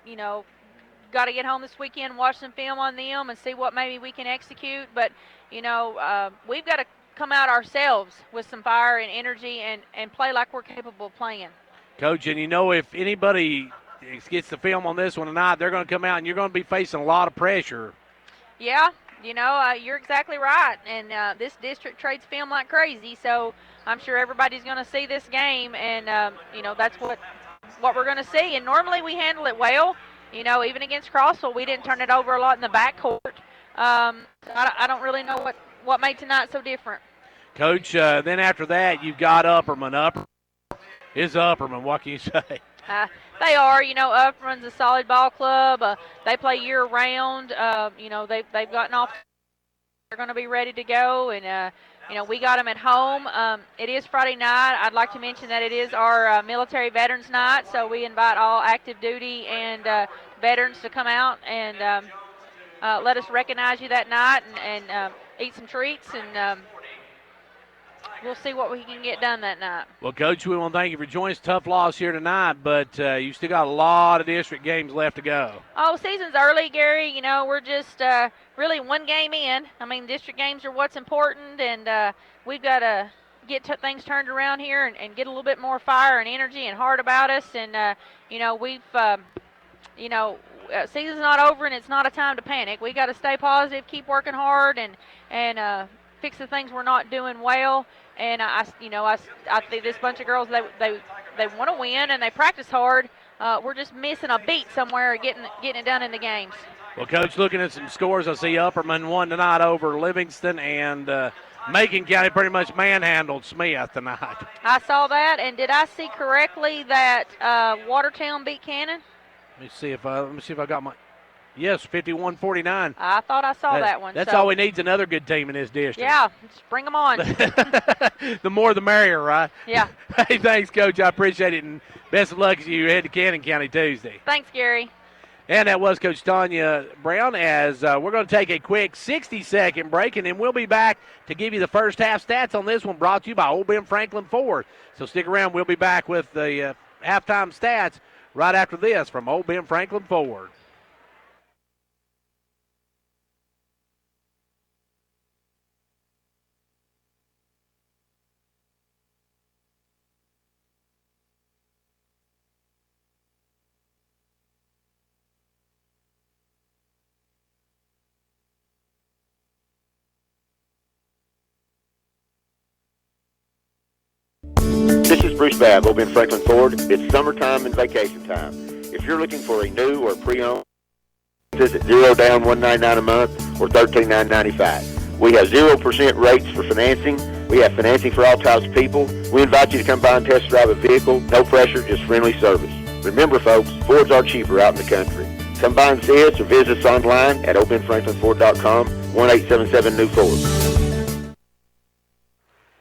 Speaker 18: Got to get home this weekend, watch some film on them, and see what maybe we can execute. But, we've got to come out ourselves with some fire and energy and play like we're capable of playing.
Speaker 1: Coach, and if anybody gets the film on this one tonight, they're going to come out, and you're going to be facing a lot of pressure.
Speaker 18: Yeah. You're exactly right, and this district trades film like crazy, so I'm sure everybody's going to see this game, and, that's what we're going to see. And normally we handle it well. Even against Crossville, we didn't turn it over a lot in the backcourt. I don't really know what made tonight so different.
Speaker 1: Coach, then after that, you've got Upperman. Upperman is Upperman. What can you say?
Speaker 18: They are, Upperman's a solid ball club. They play year-round. They've gotten off. They're going to be ready to go, and, we got them at home. It is Friday night. I'd like to mention that it is our military veterans night, so we invite all active duty and veterans to come out and let us recognize you that night and eat some treats, and we'll see what we can get done that night.
Speaker 1: Well, Coach, we want to thank you for joining us. Tough loss here tonight, but you still got a lot of district games left to go.
Speaker 18: Oh, season's early, Gary. We're just really one game in. I mean, district games are what's important, and we've got to get things turned around here and get a little bit more fire and energy and heart about us. And, we've, season's not over, and it's not a time to panic. We got to stay positive, keep working hard, and fix the things we're not doing well. And I think this bunch of girls, they want to win and they practice hard. We're just missing a beat somewhere, getting it done in the games.
Speaker 1: Well, Coach, looking at some scores, I see Upperman won tonight over Livingston, and Macon County pretty much manhandled Smith tonight.
Speaker 18: I saw that, and did I see correctly that Watertown beat Cannon?
Speaker 1: Let me see if I got my. Yes, 51-49.
Speaker 18: I thought I saw that one.
Speaker 1: That's
Speaker 18: so.
Speaker 1: all we need is another good team in this district.
Speaker 18: Yeah, just bring them on.
Speaker 1: The more the merrier, right?
Speaker 18: Yeah.
Speaker 1: Hey, thanks, Coach. I appreciate it, and best of luck as you head to Cannon County Tuesday.
Speaker 18: Thanks, Gary.
Speaker 1: And that was Coach Tanya Brown. As we're going to take a quick 60-second break, and then we'll be back to give you the first half stats on this one, brought to you by Old Ben Franklin Ford. So stick around. We'll be back with the halftime stats right after this from Old Ben Franklin Ford.
Speaker 17: This is Bruce Babb, Old Ben Franklin Ford. It's summertime and vacation time. If you're looking for a new or pre-owned, visit $0 down $199 a month or $13,995. We have 0% rates for financing. We have financing for all types of people. We invite you to come by and test drive a vehicle. No pressure, just friendly service. Remember, folks, Fords are cheaper out in the country. Come by and see us or visit us online at oldbenfranklinford.com, 1877-NEW-FORD.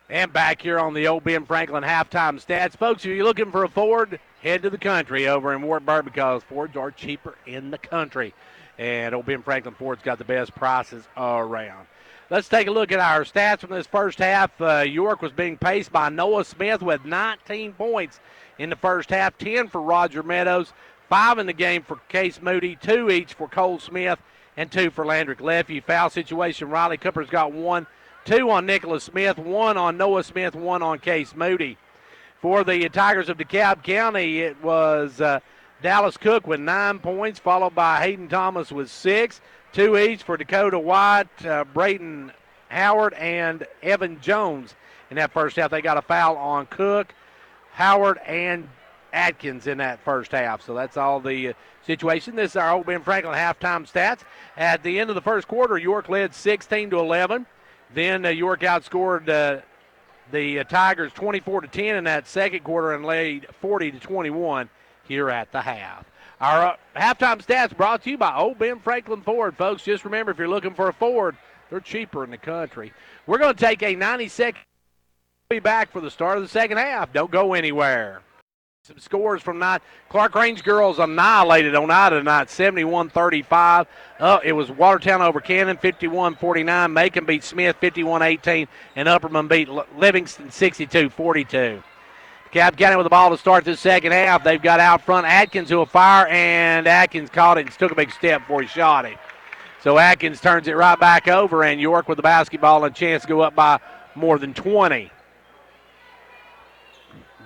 Speaker 1: And back here on the Old Ben Franklin halftime stats. Folks, if you're looking for a Ford, head to the country over in Wartburg because Fords are cheaper in the country. And Old Ben Franklin Ford's got the best prices around. Let's take a look at our stats from this first half. York was being paced by Noah Smith with 19 points in the first half, 10 for Roger Meadows, 5 in the game for Case Moody, 2 each for Cole Smith, and 2 for Landrick Leffey. Foul situation, Riley Cooper's got 1. 2 on Nicholas Smith, 1 on Noah Smith, 1 on Case Moody. For the Tigers of DeKalb County, it was Dallas Cook with 9 points, followed by Hayden Thomas with 6. 2 each for Dakota White, Brayton Howard, and Evan Jones. In that first half, they got a foul on Cook, Howard, and Atkins in that first half. So that's all the situation. This is our Old Ben Franklin halftime stats. At the end of the first quarter, York led 16-11. Then York outscored the Tigers 24-10 in that second quarter and laid 40-21 here at the half. Our halftime stats brought to you by Old Ben Franklin Ford. Folks, just remember, if you're looking for a Ford, they're cheaper in the country. We're going to take a 90-second. We'll be back for the start of the second half. Don't go anywhere. Some scores from night. Clark Range girls annihilated Oneida tonight, 71-35. It was Watertown over Cannon, 51-49. Macon beat Smith, 51-18. And Upperman beat Livingston, 62-42. DeKalb County with the ball to start this second half. They've got out front Atkins who will fire, and Atkins caught it and took a big step before he shot it. So Atkins turns it right back over, and York with the basketball and a chance to go up by more than 20.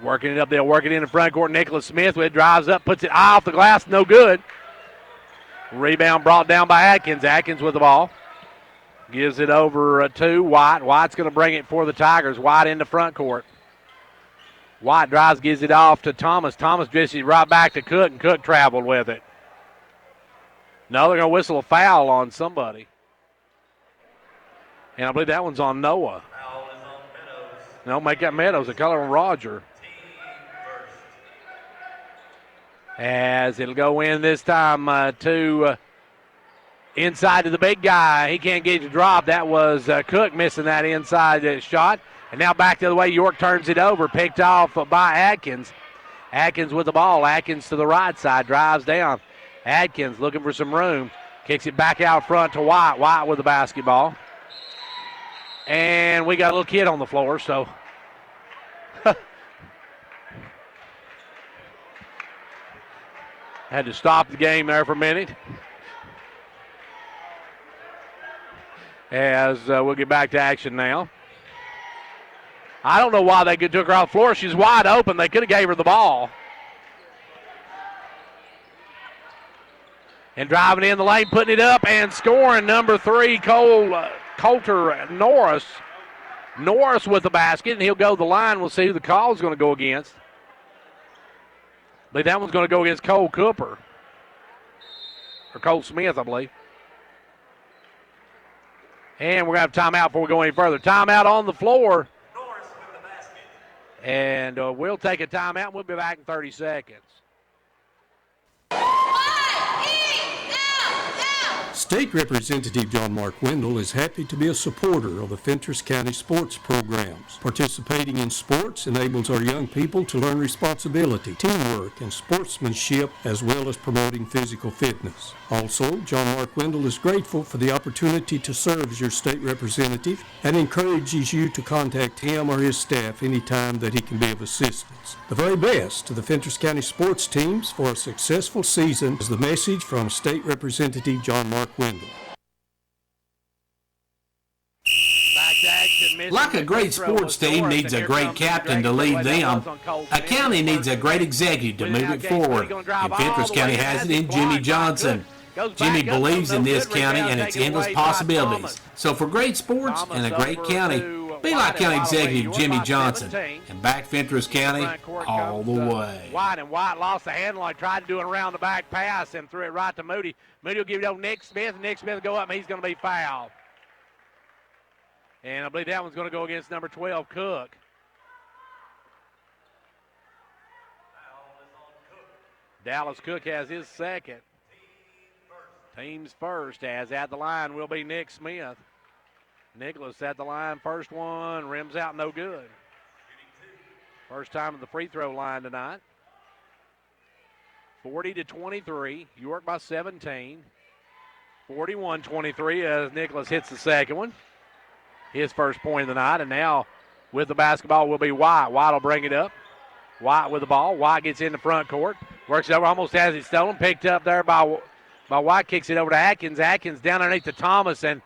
Speaker 1: Working it up there, working in the front court. Nicholas Smith with it, drives up, puts it off the glass, no good. Rebound brought down by Atkins. Atkins with the ball. Gives it over to White. White's going to bring it for the Tigers. White in the front court. White drives, gives it off to Thomas. Thomas dishes right back to Cook, and Cook traveled with it. No, they're going to whistle a foul on somebody. And I believe that one's on Noah. No, make that Meadows. The color on Roger. As it'll go in this time to inside to the big guy. He can't get it to drop. That was Cook missing that inside shot. And now back the other way. York turns it over. Picked off by Atkins. Atkins with the ball. Atkins to the right side. Drives down. Atkins looking for some room. Kicks it back out front to White. White with the basketball. And we got a little kid on the floor, so. Had to stop the game there for a minute. As we'll get back to action now. I don't know why they took her off the floor. She's wide open. They could have gave her the ball. And driving in the lane, putting it up and scoring. Number 3, Cole Coulter Norris. Norris with the basket, and he'll go to the line. We'll see who the call is going to go against. I believe that one's going to go against Cole Cooper. Or Cole Smith, I believe. And we're going to have timeout before we go any further. Timeout on the floor. And we'll take a timeout. We'll be back in 30 seconds.
Speaker 19: State Representative John Mark Wendell is happy to be a supporter of the Fentress County sports programs. Participating in sports enables our young people to learn responsibility, teamwork, and sportsmanship, as well as promoting physical fitness. Also, John Mark Wendell is grateful for the opportunity to serve as your state representative and encourages you to contact him or his staff anytime that he can be of assistance. The very best to the Fentress County sports teams for a successful season is the message from State Representative John Mark Wendell.
Speaker 15: Like a great sports team needs a great captain to lead them, a county needs a great executive to move it forward. And Fentress County has it in Jimmy Johnson. Jimmy believes in this county and its endless possibilities. So for great sports and a great county, be like County Executive Jimmy Johnson and back Fentress County all the way.
Speaker 1: White lost the handle. I tried to do an around the back pass and threw it right to Moody. Moody will give it over Nick Smith. Nick Smith will go up and he's going to be fouled. And I believe that one's going to go against number 12, Cook. Dallas Cook has his second. Team's first, as at the line will be Nick Smith. Nicholas at the line, first one, rims out, no good. First time at the free throw line tonight. 40-23, York by 17. 41-23 as Nicholas hits the second one. His first point of the night, and now with the basketball will be White. White will bring it up. White with the ball. White gets in the front court. Works it over, almost has it stolen. Picked up there by White, kicks it over to Atkins. Atkins down underneath to Thomas, and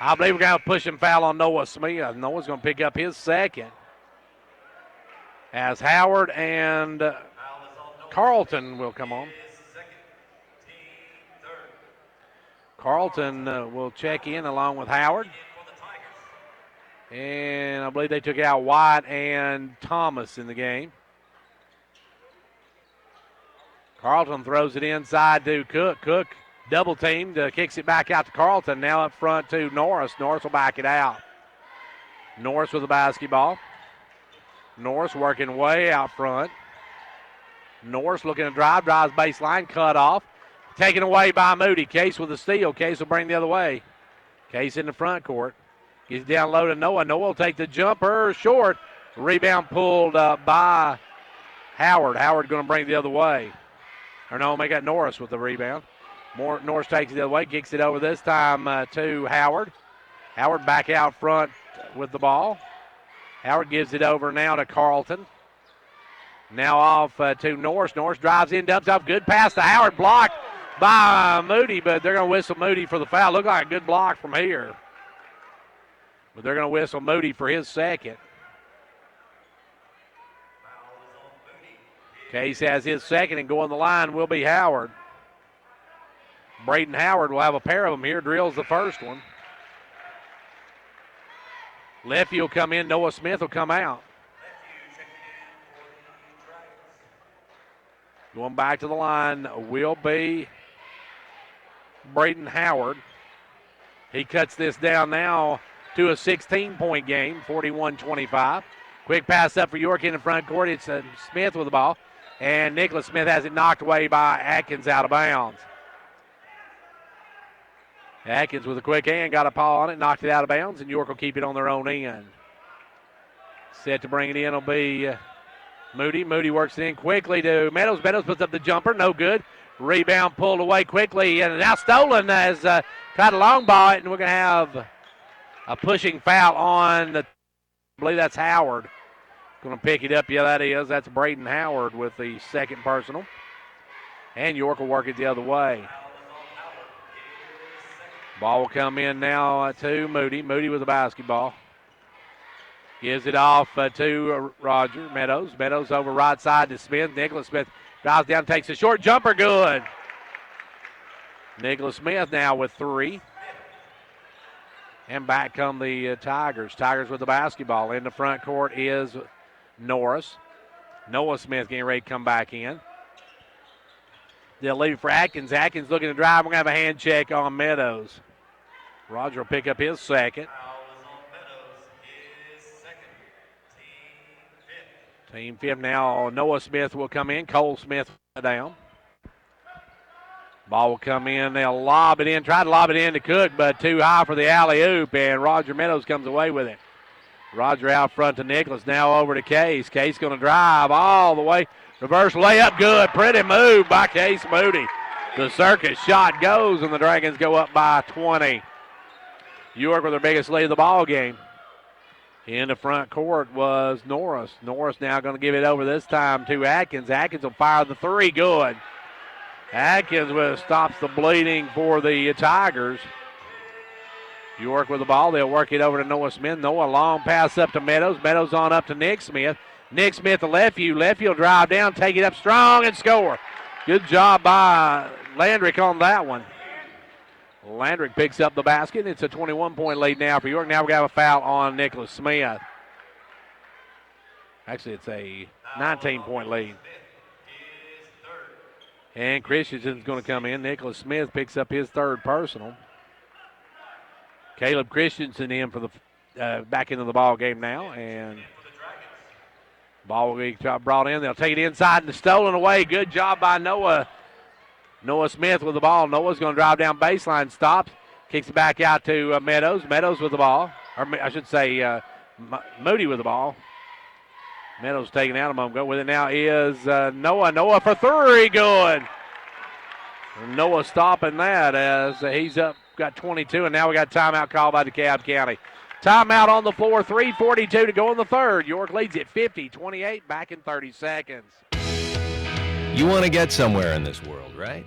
Speaker 1: I believe we're going to push and foul on Noah Smith. Noah's going to pick up his second. As Howard and Carlton will come on. Carlton will check in along with Howard. And I believe they took out White and Thomas in the game. Carlton throws it inside to Cook. Cook double teamed, kicks it back out to Carlton. Now up front to Norris. Norris will back it out. Norris with the basketball. Norris working way out front. Norris looking to drives baseline, cut off. Taken away by Moody. Case with the steal. Case will bring the other way. Case in the front court. Gets down low to Noah. Noah will take the jumper short. Rebound pulled by Howard. Howard going to bring it the other way. Or no, make that Norris with the rebound. Norris takes it the other way. Kicks it over this time to Howard. Howard back out front with the ball. Howard gives it over now to Carlton. Now off to Norris. Norris drives in, dumps up. Good pass to Howard. Blocked by Moody, but they're going to whistle Moody for the foul. Look like a good block from here. But they're going to whistle Moody for his second. Case has his second, and going the line will be Howard. Braden Howard will have a pair of them here. Drills the first one. Lefty will come in. Noah Smith will come out. Going back to the line will be Braden Howard. He cuts this down now to a 16-point game, 41-25. Quick pass up for York in the front court. It's Smith with the ball. And Nicholas Smith has it knocked away by Atkins out of bounds. Atkins with a quick hand, got a paw on it, knocked it out of bounds, and York will keep it on their own end. Set to bring it in will be Moody. Moody works it in quickly to Meadows. Meadows puts up the jumper, no good. Rebound pulled away quickly, and now stolen as tried a long ball, and we're going to have a pushing foul on I believe that's Howard. Going to pick it up. Yeah, that is. That's Braden Howard with the second personal. And York will work it the other way. Ball will come in now to Moody. Moody with the basketball. Gives it off to Roger Meadows. Meadows over right side to Smith. Nicholas Smith drives down, takes a short jumper. Good. Nicholas Smith now with three. And back come the Tigers. Tigers with the basketball. In the front court is Norris. Noah Smith getting ready to come back in. They'll leave it for Atkins. Atkins looking to drive. We're going to have a hand check on Meadows. Roger will pick up his second. Team fifth now. Noah Smith will come in. Cole Smith down. Ball will come in. They'll lob it in. Try to lob it in to Cook, but too high for the alley-oop, and Roger Meadows comes away with it. Roger out front to Nicholas. Now over to Case. Case going to drive all the way. Reverse layup, good. Pretty move by Case Moody. The circus shot goes, and the Dragons go up by 20. York with their biggest lead of the ball game. In the front court was Norris. Norris now going to give it over this time to Atkins. Atkins will fire the three. Good. Atkins stops the bleeding for the Tigers. York with the ball. They'll work it over to Noah Smith. Noah, long pass up to Meadows. Meadows on up to Nick Smith. Nick Smith to Lefeview. Lefeview will drive down, take it up strong, and score. Good job by Landrick on that one. Landrick picks up the basket. It's a 21-point lead now for York. Now we got a foul on Nicholas Smith. Actually, it's a 19-point lead. And Christensen's going to come in. Nicholas Smith picks up his third personal. Caleb Christensen in for the back into the ball game now, and ball will be brought in. They'll take it inside and stolen away. Good job by Noah. Noah Smith with the ball. Noah's going to drive down baseline, stops, kicks it back out to Meadows. Meadows with the ball, or I should say Moody with the ball. Meadows taking out a moment ago. With it now is Noah. Noah for three, good. Noah stopping that as he's up, got 22, and now we got timeout called by DeKalb County. Timeout on the floor, 3:42 to go in the third. York leads at 50-28, back in 30 seconds.
Speaker 16: You want to get somewhere in this world, right?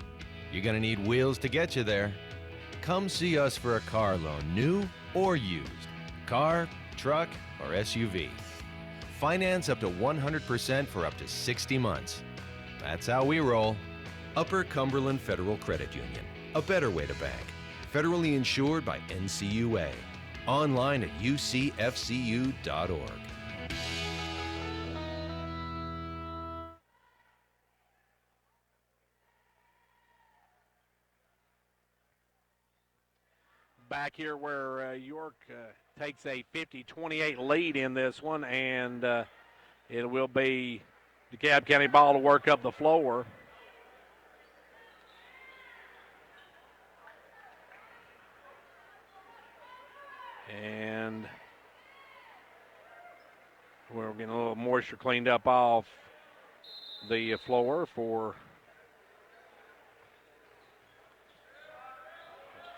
Speaker 16: You're going to need wheels to get you there. Come see us for a car loan, new or used. Car, truck, or SUV. Finance up to 100% for up to 60 months. That's how we roll. Upper Cumberland Federal Credit Union. A better way to bank. Federally insured by NCUA. Online at ucfcu.org.
Speaker 1: Back here where York takes a 50-28 lead in this one, and it will be DeKalb County ball to work up the floor. And we're getting a little moisture cleaned up off the floor for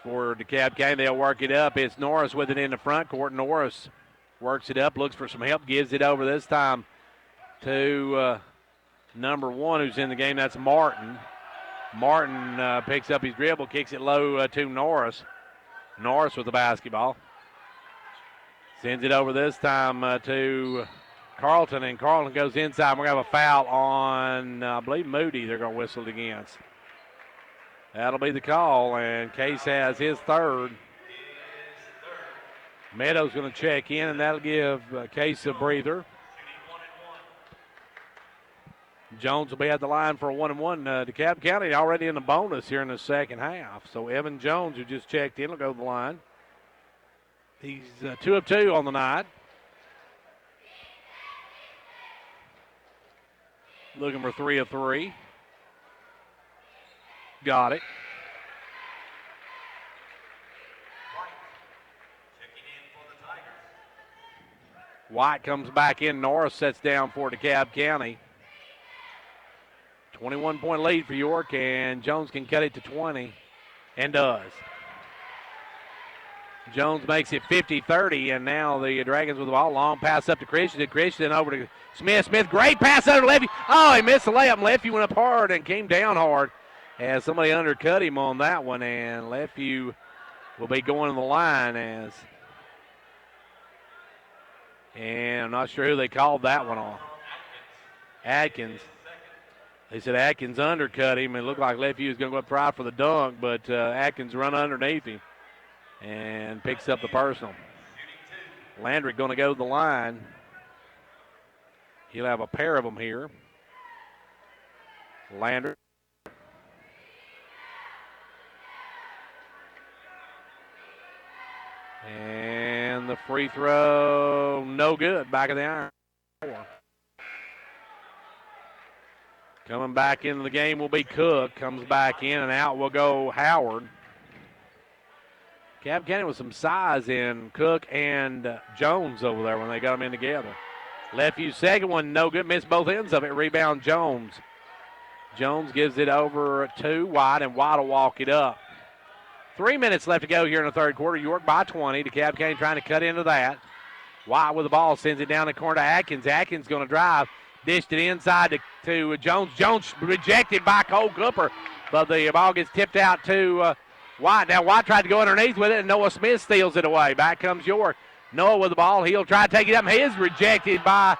Speaker 1: DeKalb County. They'll work it up. It's Norris with it in the front court. Norris works it up, looks for some help, gives it over this time to number one who's in the game. That's Martin. Martin picks up his dribble, kicks it low to Norris. Norris with the basketball. Sends it over this time to Carlton, and Carlton goes inside. We're going to have a foul on, I believe, Moody they're going to whistle it against. That'll be the call, and Case has his third. Meadows going to check in, and that'll give Case a breather. Jones will be at the line for a 1-and-1. DeKalb County already in the bonus here in the second half. So Evan Jones, who just checked in, will go to the line. He's 2 of 2 on the night. Looking for 3 of 3. Got it. White comes back in. Norris sets down for DeKalb County. 21-point lead for York, and Jones can cut it to 20, and does. Jones makes it 50-30, and now the Dragons with the ball. Long pass up to Christian. Christian over to Smith. Smith, great pass under Lefeview. Oh, he missed the layup. Lefeview went up hard and came down hard as somebody undercut him on that one, and Lefeview will be going to the line and I'm not sure who they called that one on. Atkins. They said Atkins undercut him. It looked like Lefeview was going to go up try for the dunk, but Atkins run underneath him. and picks up the personal. Landry going to go to the line. He'll have a pair of them here. Landry. And the free throw, no good. Back of the iron. Coming back into the game will be Cook. Comes back in and out will go Howard. DeKalb County with some size in Cook and Jones over there when they got them in together. Left view second one, no good. Missed both ends of it. Rebound Jones. Jones gives it over to White, and White will walk it up. 3 minutes left to go here in the third quarter. York by 20. DeKalb County trying to cut into that. White with the ball, sends it down the corner to Atkins. Atkins going to drive. Dished it inside to Jones. Jones rejected by Cole Cooper, but the ball gets tipped out to White. Now White tried to go underneath with it, and Noah Smith steals it away. Back comes York. Noah with the ball. He'll try to take it up. He is rejected by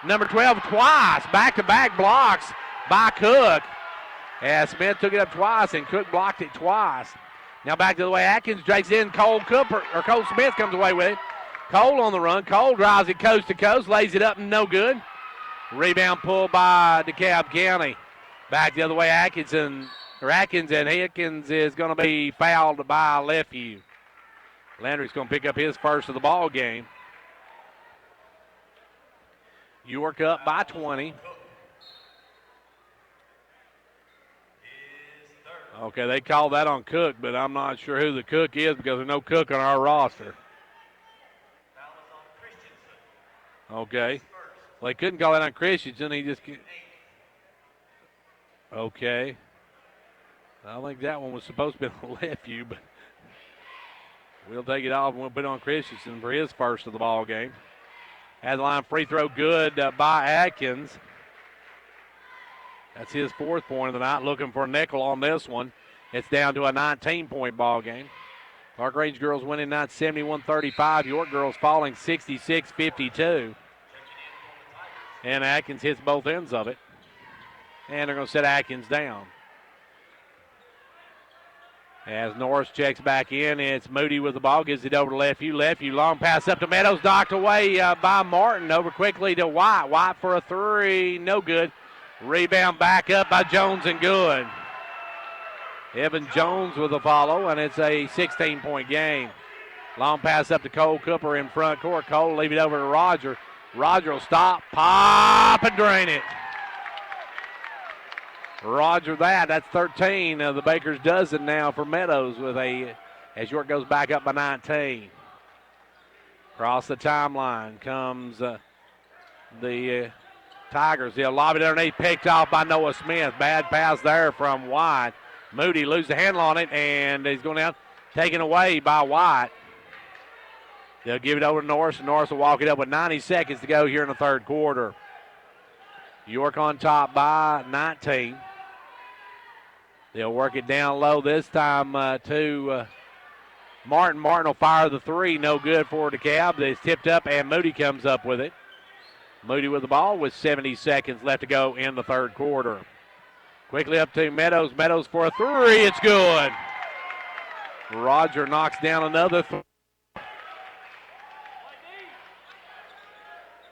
Speaker 1: number 12 twice. Back-to-back blocks by Cook. As Smith took it up twice, and Cook blocked it twice. Now back to the way Atkins drakes in. Cole Smith comes away with it. Cole on the run. Cole drives it coast to coast, lays it up, and no good. Rebound pulled by DeKalb County. Back the other way, Atkins and Hickens is going to be fouled by Lefeview. Landry's going to pick up his first of the ball game. York up by 20. Okay, they called that on Cook, but I'm not sure who the Cook is because there's no Cook on our roster. Okay. Well, they couldn't call that on Christensen. He just – okay. I think that one was supposed to be on Lefeview, but we'll take it off and we'll put it on Christensen for his first of the ball game. Had the line free throw good by Atkins. That's his fourth point of the night. Looking for a nickel on this one. It's down to a 19-point ball game. Clark Range girls winning tonight 71-35. York girls falling 66-52. And Atkins hits both ends of it. And they're going to set Atkins down. As Norris checks back in, it's Moody with the ball, gives it over to Lefeview. Lefeview, long pass up to Meadows, knocked away by Martin. Over quickly to White. White for a three, no good. Rebound back up by Jones and good. Evan Jones with a follow, and it's a 16-point game. Long pass up to Cole Cooper in front court. Cole leave it over to Roger. Roger will stop, pop, and drain it. Roger that's 13 of the Baker's dozen now for Meadows as York goes back up by 19. Across the timeline comes the Tigers. They'll lob it underneath, picked off by Noah Smith. Bad pass there from White. Moody loses the handle on it, and he's going down, taken away by White. They'll give it over to Norris, and Norris will walk it up with 90 seconds to go here in the third quarter. York on top by 19. They'll work it down low this time to Martin. Martin will fire the three. No good for DeKalb. It's tipped up, and Moody comes up with it. Moody with the ball with 70 seconds left to go in the third quarter. Quickly up to Meadows. Meadows for a three. It's good. Roger knocks down another three.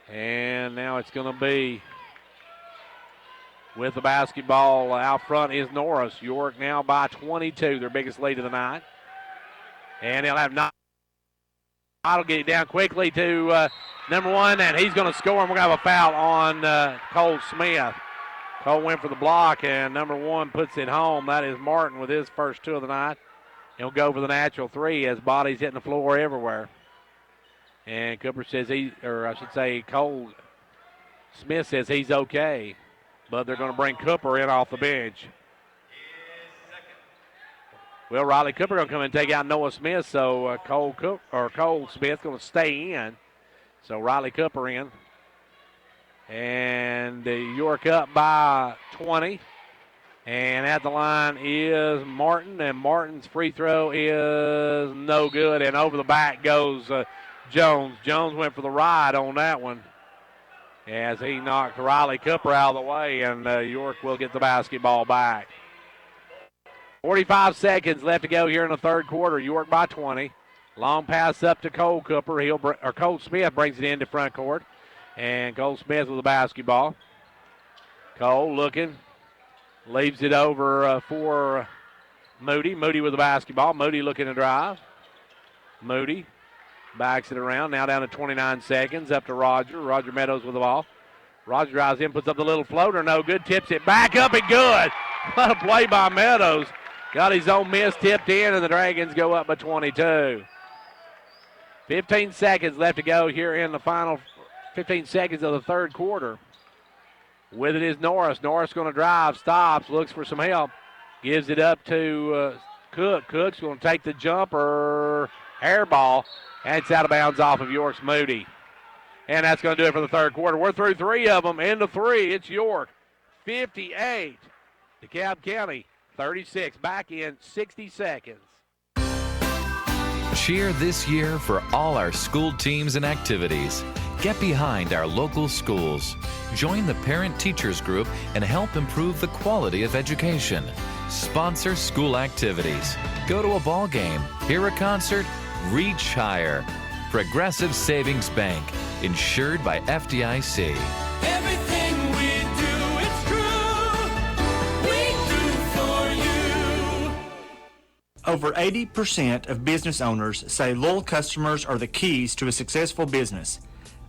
Speaker 1: And now it's going to be with the basketball out front is Norris. York now by 22, their biggest lead of the night. And they'll have Knott. Knott will get it down quickly to number one, and he's going to score, and we're going to have a foul on Cole Smith. Cole went for the block, and number one puts it home. That is Martin with his first two of the night. He'll go for the natural three as bodies hitting the floor everywhere. And Cooper says Cole Smith says he's okay, but they're going to bring Cooper in off the bench. Well, Riley Cooper going to come and take out Noah Smith, so Cole Smith going to stay in. So Riley Cooper in. And York up by 20. And at the line is Martin, and Martin's free throw is no good. And over the back goes Jones. Jones went for the ride on that one as he knocked Riley Cooper out of the way, and York will get the basketball back. 45 seconds left to go here in the third quarter. York by 20. Long pass up to Cole Cooper. Cole Smith brings it into front court. And Cole Smith with the basketball. Cole looking. Leaves it over for Moody. Moody with the basketball. Moody looking to drive. Moody backs it around. Now down to 29 seconds. Up to Roger. Roger Meadows with the ball. Roger drives in, puts up the little floater. No good. Tips it back up and good. What a play by Meadows. Got his own miss tipped in, and the Dragons go up by 22. 15 seconds left to go here in the final 15 seconds of the third quarter. With it is Norris. Norris going to drive, stops, looks for some help. Gives it up to Cook. Cook's going to take the jumper. Air ball. And it's out of bounds off of York's Moody. And that's going to do it for the third quarter. We're through three of them. Into three. It's York. 58. DeKalb County 36. Back in 60 seconds.
Speaker 2: Cheer this year for all our school teams and activities. Get behind our local schools. Join the Parent Teachers Group and help improve the quality of education. Sponsor school activities. Go to a ball game, hear a concert, reach higher. Progressive Savings Bank, insured by FDIC.
Speaker 3: Everything we do, it's true. We do for you.
Speaker 9: Over 80% of business owners say loyal customers are the keys to a successful business.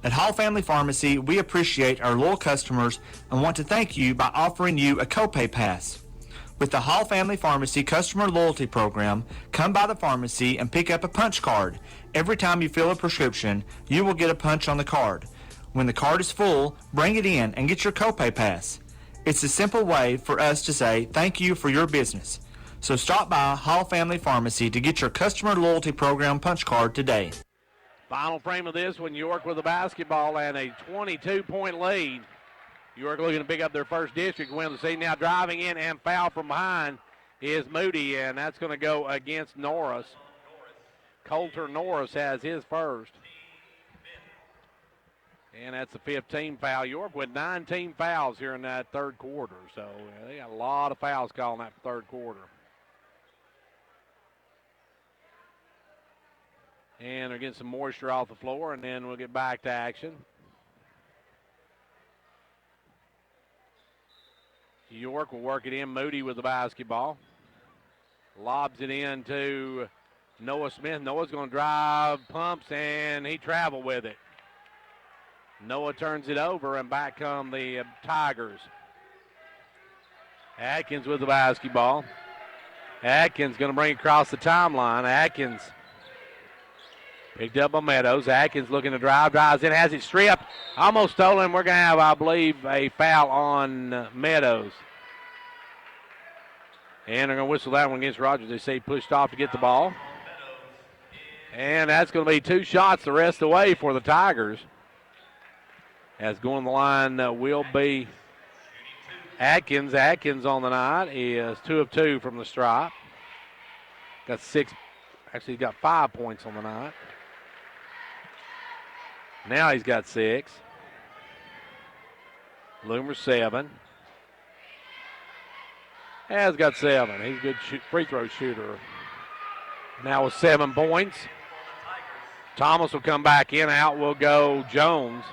Speaker 9: At Hall Family Pharmacy, we appreciate our loyal customers and want to thank you by offering you a copay pass. With the Hall Family Pharmacy Customer Loyalty Program, come by the pharmacy and pick up a punch card. Every time you fill a prescription, you will get a punch on the card. When the card is full, bring it in and get your copay pass. It's a simple way for us to say thank you for your business. So stop by Hall Family Pharmacy to get your Customer Loyalty Program punch card today.
Speaker 1: Final frame of this one, York with the basketball and a 22-point lead. York looking to pick up their first district win of the season. Now driving in and foul from behind is Moody, and that's going to go against Norris. Coulter Norris has his first. And that's a 15 foul. York with 19 fouls here in that third quarter. So they got a lot of fouls calling that third quarter. And they're getting some moisture off the floor, and then we'll get back to action. York will work it in. Moody with the basketball. Lobs it in to Noah Smith. Noah's going to drive, pumps, and he traveled with it. Noah turns it over, and back come the Tigers. Atkins with the basketball. Atkins going to bring it across the timeline. Atkins picked up by Meadows. Atkins looking to drive. Drives in, has it stripped. Almost stolen. We're going to have, I believe, a foul on Meadows. And they're going to whistle that one against Rogers. They say he pushed off to get the ball. And that's going to be two shots the rest of the way for the Tigers. As going the line will be Atkins. Atkins on the night is 2 of 2 from the stripe. Got 6. Actually, he's got 5 points on the night. Now he's got 6. Loomer 7. Has got 7. He's a good free throw shooter. Now with 7 points. Thomas will come back in. Out will go Jones.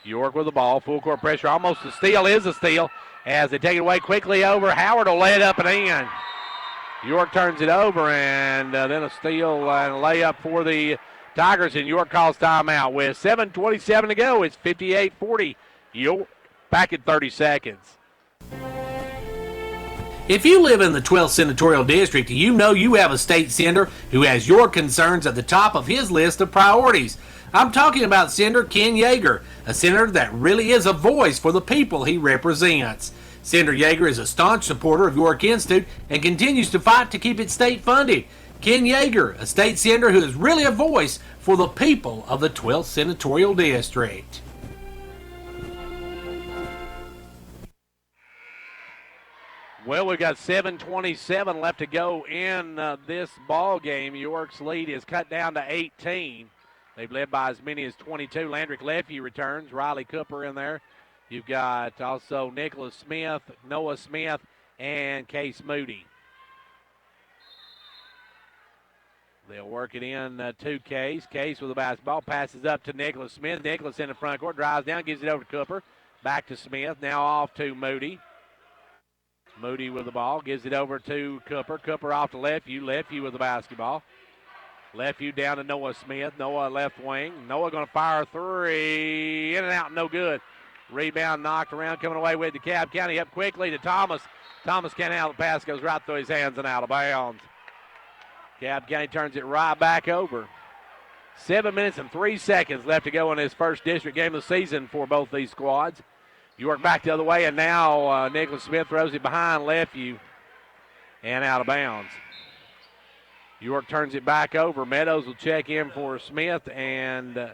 Speaker 1: York with the ball. Full court pressure. Almost a steal. Is a steal. As they take it away quickly over. Howard will lay it up and in. York turns it over, and then a steal and a layup for the Tigers, and York calls timeout with 7:27 to go. It's 58-40. York back in 30 seconds.
Speaker 15: If you live in the 12th Senatorial District, you know you have a state senator who has your concerns at the top of his list of priorities. I'm talking about Senator Ken Yeager, a senator that really is a voice for the people he represents. Senator Yeager is a staunch supporter of York Institute and continues to fight to keep it state funded. Ken Yeager, a state senator who is really a voice for the people of the 12th Senatorial District.
Speaker 1: Well, we've got 7:27 left to go in this ball game. York's lead is cut down to 18. They've led by as many as 22. Landrick Leffey returns. Riley Cooper in there. You've got also Nicholas Smith, Noah Smith, and Case Moody. They'll work it in to Case. Case with the basketball. Passes up to Nicholas Smith. Nicholas in the front court. Drives down. Gives it over to Cooper. Back to Smith. Now off to Moody. Moody with the ball. Gives it over to Cooper. Cooper off to Lefeview. Lefeview with the basketball. Lefeview down to Noah Smith. Noah left wing. Noah going to fire three. In and out. No good. Rebound knocked around. Coming away with DeKalb County. Up quickly to Thomas. Thomas can't handle the pass. Goes right through his hands and out of bounds. DeKalb County turns it right back over. 7 minutes and 3 seconds left to go in his first district game of the season for both these squads. York back the other way, and now Nicholas Smith throws it behind Lefeview and out of bounds. York turns it back over. Meadows will check in for Smith, and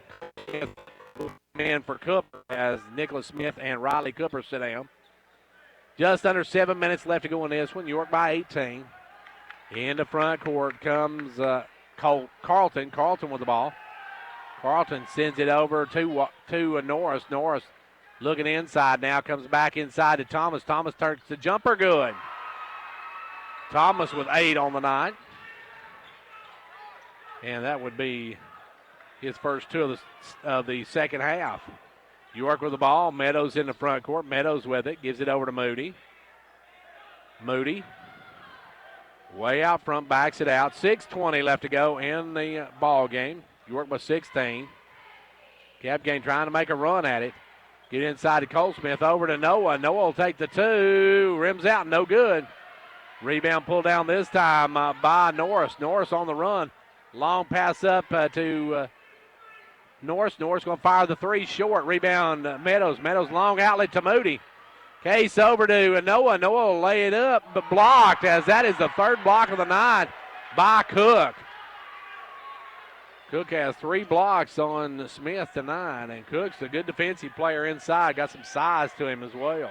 Speaker 1: in for Cooper as Nicholas Smith and Riley Cooper sit down. Just under 7 minutes left to go in this one. York by 18. In the front court comes Carlton. Carlton with the ball. Carlton sends it over to Norris. Norris looking inside now. Comes back inside to Thomas. Thomas turns the jumper good. Thomas with 8 on the night. And that would be his first 2 of the second half. York with the ball. Meadows in the front court. Meadows with it. Gives it over to Moody. Moody. Way out front, backs it out. 6:20 left to go in the ball game. York by 16. DeKalb County trying to make a run at it. Get inside to Cole Smith. Over to Noah. Noah will take the 2. Rims out, no good. Rebound pulled down this time by Norris. Norris on the run. Long pass up to Norris. Norris going to fire the 3 short. Rebound Meadows. Meadows long outlet to Moody. Case over to Noah. Noah will lay it up, but blocked, as that is the 3rd block of the night by Cook. Cook has 3 blocks on Smith tonight, and Cook's a good defensive player inside. Got some size to him as well.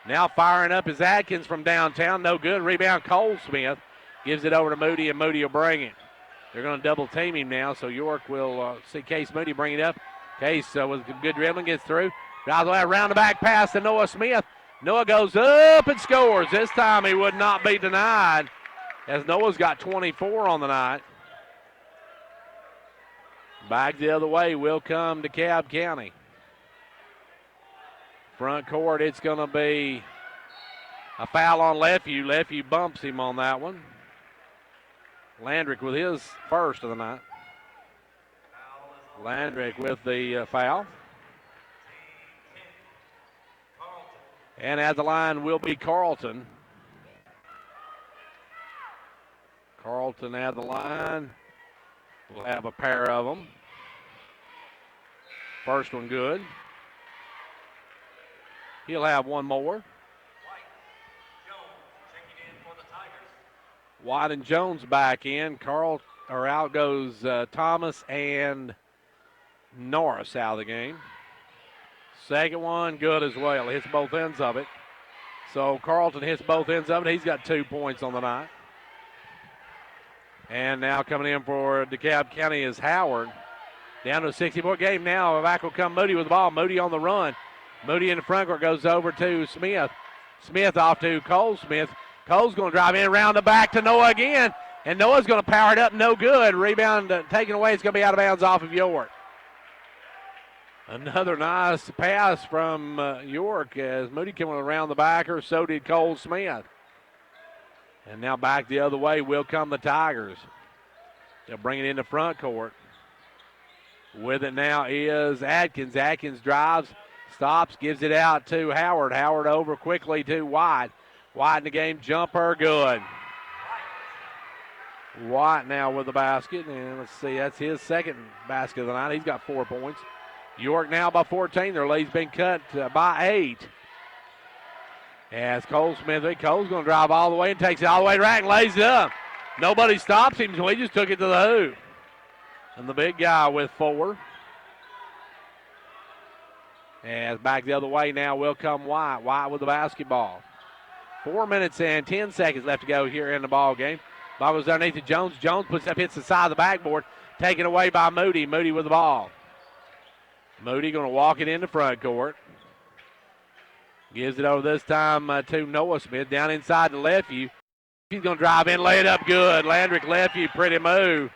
Speaker 1: Now firing up is Adkins from downtown. No good. Rebound Cole Smith. Gives it over to Moody, and Moody will bring it. They're going to double team him now, so York will see Case Moody bring it up. Case with good dribbling gets through. Drives away, around the back pass to Noah Smith. Noah goes up and scores. This time he would not be denied, as Noah's got 24 on the night. Back the other way will come DeKalb County. Front court, it's going to be a foul on Lefeview. Lefeview bumps him on that one. Landrick with his first of the night. Landrick with the foul. And at the line will be Carlton. Carlton at the line. We'll have a pair of them. First one good. He'll have one more. White and Jones back in. Out goes Thomas and Norris out of the game. Second one, good as well. Hits both ends of it. So Carlton hits both ends of it. He's got 2 points on the night. And now coming in for DeKalb County is Howard. Down to a 60-point game now. Back will come Moody with the ball. Moody on the run. Moody in the front court goes over to Smith. Smith off to Cole Smith. Cole's going to drive in around the back to Noah again. And Noah's going to power it up. No good. Rebound taken away. It's going to be out of bounds off of York. Another nice pass from York as Moody came around the backer. So did Cole Smith. And now back the other way will come the Tigers. They'll bring it in the front court. With it now is Adkins. Adkins drives, stops, gives it out to Howard. Howard over quickly to White. White in the game, jumper, good. White now with the basket. And let's see, that's his second basket of the night. He's got 4 points. York now by 14. Their lead's been cut by 8. As Cole's going to drive all the way and takes it all the way to rack and lays it up. Nobody stops him, so he just took it to the hoop. And the big guy with 4. As back the other way now will come White. White with the basketball. 4 minutes and 10 seconds left to go here in the ball game. Ball goes underneath to Jones. Jones puts up, hits the side of the backboard. Taken away by Moody. Moody with the ball. Moody going to walk it in the front court. Gives it over this time to Noah Smith. Down inside to Lefeview. He's going to drive in, lay it up good. Landrick Lefevue, pretty move.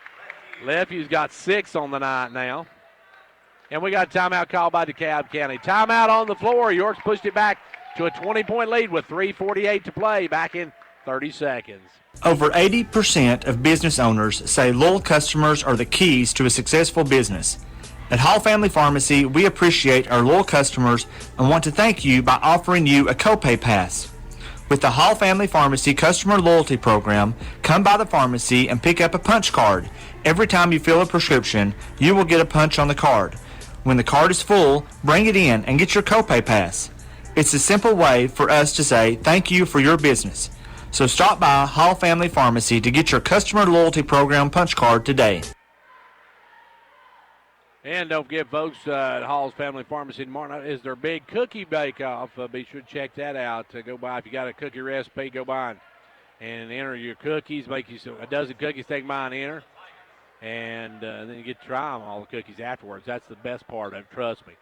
Speaker 1: Lefevue's got 6 on the night now. And we got a timeout called by DeKalb County. Timeout on the floor. York's pushed it back to a 20-point lead with 3:48 to play, back in 30 seconds.
Speaker 9: Over 80% of business owners say loyal customers are the keys to a successful business. At Hall Family Pharmacy, we appreciate our loyal customers and want to thank you by offering you a copay pass. With the Hall Family Pharmacy Customer Loyalty Program, come by the pharmacy and pick up a punch card. Every time you fill a prescription, you will get a punch on the card. When the card is full, bring it in and get your copay pass. It's a simple way for us to say thank you for your business. So stop by Hall Family Pharmacy to get your Customer Loyalty Program punch card today.
Speaker 1: And don't forget, folks, at Hall's Family Pharmacy tomorrow night is their big cookie bake-off. Be sure to check that out. Go by. If you got a cookie recipe, go by and enter your cookies. Make you a dozen cookies, take mine, enter. And then you get to try them, all the cookies afterwards. That's the best part of it, trust me.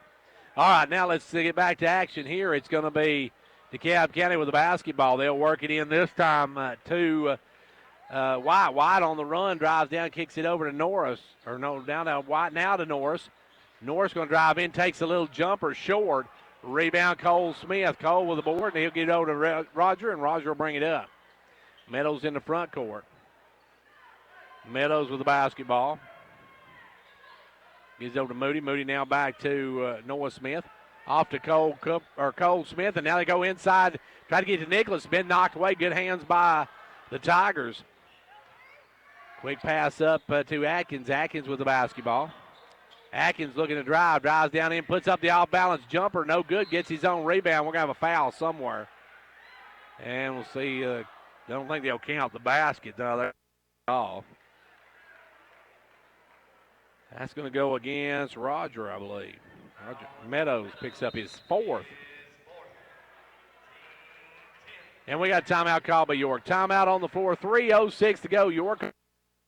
Speaker 1: All right, now let's get back to action here. It's going to be DeKalb County with the basketball. They'll work it in this time to White. White on the run, drives down, kicks it over to Norris. Or no, down to White, now to Norris. Norris going to drive in, takes a little jumper short. Rebound, Cole Smith. Cole with the board, and he'll get it over to Roger, and Roger will bring it up. Meadows in the front court. Meadows with the basketball. Gives it over to Moody. Moody now back to Noah Smith. Off to Cole Smith, and now they go inside. Try to get to Nicholas. Been knocked away. Good hands by the Tigers. Quick pass up to Atkins. Atkins with the basketball. Atkins looking to drive. Drives down in, puts up the off-balance jumper. No good. Gets his own rebound. We're going to have a foul somewhere. And we'll see. I don't think they'll count the basket, though. They're off. That's going to go against Roger, I believe. Roger Meadows picks up his 4th. And we got a timeout called by York. Timeout on the floor. 3:06 to go. York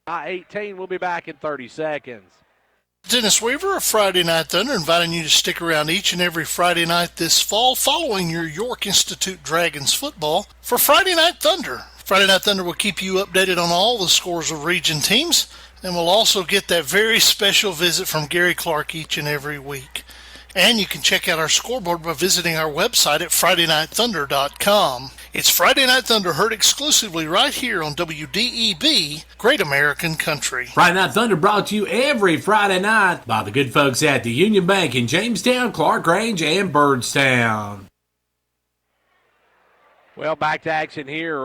Speaker 1: by 18. We'll be back in 30 seconds.
Speaker 20: Dennis Weaver of Friday Night Thunder inviting you to stick around each and every Friday night this fall following your York Institute Dragons football for Friday Night Thunder. Friday Night Thunder will keep you updated on all the scores of region teams, and we'll also get that very special visit from Gary Clark each and every week. And you can check out our scoreboard by visiting our website at FridayNightThunder.com. It's Friday Night Thunder, heard exclusively right here on WDEB, Great American Country.
Speaker 15: Friday Night Thunder brought to you every Friday night by the good folks at the Union Bank in Jamestown, Clark Range, and Byrdstown.
Speaker 1: Well, back to action here.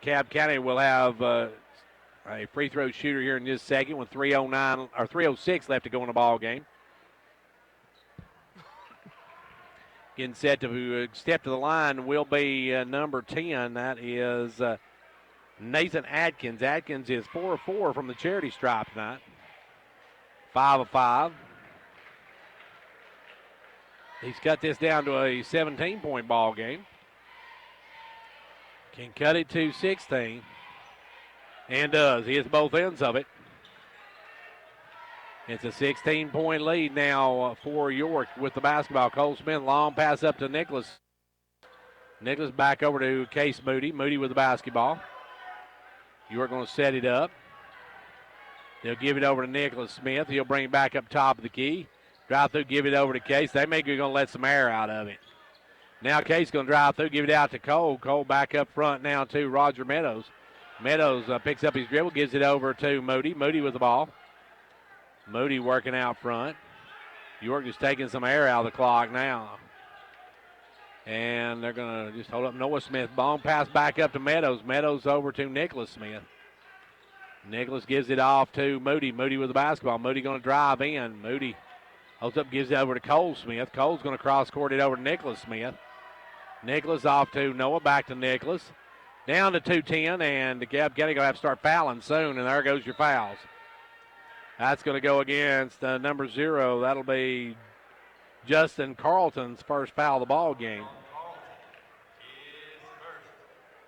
Speaker 1: DeKalb County will have a free throw shooter here in this second with 3:06 left to go in the ball game. Getting set to step to the line will be number 10. That is Nathan Atkins. Atkins is 4 of 4 from the charity stripe tonight. 5 of 5. He's cut this down to a 17-point ball game. Can cut it to 16. And does. He hits both ends of it. It's a 16-point lead now for York with the basketball. Cole Smith, long pass up to Nicholas. Nicholas back over to Case Moody. Moody with the basketball. York going to set it up. They'll give it over to Nicholas Smith. He'll bring it back up top of the key. Drive through, give it over to Case. They may be going to let some air out of it. Now Case going to drive through, give it out to Cole. Cole back up front now to Roger Meadows. Meadows picks up his dribble, gives it over to Moody. Moody with the ball. Moody working out front. York just taking some air out of the clock now. And they're going to just hold up Noah Smith. Long pass back up to Meadows. Meadows over to Nicholas Smith. Nicholas gives it off to Moody. Moody with the basketball. Moody going to drive in. Moody holds up, gives it over to Cole Smith. Cole's going to cross court it over to Nicholas Smith. Nicholas off to Noah, back to Nicholas. Down to 2:10, and the DeKalb County going to have to start fouling soon, and there goes your fouls. That's going to go against number 0. That'll be Justin Carlton's first foul of the ball game.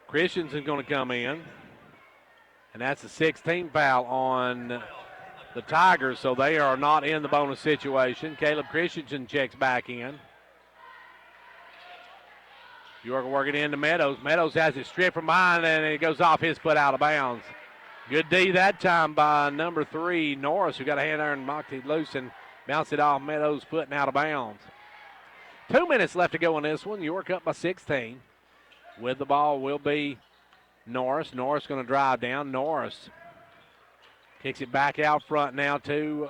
Speaker 1: Christensen's going to come in, and that's a 16 foul on the Tigers, so they are not in the bonus situation. Caleb Christensen checks back in. York working into Meadows. Meadows has it stripped from behind, and it goes off his foot out of bounds. Good D that time by number 3, Norris, who got a hand there and knocked it loose and bounced it off Meadows' foot and out of bounds. 2 minutes left to go on this one. York up by 16. With the ball will be Norris. Norris going to drive down. Norris kicks it back out front now to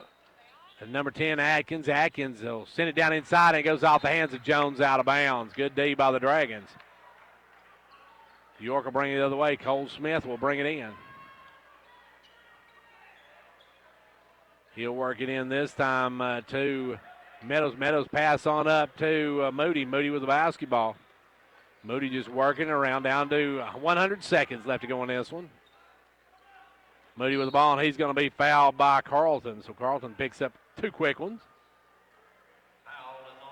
Speaker 1: number 10, Atkins. Atkins will send it down inside, and it goes off the hands of Jones out of bounds. Good D by the Dragons. York will bring it the other way. Cole Smith will bring it in. He'll work it in this time to Meadows. Meadows pass on up to Moody. Moody with the basketball. Moody just working around down to 100 seconds left to go on this one. Moody with the ball, and he's going to be fouled by Carlton. So Carlton picks up 2 quick ones.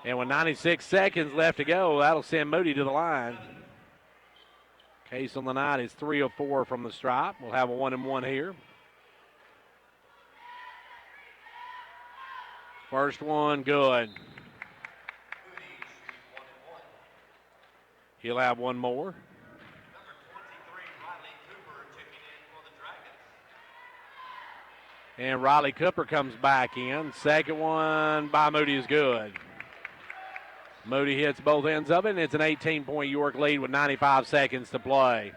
Speaker 1: And with 96 seconds left to go, that'll send Moody to the line. Case on the night is 3 of 4 from the stripe. We'll have a 1-and-1 here. First one, good. He'll have one more. And Riley Cooper comes back in. Second one by Moody is good. Moody hits both ends of it, and it's an 18-point York lead with 95 seconds to play.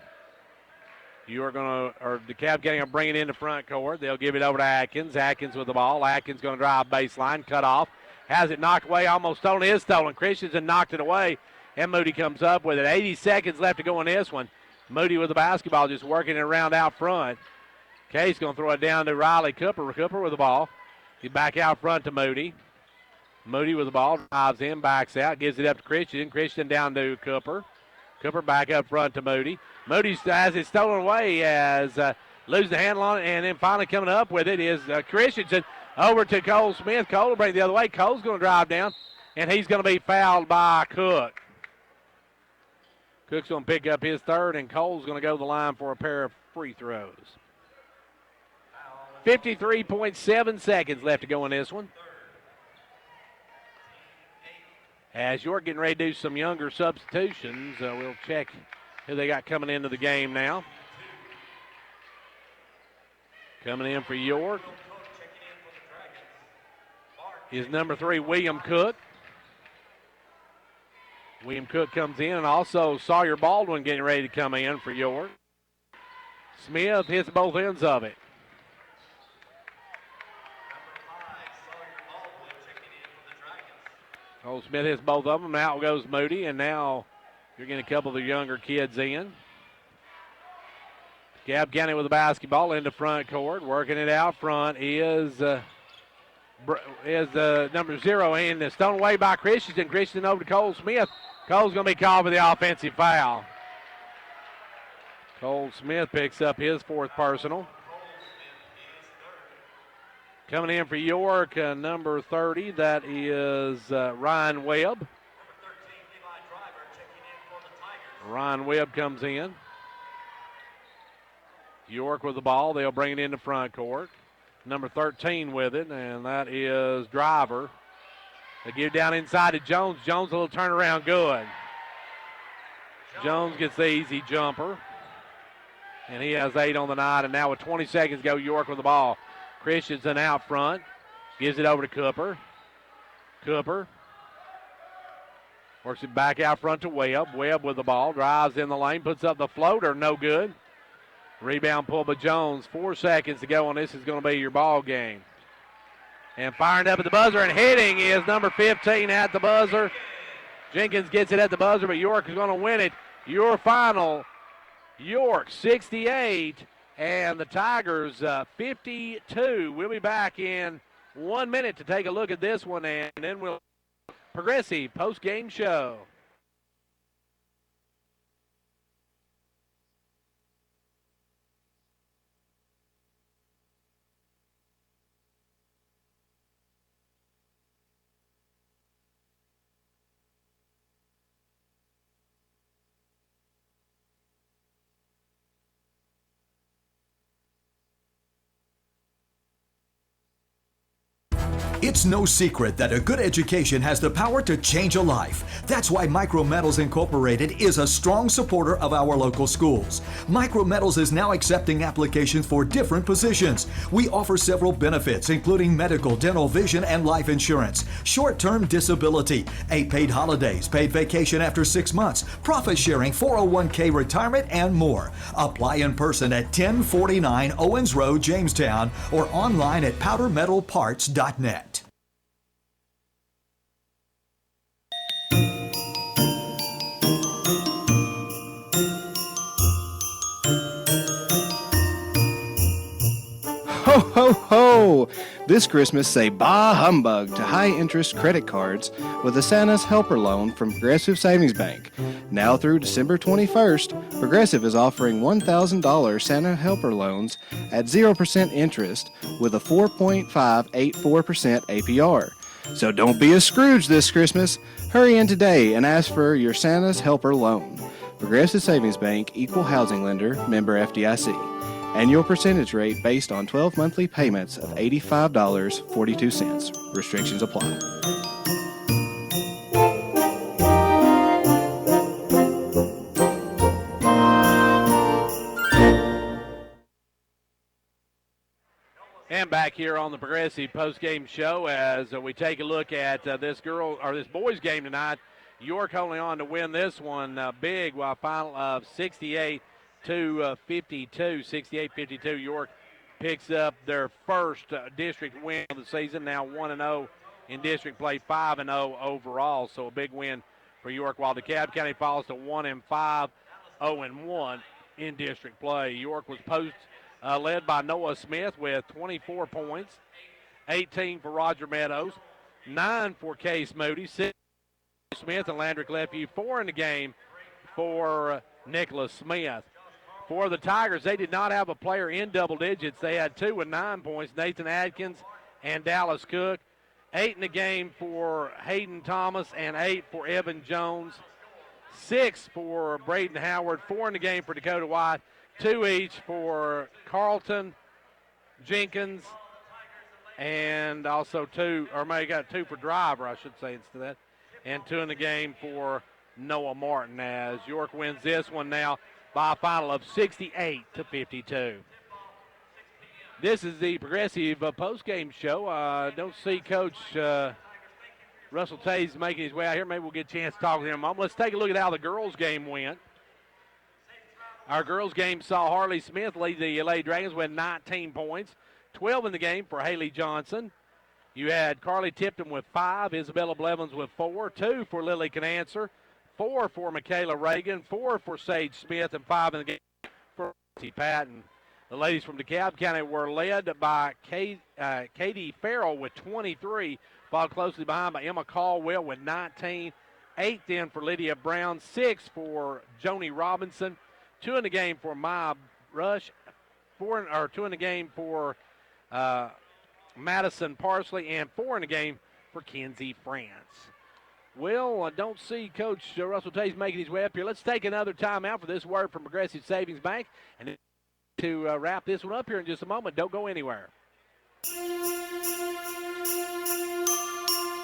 Speaker 1: DeKalb County will bring it into front court. They'll give it over to Atkins. Atkins with the ball. Atkins going to drive baseline, cut off. Has it knocked away, almost stolen. Is stolen. Christensen knocked it away, and Moody comes up with it. 80 seconds left to go on this one. Moody with the basketball, just working it around out front. Kay's going to throw it down to Riley Cooper. Cooper with the ball. He's back out front to Moody. Moody with the ball, drives in, backs out, gives it up to Christian. Christian down to Cooper. Cooper back up front to Moody. Moody has it stolen away as loses the handle on it, and then finally coming up with it is Christensen over to Cole Smith. Cole will bring it the other way. Cole's going to drive down, and he's going to be fouled by Cook. Cook's going to pick up his third, and Cole's going to go to the line for a pair of free throws. 53.7 seconds left to go in this one. As York getting ready to do some younger substitutions, we'll check who they got coming into the game now. Coming in for York is number 3, William Cook. William Cook comes in, and also Sawyer Baldwin getting ready to come in for York. Smith hits both ends of it. Cole Smith hits both of them. Out goes Moody, and now you're getting a couple of the younger kids in. DeKalb County with the basketball into front court. Working it out front is number 0, and stoned away by Christensen. Christensen over to Cole Smith. Cole's going to be called for the offensive foul. Cole Smith picks up his 4th personal. Coming in for York, number 30, that is Ryan Webb. Ryan Webb comes in. York with the ball. They'll bring it into front court. Number 13 with it, and that is Driver. They give down inside to Jones. Jones a little turnaround, good. Jones gets the easy jumper, and he has 8 on the night. And now with 20 seconds to go, York with the ball. Christensen out front, gives it over to Cooper. Cooper works it back out front to Webb. Webb with the ball, drives in the lane, puts up the floater, no good. Rebound pulled by Jones. 4 seconds to go, and this is going to be your ball game. And firing up at the buzzer and hitting is number 15 at the buzzer. Jenkins gets it at the buzzer, but York is going to win it. Your final, York 68. And the Tigers 52. We'll be back in 1 minute to take a look at this one, and then we'll Progressive post-game show.
Speaker 6: It's no secret that a good education has the power to change a life. That's why Micro Metals Incorporated is a strong supporter of our local schools. Micro Metals is now accepting applications for different positions. We offer several benefits, including medical, dental, vision, and life insurance, short-term disability, 8 paid holidays, paid vacation after 6 months, profit sharing, 401k retirement, and more. Apply in person at 1049 Owens Road, Jamestown, or online at powdermetalparts.net.
Speaker 21: Ho, ho, ho! This Christmas, say bah humbug to high-interest credit cards with a Santa's Helper loan from Progressive Savings Bank. Now through December 21st, Progressive is offering $1,000 Santa Helper loans at 0% interest with a 4.584% APR. So don't be a Scrooge this Christmas. Hurry in today and ask for your Santa's Helper loan. Progressive Savings Bank, Equal Housing Lender, member FDIC. Annual percentage rate based on 12 monthly payments of $85.42. Restrictions apply.
Speaker 1: And back here on the Progressive postgame show as we take a look at this boys game tonight. York holding on to win this one big, while final of 68-52, 68-52. York picks up their first district win of the season, now 1-0 in district play, 5-0 overall. So a big win for York, while DeKalb County falls to 1-5, 0-1 in district play. York was led by Noah Smith with 24 points, 18 for Roger Meadows, 9 for Case Moody, 6 for Smith and Landry Lefevue, 4 in the game for Nicholas Smith. For the Tigers, they did not have a player in double digits. They had 2 with 9 points, Nathan Adkins and Dallas Cook. 8 in the game for Hayden Thomas and 8 for Evan Jones. 6 for Braden Howard, 4 in the game for Dakota White, 2 each for Carlton Jenkins, and also 2 for Driver, I should say, instead of that, and 2 in the game for Noah Martin, as York wins this one now by a final of 68-52. This is the Progressive postgame show. Don't see Coach Russell Tays making his way out here. Maybe we'll get a chance to talk to him in a moment. Let's take a look at how the girls' game went. Our girls' game saw Harley Smith lead the LA Dragons with 19 points, 12 in the game for Haley Johnson. You had Carly Tipton with 5, Isabella Blevins with 4, 2 for Lily Canancer, 4 for Michaela Reagan, 4 for Sage Smith, and 5 in the game for Nancy Patton. The ladies from DeKalb County were led by Katie Farrell with 23, followed closely behind by Emma Caldwell with 19, 8 then for Lydia Brown, 6 for Joni Robinson, 2 in the game for Maya Rush, 2 in the game for Madison Parsley, and 4 in the game for Kenzie France. Well, I don't see Coach Russell Tays making his way up here. Let's take another timeout for this word from Progressive Savings Bank, and then to wrap this one up here in just a moment. Don't go anywhere.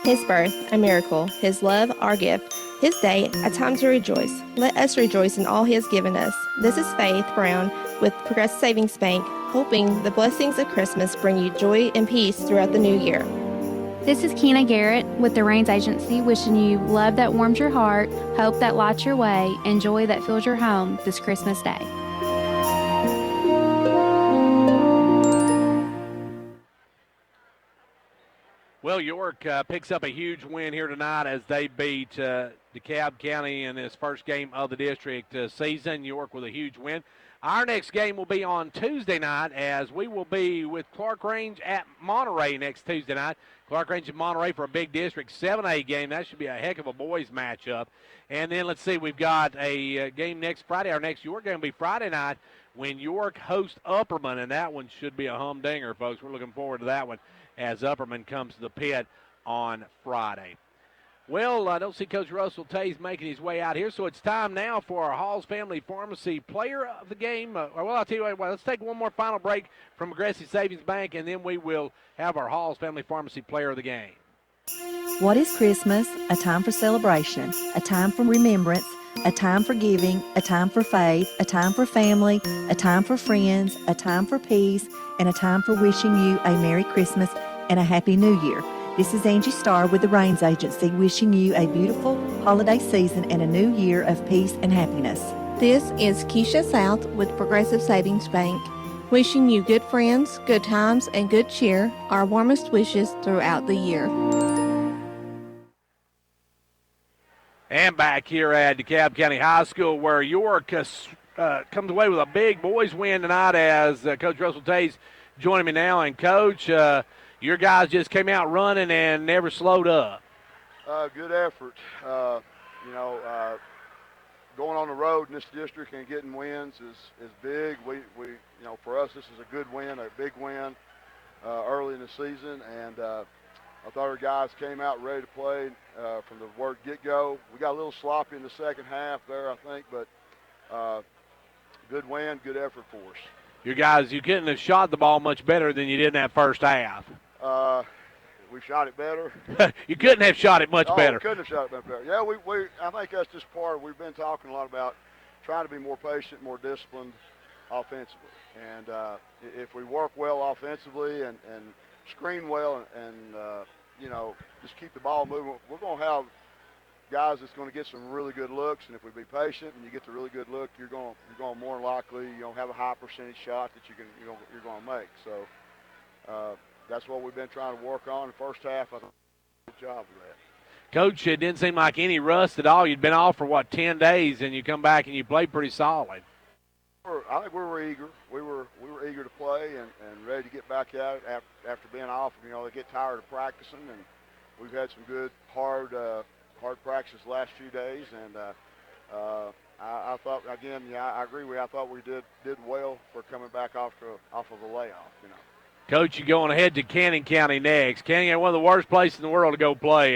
Speaker 22: His birth, a miracle. His love, our gift. His day, a time to rejoice. Let us rejoice in all he has given us. This is Faith Brown with Progressive Savings Bank, hoping the blessings of Christmas bring you joy and peace throughout the new year.
Speaker 23: This is Keena Garrett with the Rains Agency, wishing you love that warms your heart, hope that lights your way, and joy that fills your home this Christmas day.
Speaker 1: Well, York picks up a huge win here tonight as they beat DeKalb County in this first game of the district season. York with a huge win. Our next game will be on Tuesday night, as we will be with Clark Range at Monterey next Tuesday night. Clark Range at Monterey for a big district 7A game. That should be a heck of a boys matchup. And then let's see, we've got a game next Friday. Our next York game will be Friday night when York hosts Upperman, and that one should be a humdinger, folks. We're looking forward to that one as Upperman comes to the pit on Friday. Well, I don't see Coach Russell Tays making his way out here, so it's time now for our Halls Family Pharmacy Player of the Game. Well, I'll tell you what, let's take one more final break from Progressive Savings Bank, and then we will have our Halls Family Pharmacy Player of the Game.
Speaker 4: What is Christmas? A time for celebration, a time for remembrance, a time for giving, a time for faith, a time for family, a time for friends, a time for peace, and a time for wishing you a Merry Christmas and a Happy New Year. This is Angie Starr with the Rains Agency wishing you a beautiful holiday season and a new year of peace and happiness.
Speaker 22: This is Keisha South with Progressive Savings Bank, wishing you good friends, good times, and good cheer. Our warmest wishes throughout the year.
Speaker 1: And back here at DeKalb County High School, where York comes away with a big boys win tonight, as Coach Russell Tays joining me now. And Coach, your guys just came out running and never slowed up.
Speaker 10: Good effort. Going on the road in this district and getting wins is big. We for us, this is a good win, a big win early in the season, and I thought our guys came out ready to play from the word get-go. We got a little sloppy in the second half there, I think, but good win, good effort for us.
Speaker 1: You guys, you couldn't have shot the ball much better than you did in that first half.
Speaker 10: We shot it better.
Speaker 1: You couldn't have shot it much better.
Speaker 10: We couldn't have shot it much better. Yeah, I think that's just part of, we've been talking a lot about trying to be more patient, more disciplined offensively. And if we work well offensively and screen well and just keep the ball moving, we're going to have guys that's going to get some really good looks. And if we be patient and you get the really good look, you're going more likely have a high percentage shot that you're going to make. So that's what we've been trying to work on. In the first half, I think we did a good job of that.
Speaker 1: Coach, it didn't seem like any rust at all. You'd been off for 10 days, and you come back and you played pretty solid.
Speaker 10: I think we were eager. We were eager to play and ready to get back at it after being off. They get tired of practicing, and we've had some good hard practices the last few days. And I thought, again, I agree with you. I thought we did well for coming back off of the layoff.
Speaker 1: Coach, you're going ahead to Cannon County next. Cannon, one of the worst places in the world to go play.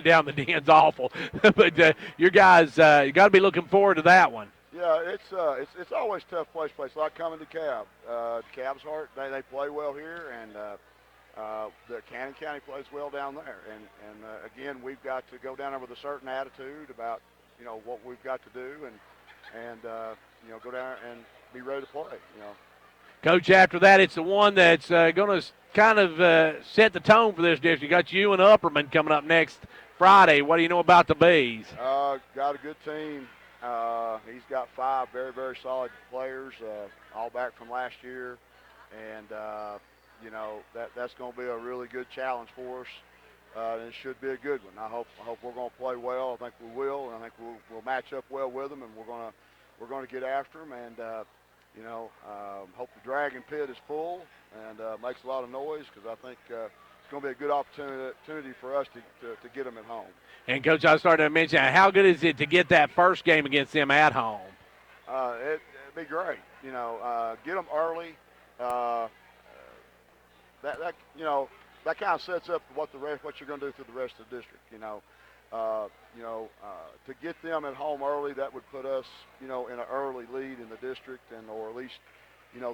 Speaker 1: Down the Den's awful. But your guys, you got to be looking forward to that one.
Speaker 10: Yeah, it's always a tough place to play. It's like coming to DeKalb. DeKalb's hard. They play well here, and the Cannon County plays well down there. And again, we've got to go down there with a certain attitude about what we've got to do, and go down and be ready to play.
Speaker 1: Coach, after that, it's the one that's going to kind of set the tone for this district. You got you and Upperman coming up next Friday. What do you know about the Bees?
Speaker 10: Got a good team. He's got 5 very, very solid players, all back from last year. And, that's going to be a really good challenge for us. And it should be a good one. I hope we're going to play well. I think we will. And I think we'll match up well with them, and we're going to get after them. And, hope the Dragon Pit is full and makes a lot of noise, because I think it's going to be a good opportunity for us to get them at home.
Speaker 1: And, Coach, I started to mention, how good is it to get that first game against them at home?
Speaker 10: It'd be great. Get them early. That kind of sets up what you're going to do through the rest of the district. To get them at home early, that would put us, in an early lead in the district, or at least,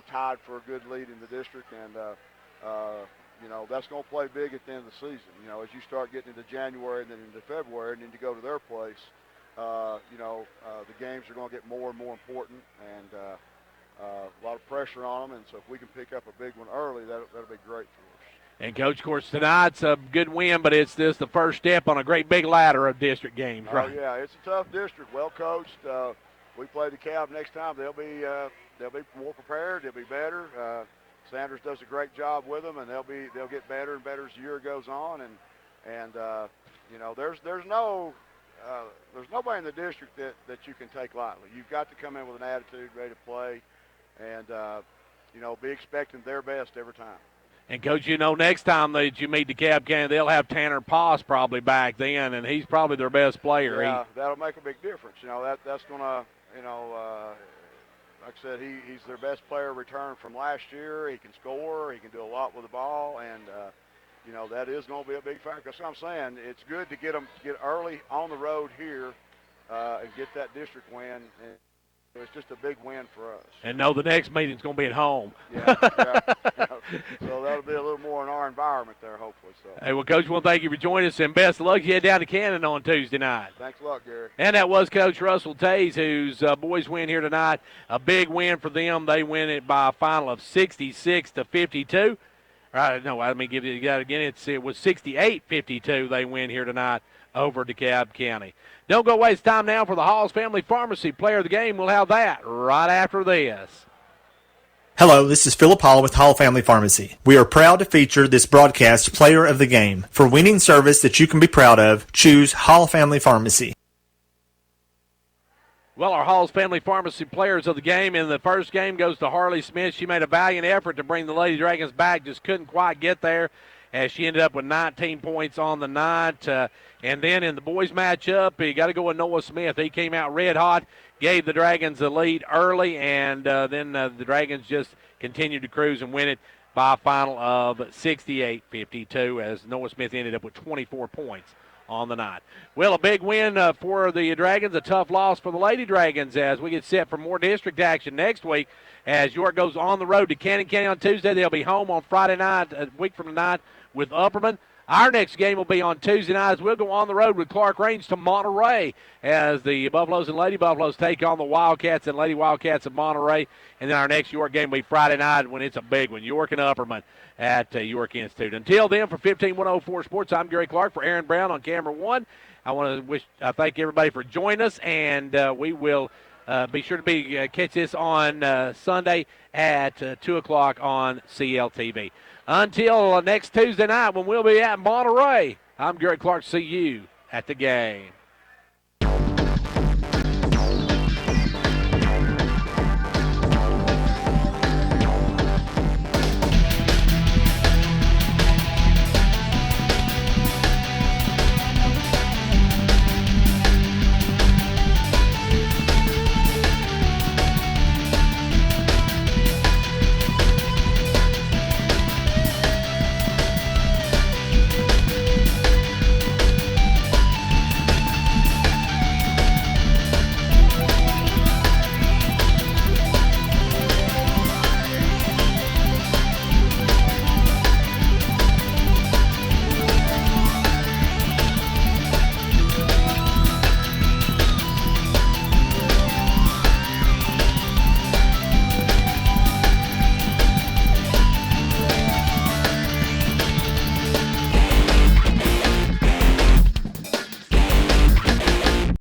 Speaker 10: tied for a good lead in the district. And that's going to play big at the end of the season. As you start getting into January and then into February, and then you go to their place, the games are going to get more and more important, and a lot of pressure on them. And so if we can pick up a big one early, that'll be great for us.
Speaker 1: And, Coach, of course, tonight's a good win, but it's just the first step on a great big ladder of district games, right?
Speaker 10: Oh, yeah, it's a tough district, well coached. We play DeKalb next time. They'll be more prepared. They'll be better. Sanders does a great job with them, and they'll get better and better as the year goes on. And there's nobody in the district that you can take lightly. You've got to come in with an attitude, ready to play, and be expecting their best every time.
Speaker 1: And, Coach, next time that you meet DeKalb County, they'll have Tanner Poss probably back then, and he's probably their best player.
Speaker 10: Yeah, that'll make a big difference. That's going to, like I said, he's their best player returned from last year. He can score. He can do a lot with the ball. And, you know, that is going to be a big factor. That's what I'm saying. It's good to get them get early on the road here and get that district win. And it's just a big win for us.
Speaker 1: And know the next meeting's going to be at home.
Speaker 10: Yeah. So that'll be a little more in our environment there, hopefully. So.
Speaker 1: Hey, well, Coach, well, thank you for joining us, and best of luck. You head down to Cannon on Tuesday night.
Speaker 10: Thanks a lot, Gary.
Speaker 1: And that was Coach Russell Tays, whose boys win here tonight. A big win for them. They win it by a final of 66-52. No, let me give you that again. It was 68-52 they win here tonight over DeKalb County. Don't go waste time now for the Halls Family Pharmacy Player of the Game. We'll have that right after this.
Speaker 9: Hello, this is Philip Hall with Hall Family Pharmacy. We are proud to feature this broadcast Player of the Game. For winning service that you can be proud of, choose Hall Family Pharmacy.
Speaker 1: Well, our Halls Family Pharmacy Players of the Game in the first game goes to Harley Smith. She made a valiant effort to bring the Lady Dragons back, just couldn't quite get there, as she ended up with 19 points on the night. And then in the boys matchup, you got to go with Noah Smith. He came out red hot, gave the Dragons the lead early, and then the Dragons just continued to cruise and win it by a final of 68-52, as Noah Smith ended up with 24 points on the night. Well, a big win for the Dragons, a tough loss for the Lady Dragons as we get set for more district action next week as York goes on the road to Cannon County on Tuesday. They'll be home on Friday night, a week from tonight, with Upperman. Our next game will be on Tuesday night as we'll go on the road with Clark Range to Monterey as the Buffaloes and Lady Buffaloes take on the Wildcats and Lady Wildcats of Monterey. And then our next York game will be Friday night when it's a big one, York and Upperman at York Institute. Until then, for 15104 Sports, I'm Gary Clark. For Aaron Brown on camera one, I want to thank everybody for joining us, and we will be sure to catch this on Sunday at 2 o'clock on CLTV. Until next Tuesday night when we'll be at Monterey, I'm Gary Clark. See you at the game.